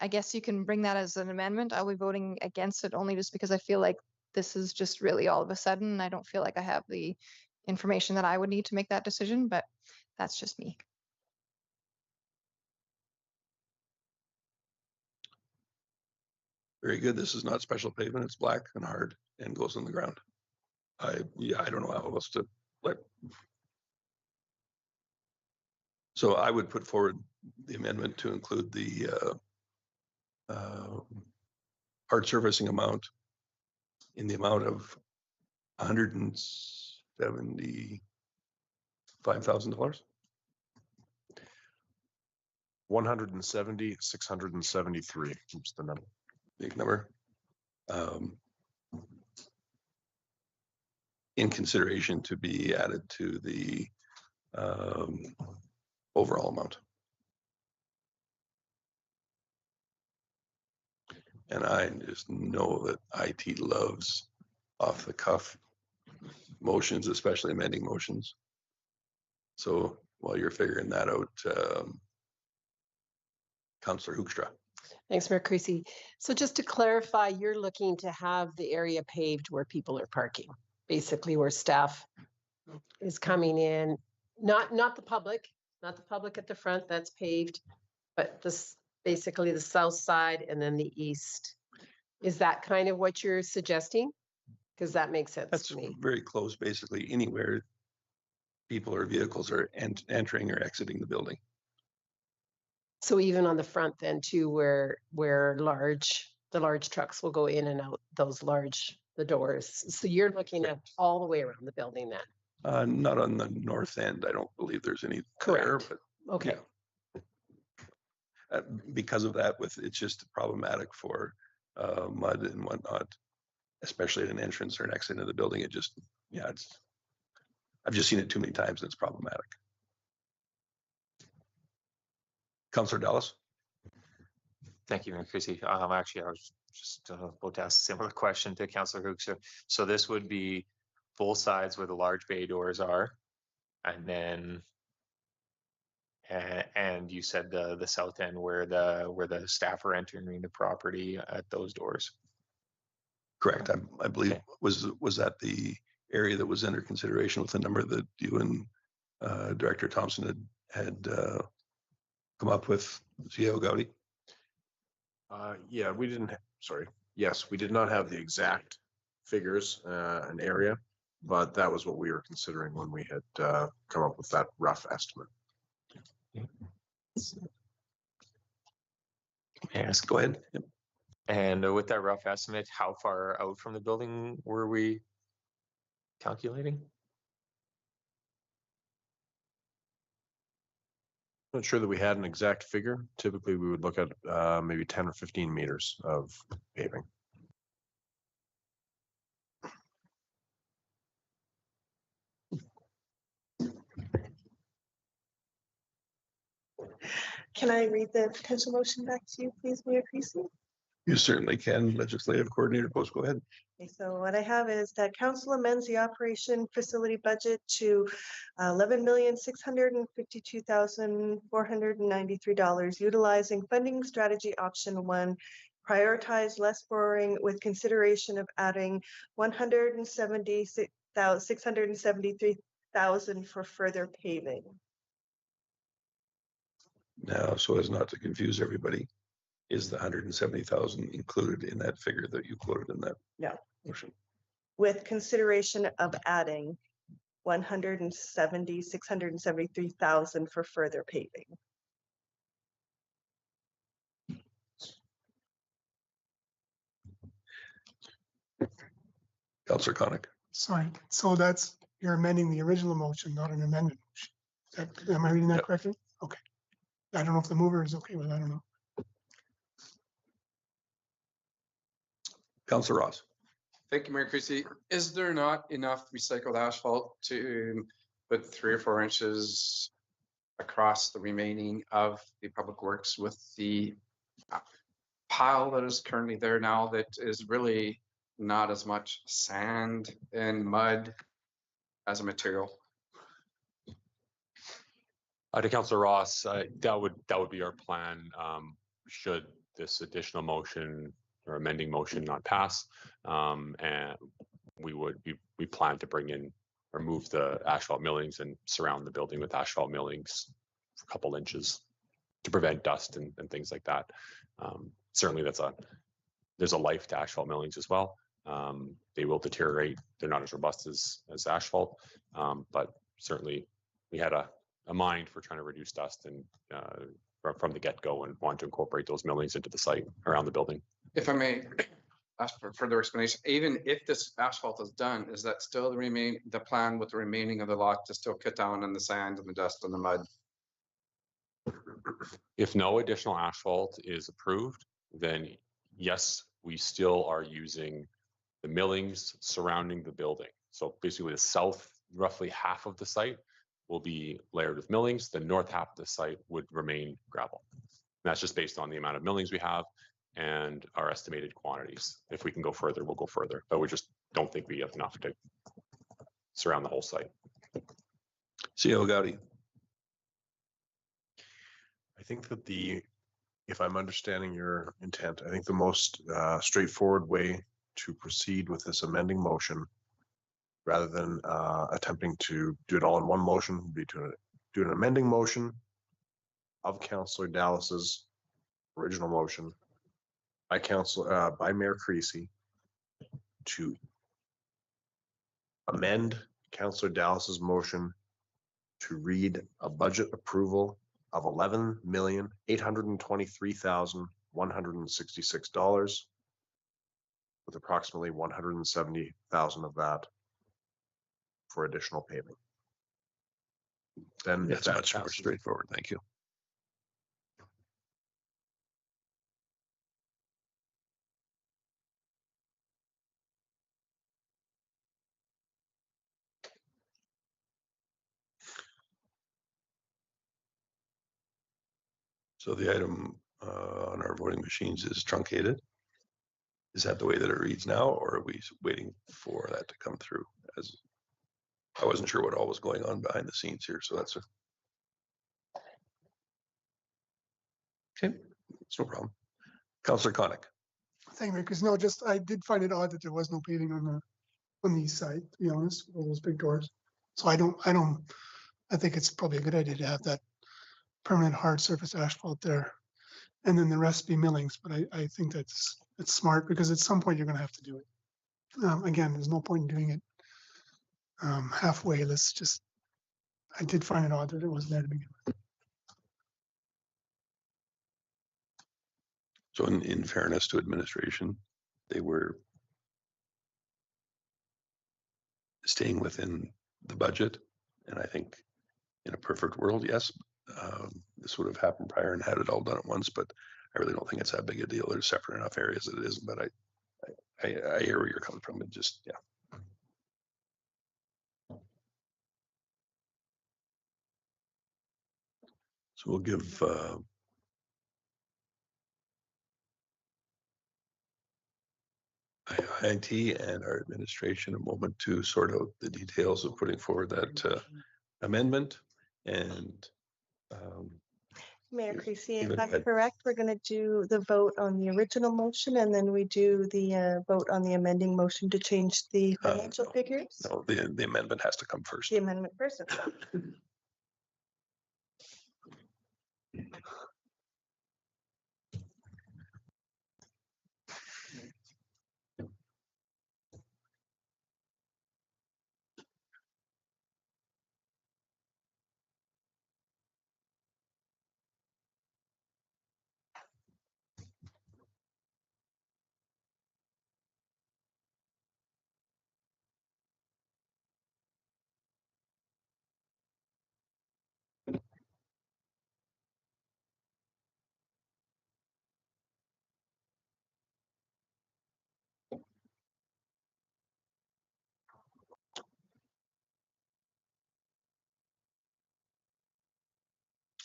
I guess you can bring that as an amendment. I'll be voting against it only just because I feel like this is just really all of a sudden. I don't feel like I have the information that I would need to make that decision, but that's just me. Very good. This is not special pavement. It's black and hard and goes in the ground. I don't know how else to like. So I would put forward the amendment to include the hard surfacing amount in the amount of $175,000. $170,673 keeps the number. Big number. In consideration to be added to the overall amount. And I just know that IT loves off the cuff motions, especially amending motions. So while you're figuring that out, Councillor Hoekstra. Thanks, Mayor Creasy. So just to clarify, you're looking to have the area paved where people are parking, basically where staff is coming in, not the public at the front, that's paved, but this basically the south side and then the east. Is that kind of what you're suggesting? Because that makes sense That's to me. very close, basically anywhere people or vehicles are entering or exiting the building. So even on the front then too, where the large trucks will go in and out, the doors. So you're looking at all the way around the building then? Not on the north end. I don't believe there's any there, Correct. but Okay. yeah. Because of that, it's just problematic for mud and whatnot, especially at an entrance or an exit into the building. It just, I've just seen it too many times and it's problematic. Councillor Dallas. Thank you, Mayor Creasy. Actually, I was just about to ask a similar question to Councillor Hoekstra. So this would be both sides where the large bay doors are, and then and you said the south end where the staff are entering the property at those doors. Correct. I believe was that the area that was under consideration with the number that you and Director Thompson had come up with, CEO Gowdy? Yeah, we didn't, sorry. Yes, we did not have the exact figures and area, but that was what we were considering when we had come up with that rough estimate. Yes, go ahead. Yep. And with that rough estimate, how far out from the building were we calculating? Not sure that we had an exact figure. Typically, we would look at maybe 10 or 15 meters of paving. Can I read the potential motion back to you, please, Mayor Creasy? You certainly can. Legislative Coordinator Post, go ahead. Okay, so what I have is that council amends the operation facility budget to $11,652,493, utilizing funding strategy option 1, prioritize less borrowing with consideration of adding $176,673,000 for further paving. Now, so as not to confuse everybody, is the 170,000 included in that figure that you quoted in that motion? With consideration of adding $173,673,000 for further paving. Councillor Koenig. Sorry, so you're amending the original motion, not an amended motion. Am I reading that correctly? Okay. I don't know if the mover is okay with that or not. Councillor Ross. Thank you, Mayor Creasy. Is there not enough recycled asphalt to put 3 or 4 inches across the remaining of the public works with the pile that is currently there now that is really not as much sand and mud as a material. To Councillor Ross, that would be our plan, should this additional motion or amending motion not pass. And we plan to bring in or move the asphalt millings and surround the building with asphalt millings a couple inches to prevent dust and things like that. Certainly there's a life to asphalt millings as well. They will deteriorate. They're not as robust as asphalt, but certainly we had a mind for trying to reduce dust and from the get-go and want to incorporate those millings into the site around the building. If I may ask for further explanation, even if this asphalt is done, is that still the plan with the remaining of the lot to still cut down on the sand and the dust and the mud? If no additional asphalt is approved, then yes, we still are using the millings surrounding the building. So basically the south, roughly half of the site will be layered with millings. The north half of the site would remain gravel. And that's just based on the amount of millings we have and our estimated quantities. If we can go further, we'll go further, but we just don't think we have enough to surround the whole site. C.O. Gowdy. I think that if I'm understanding your intent, I think the most straightforward way to proceed with this amending motion, rather than attempting to do it all in one motion, would be to do an amending motion of Councillor Dallas's original motion by Mayor Creasy to amend Councillor Dallas's motion to read a budget approval of $11,823,166, with approximately $170,000 of that for additional paving. Then That's much more straightforward. Thank you. So the item on our voting machines is truncated. Is that the way that it reads now, or are we waiting for that to come through? As I wasn't sure what all was going on behind the scenes here, so that's okay. It's no problem. Councillor Konik. Thank you, Mayor, because no, just I did find it odd that there was no paving on the east side, to be honest, with all those big doors. So I think it's probably a good idea to have that permanent hard surface asphalt there, and then the rest be millings. But I think it's smart, because at some point you're going to have to do it. Again, there's no point in doing it halfway. I did find it odd that it wasn't there to begin with. So in fairness to administration, they were staying within the budget. And I think in a perfect world, yes, this would have happened prior and had it all done at once, but I really don't think it's that big a deal. There's separate enough areas that it isn't, but I hear where you're coming from. It just, yeah. So we'll give IT and our administration a moment to sort out the details of putting forward that amendment. And Mayor Creasy, if even that's had- correct, we're going to do the vote on the original motion, and then we do the vote on the amending motion to change the financial figures. No, the amendment has to come first. The amendment first.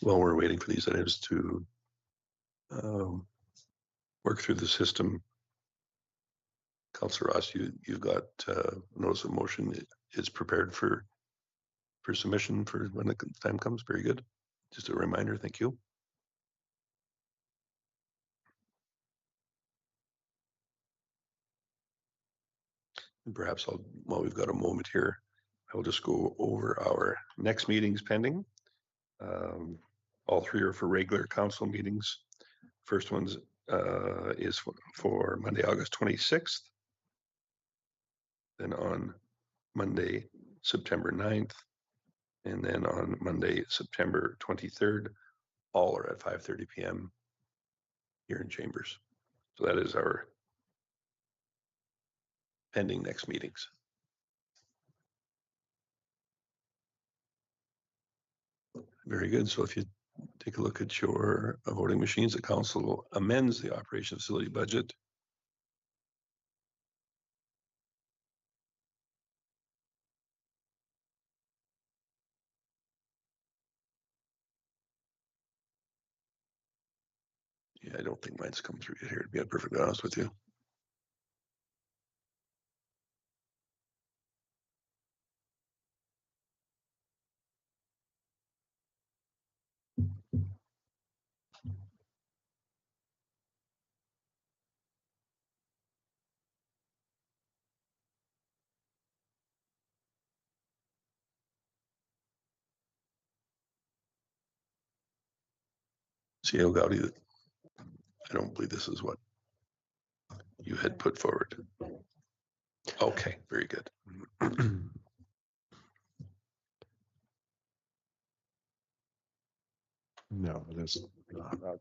while we're waiting for these items to work through the system, Councillor Ross, you've got notice of motion is prepared for submission for when the time comes. Very good. Just a reminder. Thank you. And perhaps while we've got a moment here, I'll just go over our next meetings pending. All three are for regular council meetings. First one's is for Monday, August 26th. Then on Monday, September 9th. And then on Monday, September 23rd, all are at 5:30 p.m. here in Chambers. So that is our pending next meetings. Very good. So if you take a look at your voting machines, the council amends the operation facility budget. Yeah, I don't think mine's come through yet here, to be perfectly honest with you. C.L. Gowdy, I don't believe this is what you had put forward. Okay, very good. No, it is not.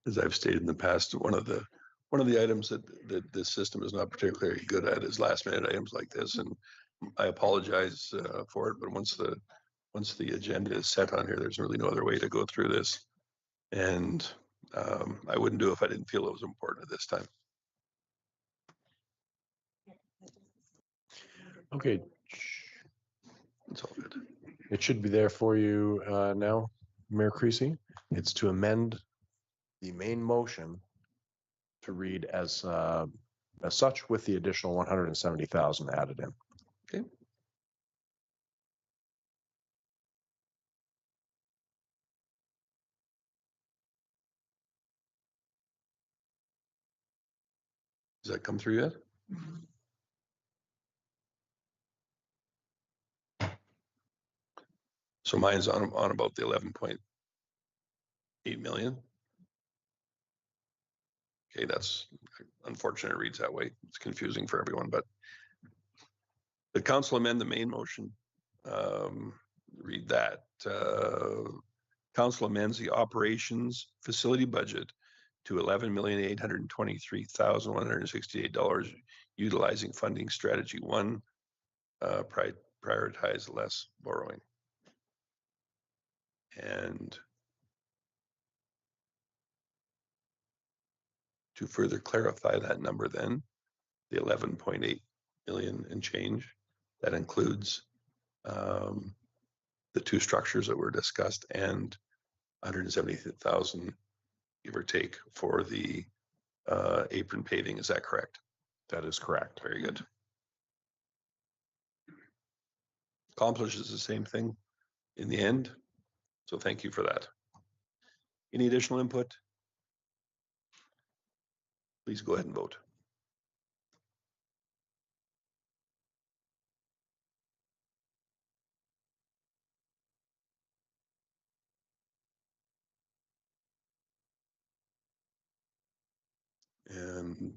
As I've stated in the past, one of the items that this system is not particularly good at is last minute items like this, and I apologize for it. But once the agenda is set on here, there's really no other way to go through this, and I wouldn't do it if I didn't feel it was important at this time. Okay. It's all good. It should be there for you now, Mayor Creasy. It's to amend the main motion to read as such with the additional 170,000 added in. Okay. Does that come through yet? So mine's on about the 11.8 million. Okay, that's unfortunate. It reads that way. It's confusing for everyone, but the council amend the main motion. Read that. Council amends the operations facility budget to $11,823,168, utilizing funding strategy 1, prioritize less borrowing. And to further clarify that number, then the 11.8 million and change, that includes the two structures that were discussed and 170,000, give or take, for the apron paving. Is that correct? That is correct. Very good. Accomplishes the same thing in the end. So thank you for that. Any additional input? Please go ahead and vote. And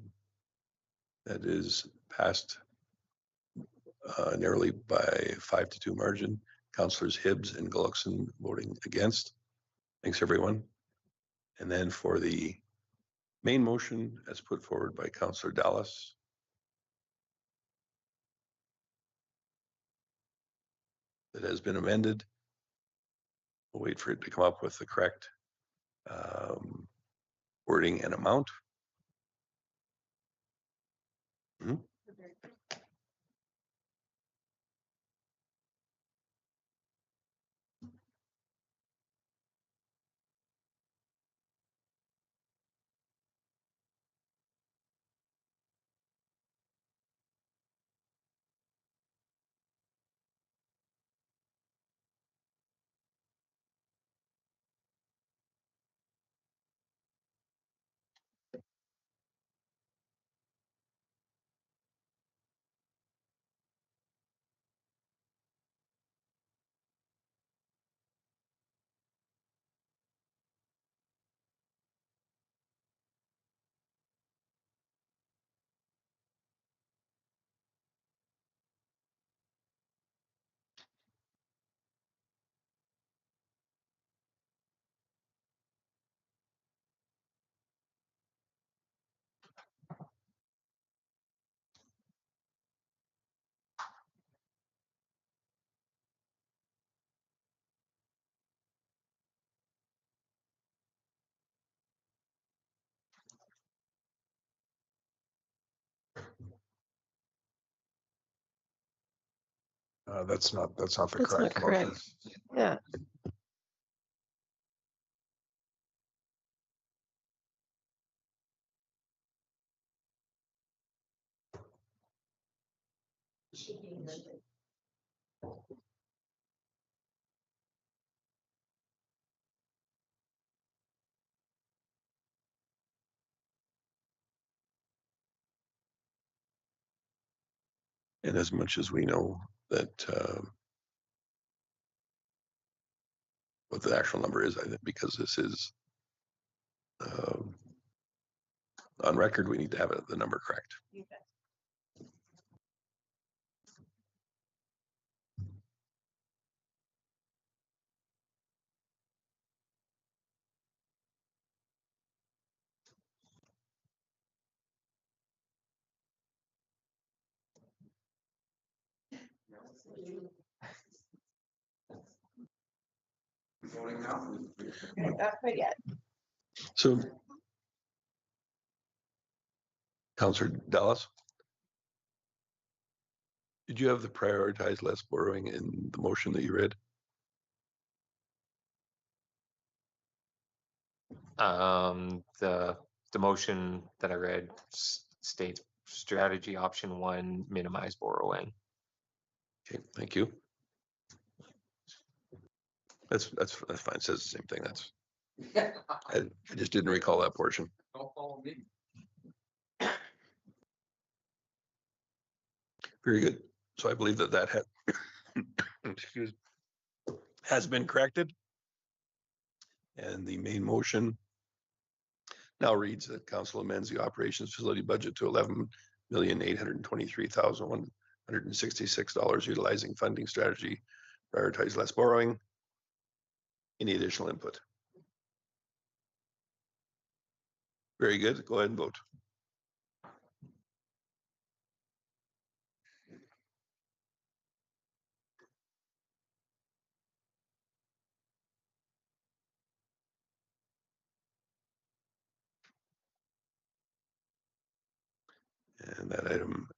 that is passed narrowly by 5-2 margin. Councillors Hibbs and Gullickson voting against. Thanks, everyone. And then for the main motion as put forward by Councillor Dallas. that has been amended. We'll wait for it to come up with the correct wording and amount. Mhm. That's not the That's not correct motion. correct. Yeah. And as much as we know that what the actual number is, I think because this is on record, we need to have the number correct. Voting now. Not quite yet. So, Councillor Dallas, did you have the prioritize less borrowing in the motion that you read? The motion that I read states strategy option 1, minimize borrowing. Okay, thank you. That's fine. It says the same thing. That's I just didn't recall that portion. Don't follow me. Very good. So I believe that had excuse has been corrected. And the main motion now reads that council amends the operations facility budget to $11,823,166 utilizing funding strategy, prioritize less borrowing. Any additional input? Very good. Go ahead and vote. And that item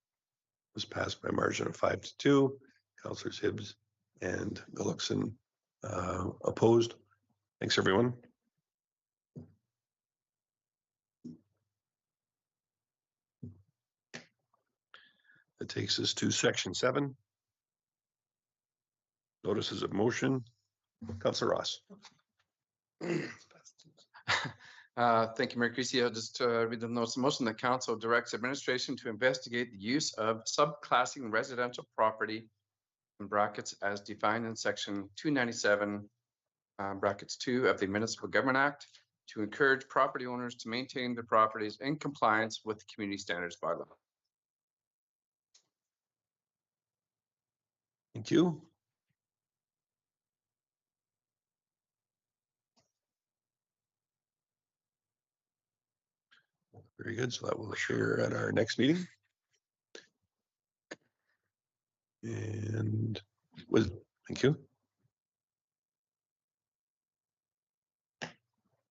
was passed by a margin of 5-2. Councillors Hibbs and Gullickson opposed. Thanks, everyone. That takes us to section 7. Notices of motion. Councillor Ross. Thank you, Mayor Creasy. I'll just read the notice of motion. The council directs administration to investigate the use of subclassing residential property in brackets as defined in section 297 brackets 2 of the Municipal Government Act to encourage property owners to maintain their properties in compliance with the community standards bylaw. Thank you. Very good. So that will share at our next meeting. And Thank you. I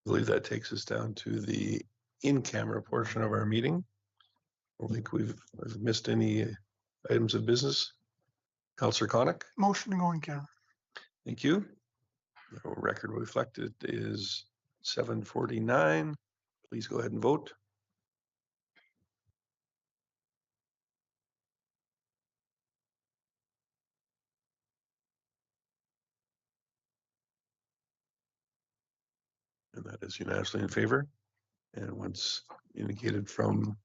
believe that takes us down to the in-camera portion of our meeting. I don't think we've missed any items of business. Councillor Conick, Motion to go in camera. thank you. The record reflected is 7:49. Please go ahead and vote. And that is unanimously in favor. And once indicated from